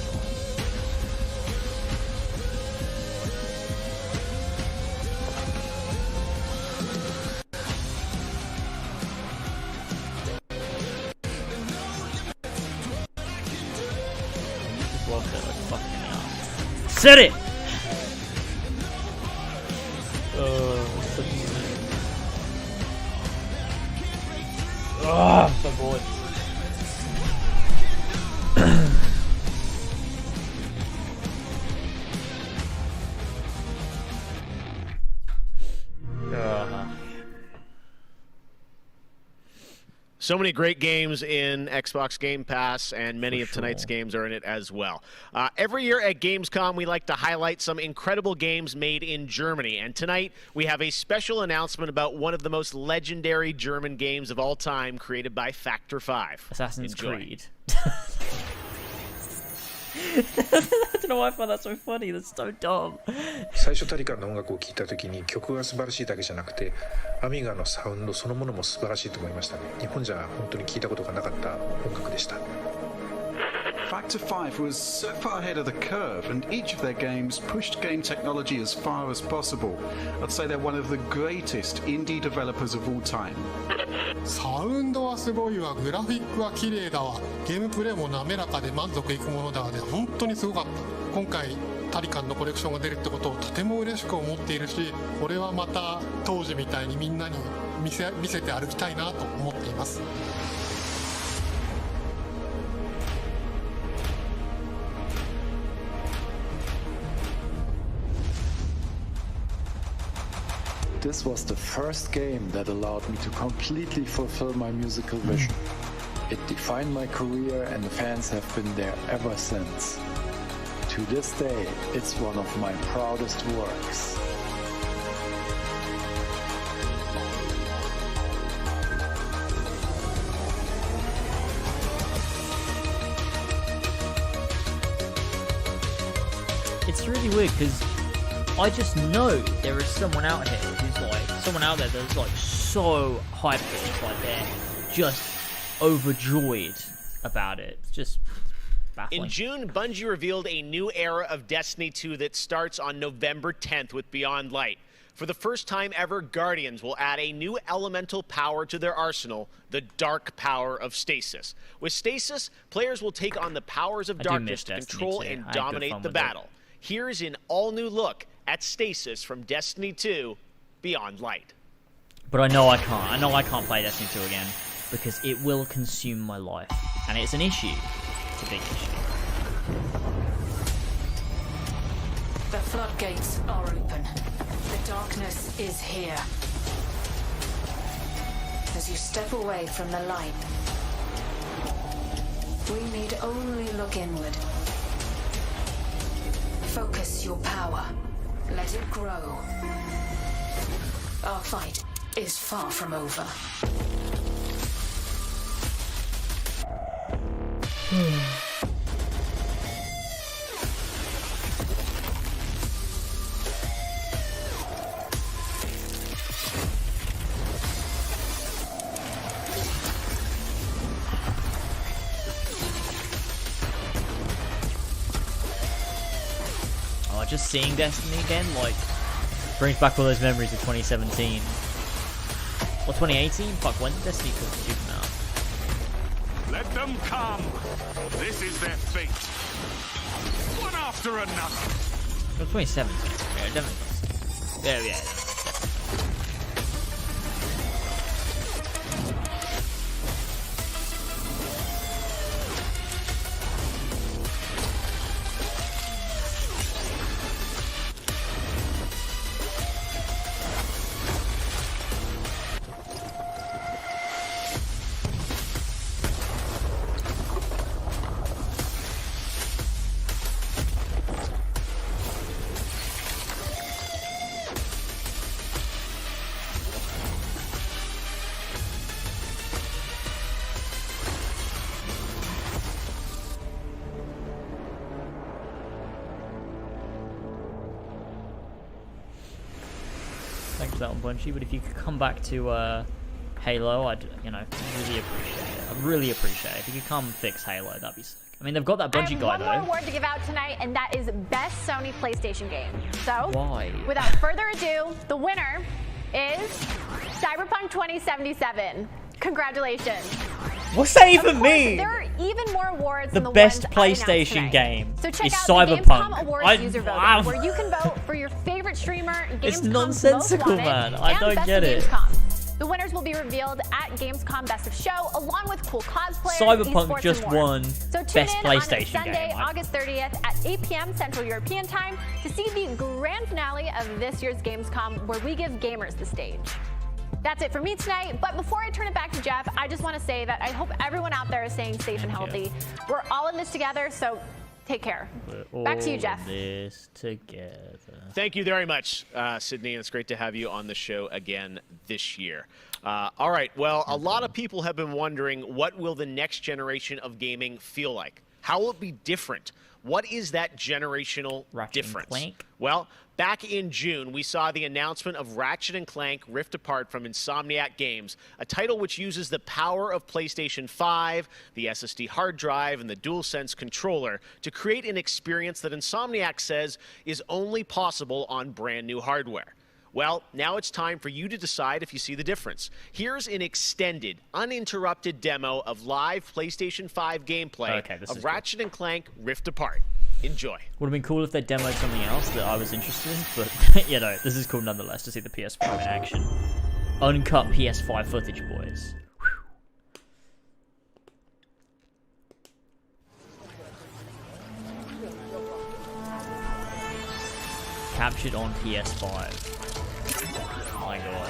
Just walked it like fucking ass. Set it! I'm so bored. So many great games in Xbox Game Pass, and many of tonight's games are in it as well. Every year at Gamescom, we like to highlight some incredible games made in Germany. And tonight, we have a special announcement about one of the most legendary German games of all time, created by Factor 5. Assassin's Creed. I don't know why I find that so funny. That's so dumb. 最初タリカンの音楽を聴いた時に曲が素晴らしいだけじゃなくてアミガのサウンドそのものも素晴らしいと思いましたね。日本じゃ本当に聴いたことがなかった音楽でした。Factor 5 was so far ahead of the curve, and each of their games pushed game technology as far as possible. I'd say they're one of the greatest indie developers of all time. サウンドはすごいわ、グラフィックは綺麗だわ、ゲームプレイも滑らかで満足いくものだわで、本当にすごかった。今回タリカンのコレクションが出るってことをとても嬉しく思っているし、これはまた当時みたいにみんなに見せて歩きたいなと思っています。This was the first game that allowed me to completely fulfill my musical vision. It defined my career, and the fans have been there ever since. To this day, it's one of my proudest works. It's really weird because I just know there is someone out here who's like, someone out there that's like so hyped for it, like they're just overjoyed about it. It's just baffling. In June, Bungie revealed a new era of Destiny 2 that starts on November 10th with Beyond Light. For the first time ever, Guardians will add a new elemental power to their arsenal, the dark power of Stasis. With Stasis, players will take on the powers of darkness to control and dominate the battle. Here's an all-new look at Stasis from Destiny 2 Beyond Light. But I know I can't. I know I can't play Destiny 2 again because it will consume my life. And it's an issue. It's a big issue. The floodgates are open. The darkness is here. As you step away from the light, we need only look inward. Focus your power. Let it grow. Our fight is far from over. just seeing Destiny again, like, brings back all those memories of 2017. Or 2018? Fuck, when did Destiny come out? Let them come. This is their fate. One after another. It was 2017. Yeah, definitely. Yeah. Thanks for that one, Bunchy. But if you could come back to Halo, I'd, really appreciate it. I'd really appreciate it. If you could come fix Halo, that'd be sick. I mean, they've got that Bungie guy, though. I have one more award to give out tonight, and that is Best Sony PlayStation Game. So, why? Without further ado, the winner is Cyberpunk 2077. Congratulations. What's that even mean? There are even more awards the than the best ones PlayStation game so check is out Cyberpunk. The Gamescom Awards user voting, where you can vote for your favorite streamer, Gamescom's It's nonsensical, most man. wanted, I and don't Best get of it. Gamescom. The winners will be revealed at Gamescom Best of Show, along with cool cosplayers, Cyberpunk esports, just and more. won So tune best in PlayStation on Sunday, game. August 30th at 8 p.m. Central European Time to see the grand finale of this year's Gamescom, where we give gamers the stage. That's it for me tonight, but before I turn it back to Jeff, I just want to say that I hope everyone out there is staying safe and healthy. We're all in this together, so take care. Back to you, Jeff. This together. Thank you very much, Sydney. It's great to have you on the show again this year. All right, well, a lot of people have been wondering, what will the next generation of gaming feel like? How will it be different? What is that generational difference? Clank? Well, back in June, we saw the announcement of Ratchet and Clank Rift Apart from Insomniac Games, a title which uses the power of PlayStation 5, the SSD hard drive, and the DualSense controller to create an experience that Insomniac says is only possible on brand new hardware. Well, now it's time for you to decide if you see the difference. Here's an extended, uninterrupted demo of live PlayStation 5 gameplay of Ratchet and Clank Rift Apart. Enjoy. Would have been cool if they demoed something else that I was interested in, but, this is cool nonetheless to see the PS5 in action. Uncut PS5 footage, boys. Captured on PS5. Oh my god.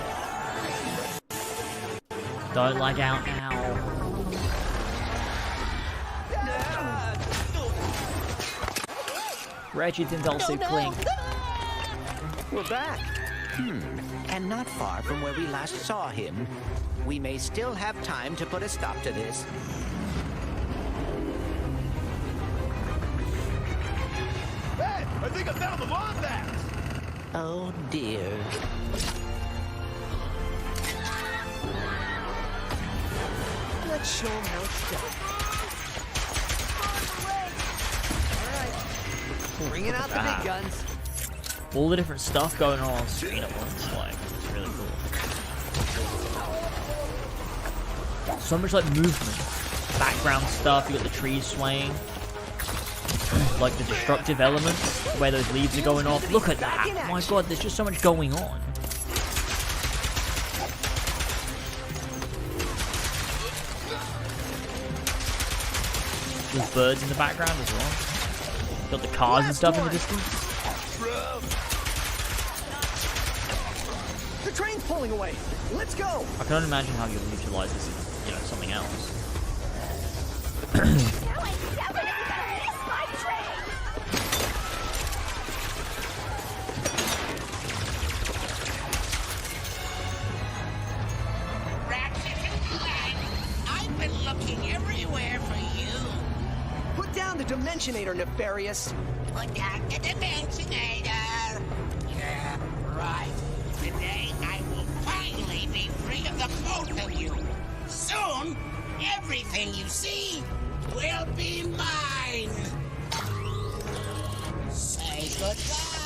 Don't lag out now. Ratchet and Clank. We're back. And not far from where we last saw him. We may still have time to put a stop to this. Hey, I think I found the bomb bags. Oh dear. Let's show him how it's done. Bringing out the big guns. All the different stuff going on screen at once, like, it's really cool. So much, like, movement. Background stuff, you got the trees swaying. Like, the destructive elements, where those leaves are going off. Look at that! Oh my god, there's just so much going on. There's birds in the background as well. Got the cars and stuff in the distance. The train's pulling away. Let's go. I can only imagine how you'll utilize this in, something else. Ratchet and Clank, I've been looking everywhere for you. Put down the Dimensionator, Nefarious. Put down the Dimensionator. Yeah, right. Today I will finally be free of the both of you. Soon, everything you see will be mine. Say goodbye.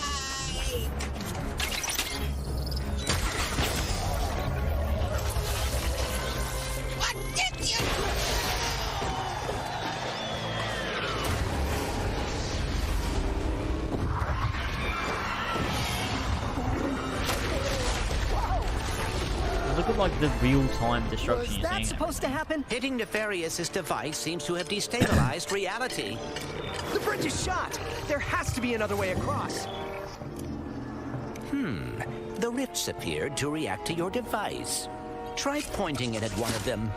at like the real-time destruction Was you're that seeing. supposed to happen? Hitting Nefarious' device seems to have destabilized reality. The bridge is shot. There has to be another way across. The rifts appeared to react to your device. Try pointing it at one of them.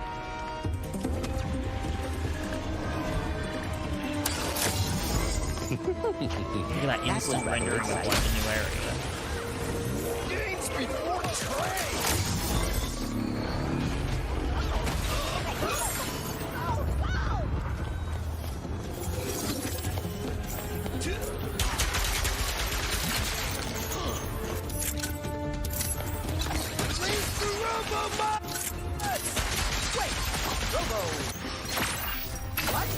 Look at that instant rendering of like the new area. Games before trade. Wait, Robo. What?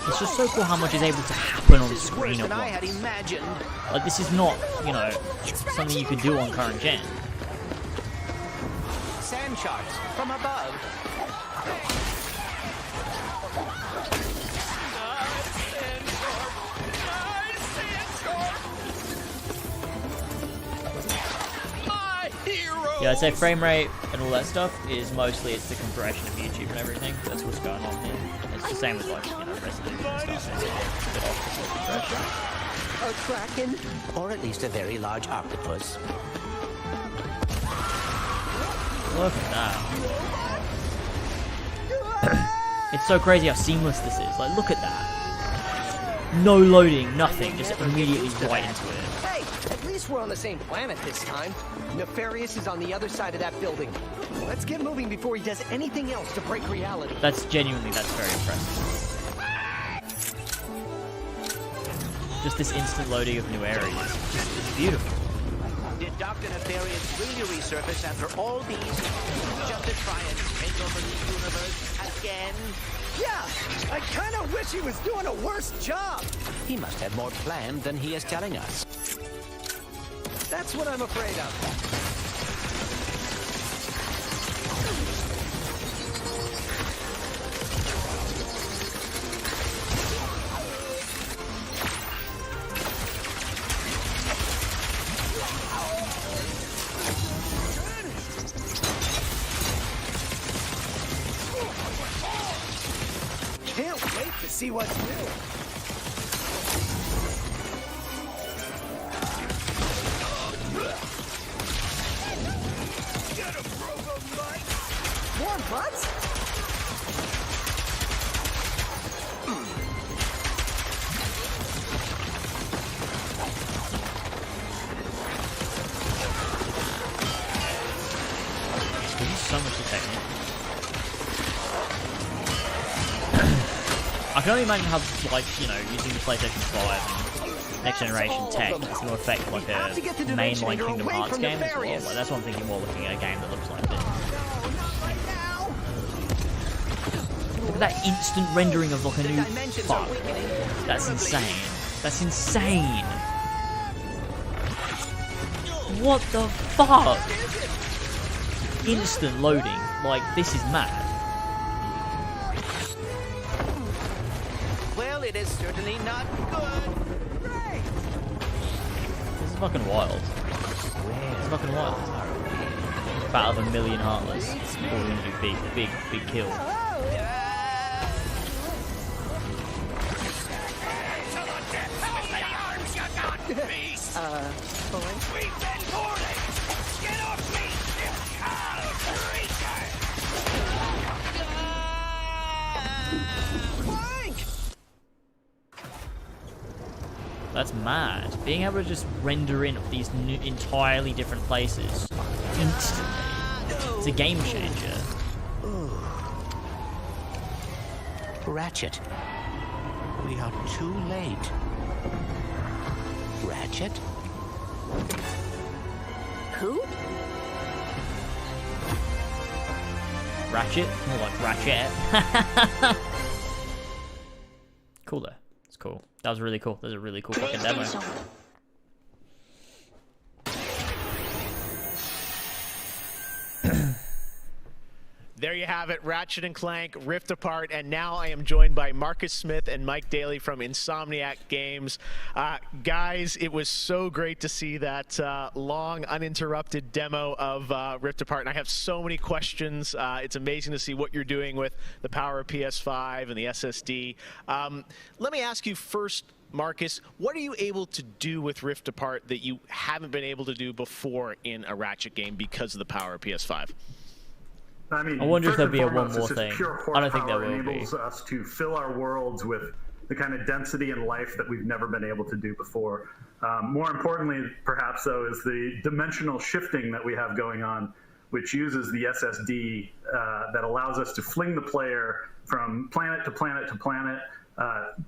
It's just so cool how much is able to happen on screen at I had once. imagined. Like, this is not, you know, something you could do on current gen. Sand sharks from above. Yeah, I'd say frame rate and all that stuff is mostly it's the compression of YouTube and everything. That's what's going on here. It's the same with like, you know, Resident Evil and stuff. It's a bit off the compression. A kraken, or at least a very large octopus. Look at that. It's so crazy how seamless this is. Like, look at that. No loading, nothing, just immediately right into it. Hey, at least we're on the same planet this time. Nefarious is on the other side of that building. Let's get moving before he does anything else to break reality. That's genuinely, that's very impressive. Just this instant loading of new areas. It's beautiful. Did Dr. Nefarious really resurface after all these just to try and take over the universe again? Yeah, I kind of wish he was doing a worse job. He must have more planned than he is telling us. That's what I'm afraid of. Can't wait to see what's new. More butts? There's so much to take in. I can only imagine how, like, you know, using the PlayStation 5 and next generation tech is going to affect, like, a mainline Kingdom Hearts game as well. Like, that's what I'm thinking, more looking at a game that looks like this. Look at that instant rendering of, like, a new fuck. That's insane. That's insane. What the fuck? Instant loading. Like, this is mad. Well, it is certainly not good. This is fucking wild. It's fucking wild. Battle of a million Heartless. We're gonna do big kills. We've been boarded! Get off me, you foul creature! That's mad. Being able to just render in these new, entirely different places instantly. It's a game changer. Ratchet. We are too late. Ratchet? Who? Ratchet? More like Ratchet. Cool though. It's cool. That was really cool. That was a really cool fucking demo. There you have it, Ratchet and Clank, Rift Apart, and now I am joined by Marcus Smith and Mike Daly from Insomniac Games. Guys, it was so great to see that long, uninterrupted demo of Rift Apart, and I have so many questions. It's amazing to see what you're doing with the power of PS5 and the SSD. Let me ask you first, Marcus, what are you able to do with Rift Apart that you haven't been able to do before in a Ratchet game because of the power of PS5? I mean, I wonder if there'll be one more thing. I don't think there will be. Enables us to fill our worlds with the kind of density and life that we've never been able to do before. More importantly, perhaps, though, is the dimensional shifting that we have going on, which uses the SSD that allows us to fling the player from planet to planet to planet,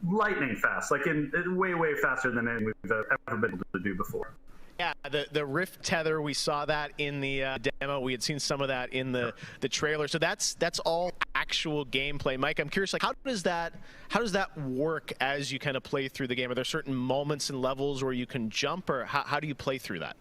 lightning fast, like way, way faster than anything we've ever been able to do before. Yeah, the Rift tether, we saw that in the demo. We had seen some of that in the trailer. So that's all actual gameplay. Mike, I'm curious, like how does that work as you kind of play through the game? Are there certain moments and levels where you can jump, or how do you play through that?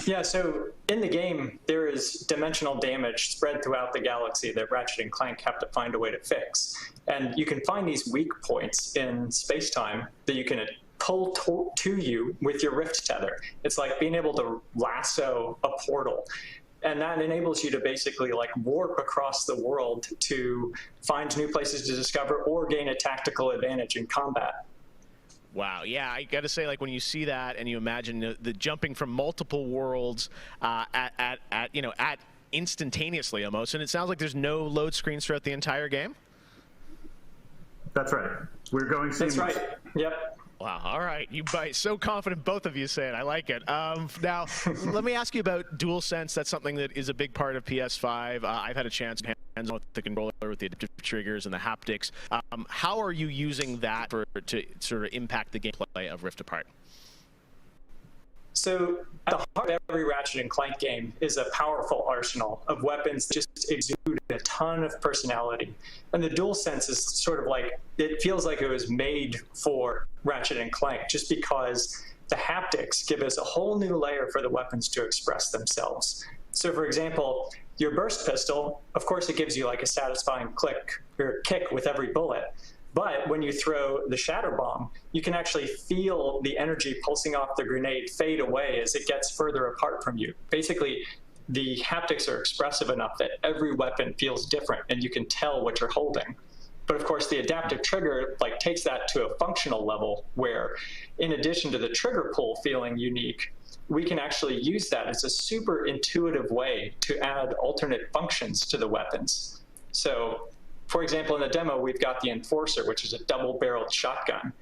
Yeah, so in the game, there is dimensional damage spread throughout the galaxy that Ratchet and Clank have to find a way to fix. And you can find these weak points in space-time that you can pull to you with your Rift tether. It's like being able to lasso a portal. And that enables you to basically like warp across the world to find new places to discover or gain a tactical advantage in combat. Wow, yeah, I got to say, like when you see that and you imagine the jumping from multiple worlds at instantaneously almost, and it sounds like there's no load screens throughout the entire game. That's right. We're going seamless. That's right. Yep. Wow, all right. You so confident, both of you say it. I like it. Now, let me ask you about DualSense. That's something that is a big part of PS5. I've had a chance to hands on with the controller, with the adaptive triggers and the haptics. How are you using that to sort of impact the gameplay of Rift Apart? So at the heart of every Ratchet and Clank game is a powerful arsenal of weapons that just exude a ton of personality. And the DualSense is sort of like, it feels like it was made for Ratchet and Clank just because the haptics give us a whole new layer for the weapons to express themselves. So for example, your burst pistol, of course it gives you like a satisfying click or kick with every bullet. But when you throw the shatter bomb, you can actually feel the energy pulsing off the grenade fade away as it gets further apart from you. Basically, the haptics are expressive enough that every weapon feels different and you can tell what you're holding. But of course, the adaptive trigger like takes that to a functional level where, in addition to the trigger pull feeling unique, we can actually use that as a super intuitive way to add alternate functions to the weapons. So, for example, in the demo, we've got the Enforcer, which is a double-barreled shotgun.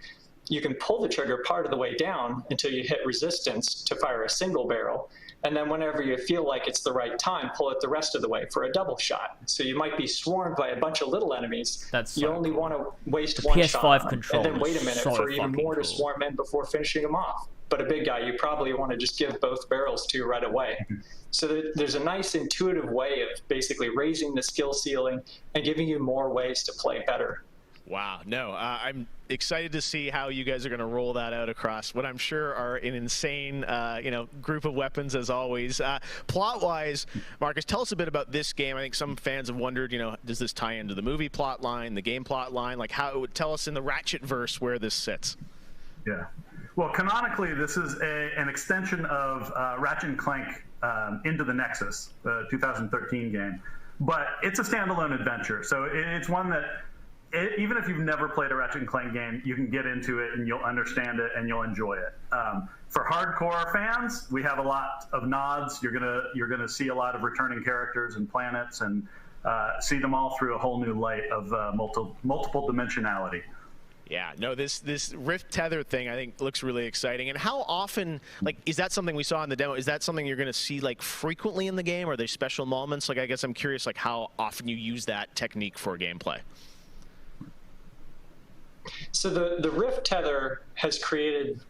You can pull the trigger part of the way down until you hit resistance to fire a single barrel, and then whenever you feel like it's the right time, pull it the rest of the way for a double shot. So you might be swarmed by a bunch of little enemies. You only want to waste one shot on, and then wait a minute for even more to swarm in before finishing them off. But a big guy, you probably want to just give both barrels to right away. So there's a nice intuitive way of basically raising the skill ceiling and giving you more ways to play better. Wow, no, I'm excited to see how you guys are going to roll that out across what I'm sure are an insane, group of weapons as always. Plot-wise, Marcus, tell us a bit about this game. I think some fans have wondered, does this tie into the movie plot line, the game plot line? Like, tell us in the Ratchet-verse where this sits. Yeah. Well, canonically, this is an extension of Ratchet and Clank Into the Nexus, the 2013 game. But it's a standalone adventure, so it's one that, even if you've never played a Ratchet and Clank game, you can get into it and you'll understand it and you'll enjoy it. For hardcore fans, we have a lot of nods. You're gonna see a lot of returning characters and planets and see them all through a whole new light of multiple dimensionality. Yeah, no, this Rift tether thing I think looks really exciting. And how often, is that something we saw in the demo? Is that something you're going to see frequently in the game? Are there special moments? I guess I'm curious how often you use that technique for gameplay. So the Rift tether has created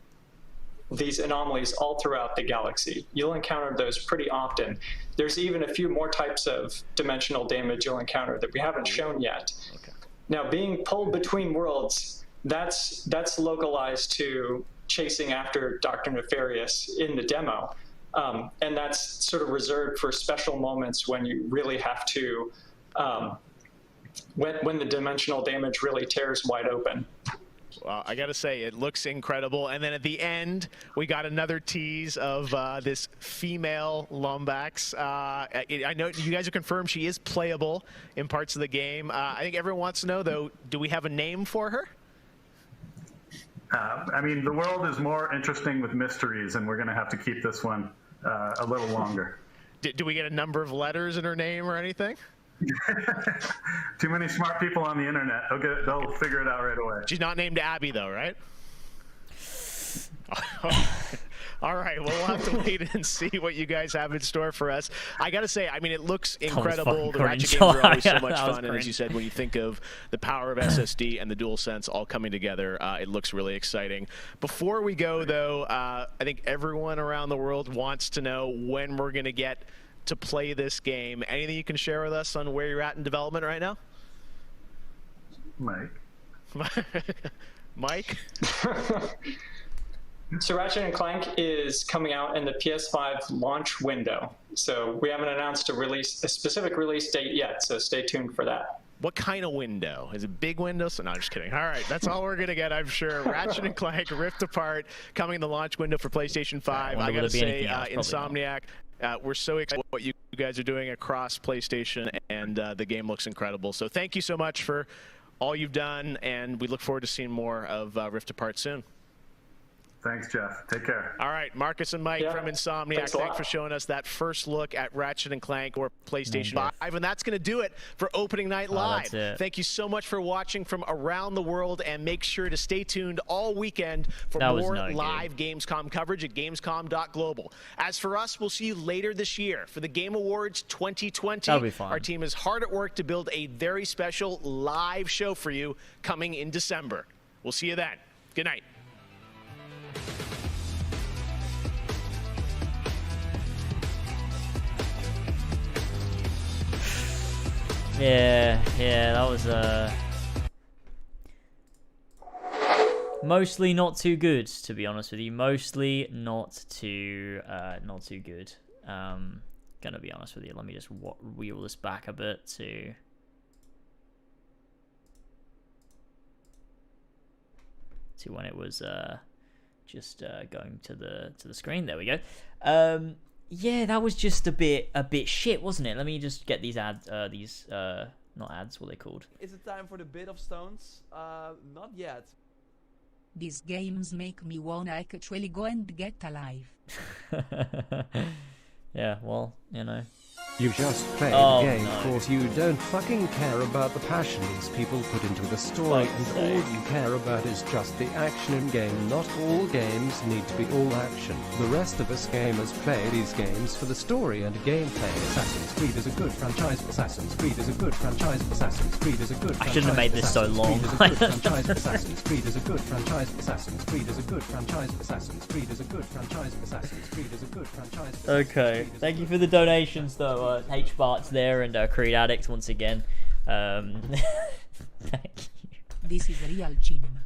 these anomalies all throughout the galaxy. You'll encounter those pretty often. There's even a few more types of dimensional damage you'll encounter that we haven't shown yet. Okay. Now, being pulled between worlds, that's localized to chasing after Dr. Nefarious in the demo. And that's sort of reserved for special moments when you really have to, when the dimensional damage really tears wide open. Well, I got to say, it looks incredible. And then at the end, we got another tease of this female Lombax. I know you guys have confirmed she is playable in parts of the game. I think everyone wants to know, though, do we have a name for her? I mean, the world is more interesting with mysteries, and we're going to have to keep this one a little longer. Do we get a number of letters in her name or anything? Too many smart people on the internet. They'll figure it out right away. She's not named Abby, though, right? All right, well, we'll have to wait and see what you guys have in store for us. I got to say, I mean, it looks incredible. The Ratchet games are always so much fun. And as you said, when you think of the power of SSD and the DualSense all coming together, it looks really exciting. Before we go, though, I think everyone around the world wants to know when we're going to get to play this game. Anything you can share with us on where you're at in development right now? Mike? So Ratchet and Clank is coming out in the PS5 launch window. So we haven't announced a specific release date yet, so stay tuned for that. What kind of window? Is it big window? So, no, I'm just kidding. All right, that's all we're going to get, I'm sure. Ratchet and Clank Rift Apart coming in the launch window for PlayStation 5. I got to say, Insomniac, we're so excited what you guys are doing across PlayStation, and the game looks incredible. So thank you so much for all you've done, and we look forward to seeing more of Rift Apart soon. Thanks, Jeff. Take care. All right, Marcus and Mike from Insomniac, thanks for showing us that first look at Ratchet and Clank or PlayStation 5. And that's going to do it for Opening Night Live. Thank you so much for watching from around the world, and make sure to stay tuned all weekend for more live Gamescom coverage at Gamescom.global. As for us, we'll see you later this year for the Game Awards 2020. That'll be fun. Our team is hard at work to build a very special live show for you coming in December. We'll see you then. Good night. Yeah, that was mostly not too good, to be honest with you. Mostly not too good. Gonna be honest with you. Let me just wheel this back a bit to when it was just going to the screen. There we go. Yeah, that was just a bit shit, wasn't it? Let me just get these ads, not ads, what are they called? Is it time for the bit of stones? Not yet. These games make me wanna actually go and get alive. Yeah, well, you know. You just play the game because you don't fucking care about the passion these people put into the story, and all you care about is just the action in game. Not all games need to be all action. The rest of us gamers play these games for the story and gameplay. Assassin's Creed is a good franchise. Assassin's Creed is a good franchise. Assassin's Creed is a good franchise. I shouldn't have made this so long. Assassin's Creed is a good franchise. Assassin's Creed is a good franchise. Assassin's Creed is a good franchise. Assassin's Creed is a good franchise. Okay, thank you for the donations, though. H-Bart's there and Creed Addict once again. Thank you. This is real cinema.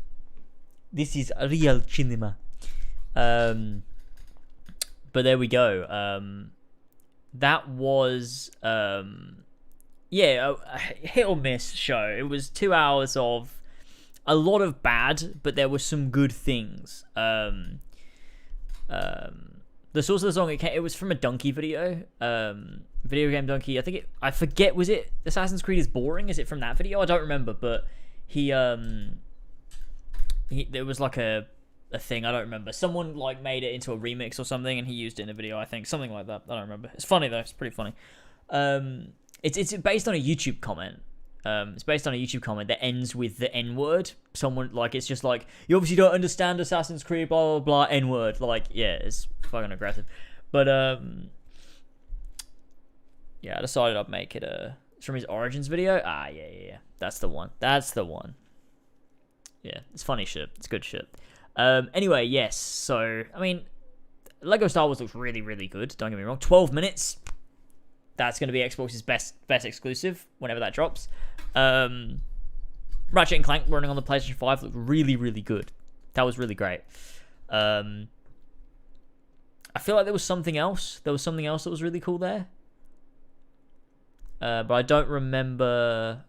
This is real cinema. But there we go. That was a hit or miss show. It was 2 hours of a lot of bad, but there were some good things. The source of the song, it was from a Donkey video. Video game Donkey. I forget, was it Assassin's Creed is boring? Is it from that video? I don't remember, but there was like a thing, I don't remember. Someone like made it into a remix or something, and he used it in a video, I think. Something like that. I don't remember. It's funny though, it's pretty funny. It's based on a YouTube comment. It's based on a YouTube comment that ends with the N-word. Someone, like, it's just like, you obviously don't understand Assassin's Creed, blah, blah, blah, N-word. Like, yeah, it's fucking aggressive. But, yeah, I decided I'd make it it's from his Origins video. Yeah. That's the one. Yeah, it's funny shit. It's good shit. Anyway, yes, so, I mean, Lego Star Wars looks really, really good. Don't get me wrong. 12 minutes. That's going to be Xbox's best exclusive whenever that drops. Ratchet and Clank running on the PlayStation 5 looked really, really good. That was really great. I I feel like there was something else. There was something else that was really cool there. But I don't remember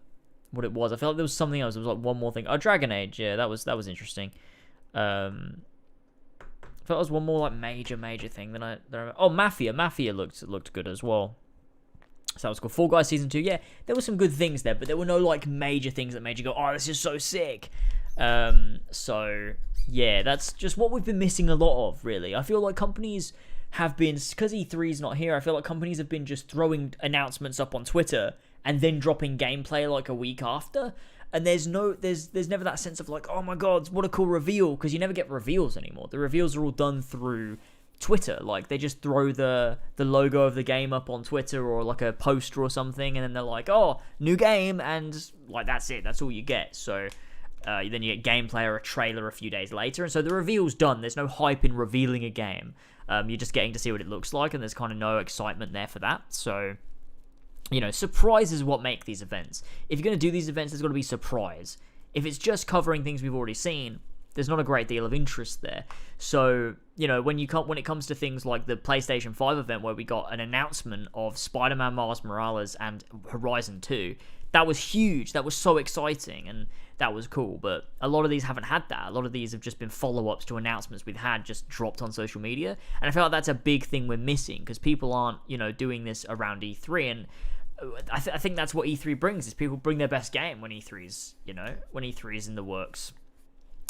what it was. I feel like there was something else. There was like one more thing. Oh, Dragon Age. Yeah, that was interesting. I felt it was one more like major thing than I remember. Oh, Mafia looked good as well. So that was cool. Fall Guys Season 2, yeah, there were some good things there, but there were no like major things that made you go, oh, this is so sick. So yeah, that's just what we've been missing a lot of, really. I feel like companies have been, because E3's not here, I feel like companies have been just throwing announcements up on Twitter and then dropping gameplay like a week after. And there's never that sense of like, oh my god, what a cool reveal, because you never get reveals anymore. The reveals are all done through Twitter. Like, they just throw the logo of the game up on Twitter or like a poster or something, and then they're like, oh, new game, and like that's it. That's all you get. So then you get gameplay or a trailer a few days later, and so the reveal's done. There's no hype in revealing a game. You're just getting to see what it looks like, and there's kind of no excitement there for that. So, you know, surprise is what make these events. If you're going to do these events, there's got to be surprise. If it's just covering things we've already seen, there's not a great deal of interest there. So, you know, when it comes to things like the PlayStation 5 event where we got an announcement of Spider-Man Miles Morales and Horizon 2, that was huge. That was so exciting, and that was cool. But a lot of these haven't had that. A lot of these have just been follow-ups to announcements we've had just dropped on social media. And I feel like that's a big thing we're missing, because people aren't, you know, doing this around E3. And I think that's what E3 brings, is people bring their best game when E3's, you know, when E3 is in the works.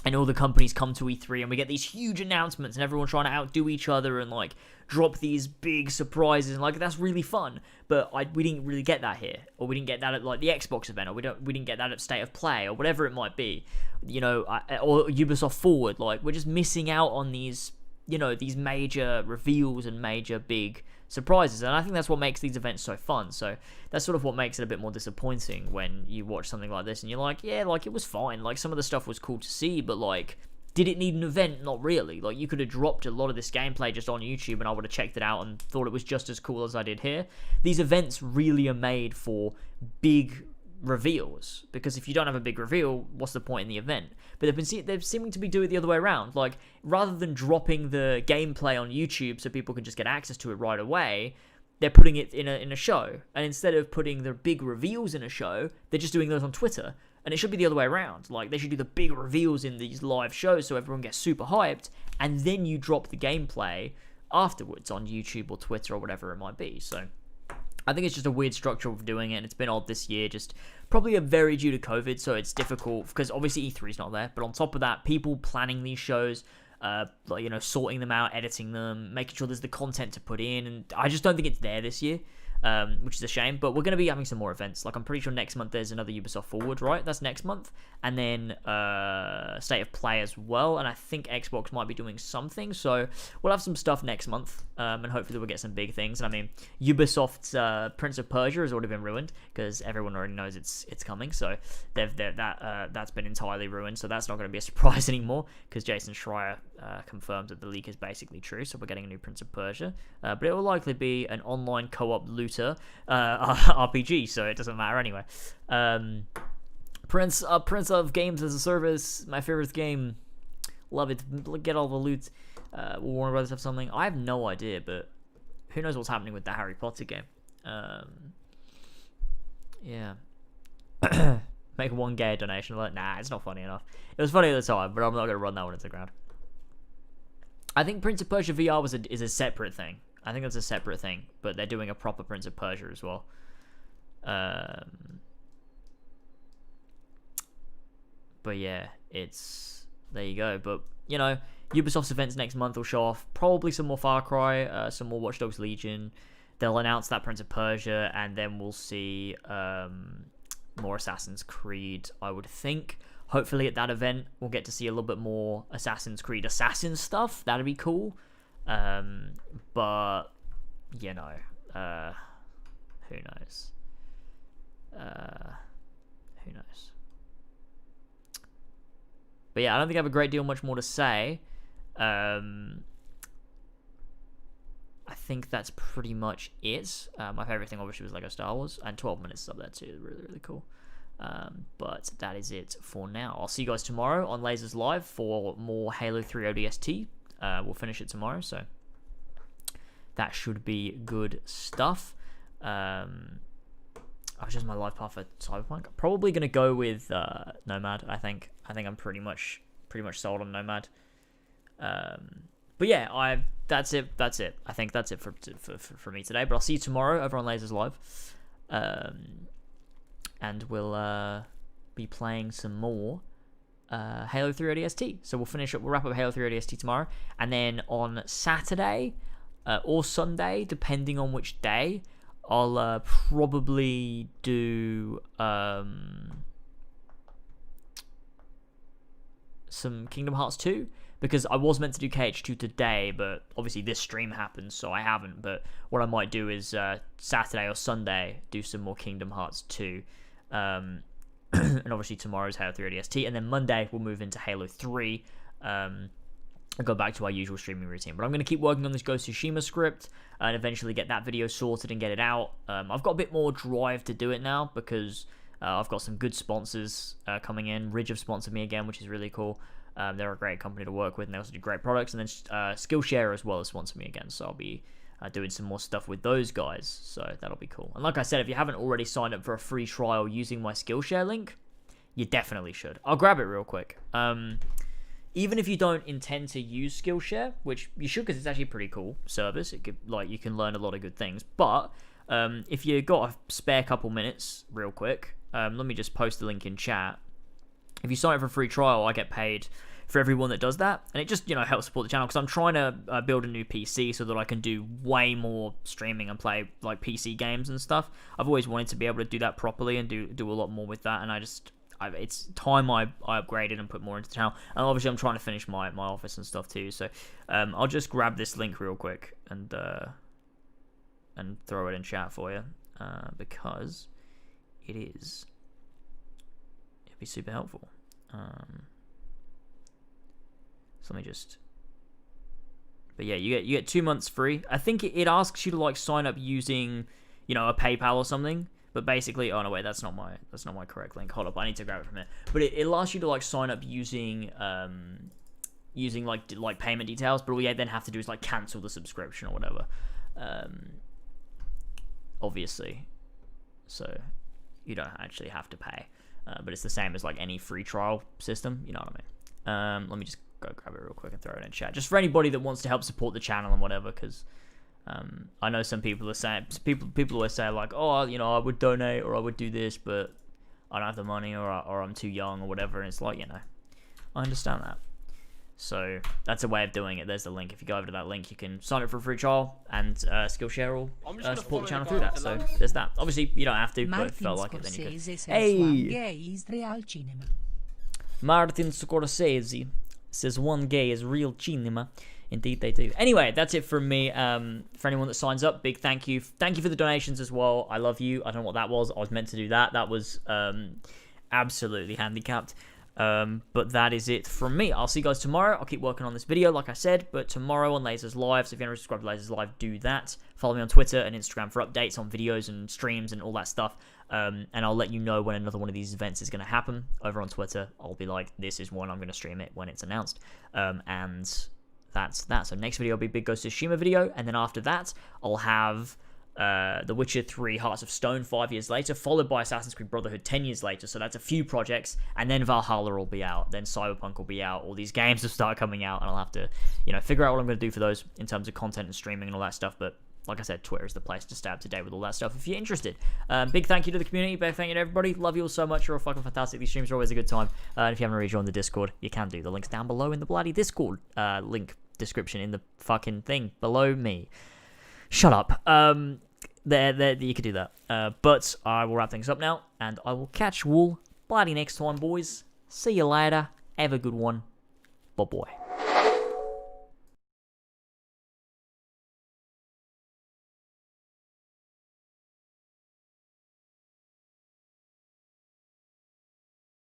And all the companies come to E3 and we get these huge announcements and everyone trying to outdo each other and like drop these big surprises, and like that's really fun. But we didn't really get that here, or we didn't get that at like the Xbox event, or we didn't get that at State of Play, or whatever it might be, you know, or Ubisoft Forward. Like, we're just missing out on these, you know, these major reveals and major big surprises, and I think that's what makes these events so fun. So that's sort of what makes it a bit more disappointing when you watch something like this and you're like, yeah, like it was fine, like some of the stuff was cool to see, but like, did it need an event? Not really. Like, you could have dropped a lot of this gameplay just on YouTube and I would have checked it out and thought it was just as cool as I did here. These events really are made for big reveals, because if you don't have a big reveal, what's the point in the event? But they're seeming to be doing it the other way around. Like, rather than dropping the gameplay on YouTube so people can just get access to it right away, they're putting it in a show. And instead of putting the big reveals in a show, they're just doing those on Twitter. And it should be the other way around. Like, they should do the big reveals in these live shows so everyone gets super hyped, and then you drop the gameplay afterwards on YouTube or Twitter or whatever it might be. So I think it's just a weird structure of doing it, and it's been odd this year, just probably very due to COVID, so it's difficult, because obviously E3's not there, but on top of that, people planning these shows, like, you know, sorting them out, editing them, making sure there's the content to put in, and I just don't think it's there this year. Which is a shame, but we're going to be having some more events. Like, I'm pretty sure next month there's another Ubisoft Forward, right? That's next month. And then State of Play as well, and I think Xbox might be doing something, so we'll have some stuff next month, and hopefully we'll get some big things. And I mean, Ubisoft's Prince of Persia has already been ruined, because everyone already knows it's coming, so that's been entirely ruined, so that's not going to be a surprise anymore, because Jason Schreier confirmed that the leak is basically true, so we're getting a new Prince of Persia, but it will likely be an online co-op looter RPG, so it doesn't matter anyway. Prince of Games as a Service, my favorite game, love it, get all the loot. Will Warner Brothers have something? I have no idea, but who knows what's happening with the Harry Potter game. Yeah. Make one gay donation. Like, nah, it's not funny enough. It was funny at the time, but I'm not going to run that one into the ground. I think Prince of Persia VR is a separate thing. I think that's a separate thing, but they're doing a proper Prince of Persia as well. But yeah, there you go. But, you know, Ubisoft's events next month will show off probably some more Far Cry, some more Watch Dogs Legion. They'll announce that Prince of Persia, and then we'll see more Assassin's Creed, I would think. Hopefully at that event, we'll get to see a little bit more Assassin's Creed Assassin stuff. That'd be cool. But, you know, who knows? Who knows? But yeah, I don't think I have a great deal much more to say. I think that's pretty much it. My favorite thing obviously was Lego Star Wars, and 12 minutes up there too. Really, really cool. But that is it for now. I'll see you guys tomorrow on Lasers Live for more Halo 3 ODST. We'll finish it tomorrow, so that should be good stuff. I was just my life path for Cyberpunk. Probably gonna go with Nomad. I think I'm pretty much sold on Nomad. But yeah, that's it. I think that's it for me today. But I'll see you tomorrow over on Lasers Live, and we'll be playing some more Halo 3 ODST. So we'll wrap up Halo 3 ODST tomorrow, and then on Saturday or Sunday, depending on which day, I'll probably do some Kingdom Hearts 2, because I was meant to do KH2 today, but obviously this stream happened, so I haven't. But what I might do is Saturday or Sunday do some more Kingdom Hearts 2. And obviously tomorrow's Halo 3 ODST, and then Monday we'll move into Halo 3 and go back to our usual streaming routine. But I'm going to keep working on this Ghost of Tsushima script and eventually get that video sorted and get it out. I've got a bit more drive to do it now because I've got some good sponsors coming in. Ridge have sponsored me again, which is really cool. They're a great company to work with, and they also do great products. And then Skillshare as well has sponsored me again, so I'll be doing some more stuff with those guys, so that'll be cool. And like I said, if you haven't already signed up for a free trial using my Skillshare link, you definitely should. I'll grab it real quick. Even if you don't intend to use Skillshare, which you should, because it's actually a pretty cool service. It could, you can learn a lot of good things. But if you got a spare couple minutes, real quick, let me just post the link in chat. If you sign up for a free trial, I get paid for everyone that does that, and it just helps support the channel, because I'm trying to build a new PC so that I can do way more streaming and play like PC games and stuff. I've always wanted to be able to do that properly and do a lot more with that, and it's time I upgraded and put more into the channel. And obviously I'm trying to finish my office and stuff too, so I'll just grab this link real quick and throw it in chat for you, because it'd be super helpful. So let me just... But yeah, you get 2 months free. I think it asks you to sign up using, a PayPal or something. But basically, oh no, wait, that's not my correct link. Hold up, I need to grab it from here. But it asks you to sign up using payment details. But all you then have to do is cancel the subscription or whatever. Obviously, so you don't actually have to pay. But it's the same as any free trial system. You know what I mean? Let me just go grab it real quick and throw it in chat, just for anybody that wants to help support the channel and whatever, because I know some people are saying, people always say oh, I would donate or I would do this, but I don't have the money, or I'm too young or whatever, and it's I understand that. So that's a way of doing it. There's the link. If you go over to that link, you can sign up for a free trial, and Skillshare will support the channel through that. So there's that. Obviously, you don't have to, but if you felt like it, then you could. Hey! Martin Scorsese says one gay is real cinema. Indeed they do. Anyway, that's it from me. For anyone that signs up, big thank you. Thank you for the donations as well. I love you. I don't know what that was. I was meant to do that. That was absolutely handicapped. But that is it from me. I'll see you guys tomorrow. I'll keep working on this video, like I said, but tomorrow on Lasers Live. So if you haven't subscribed to Lasers Live, do that. Follow me on Twitter and Instagram for updates on videos and streams and all that stuff. And I'll let you know when another one of these events is going to happen. Over on Twitter, I'll be like, this is one, I'm going to stream it when it's announced. And that's that. So next video will be Big Ghost of Tsushima video, and then after that, I'll have The Witcher 3 Hearts of Stone 5 years later, followed by Assassin's Creed Brotherhood 10 years later. So that's a few projects, and then Valhalla will be out, then Cyberpunk will be out. All these games will start coming out, and I'll have to figure out what I'm going to do for those in terms of content and streaming and all that stuff. But like I said, Twitter is the place to stay up to date with all that stuff if you're interested. Big thank you to the community. Big thank you to everybody. Love you all so much. You're all fucking fantastic. These streams are always a good time. And if you haven't already joined the Discord, you can do. The link's down below in the bloody Discord link description in the fucking thing below me. Shut up. There, you could do that. But I will wrap things up now, and I will catch you all bloody next time, boys. See you later. Have a good one. Bye-bye.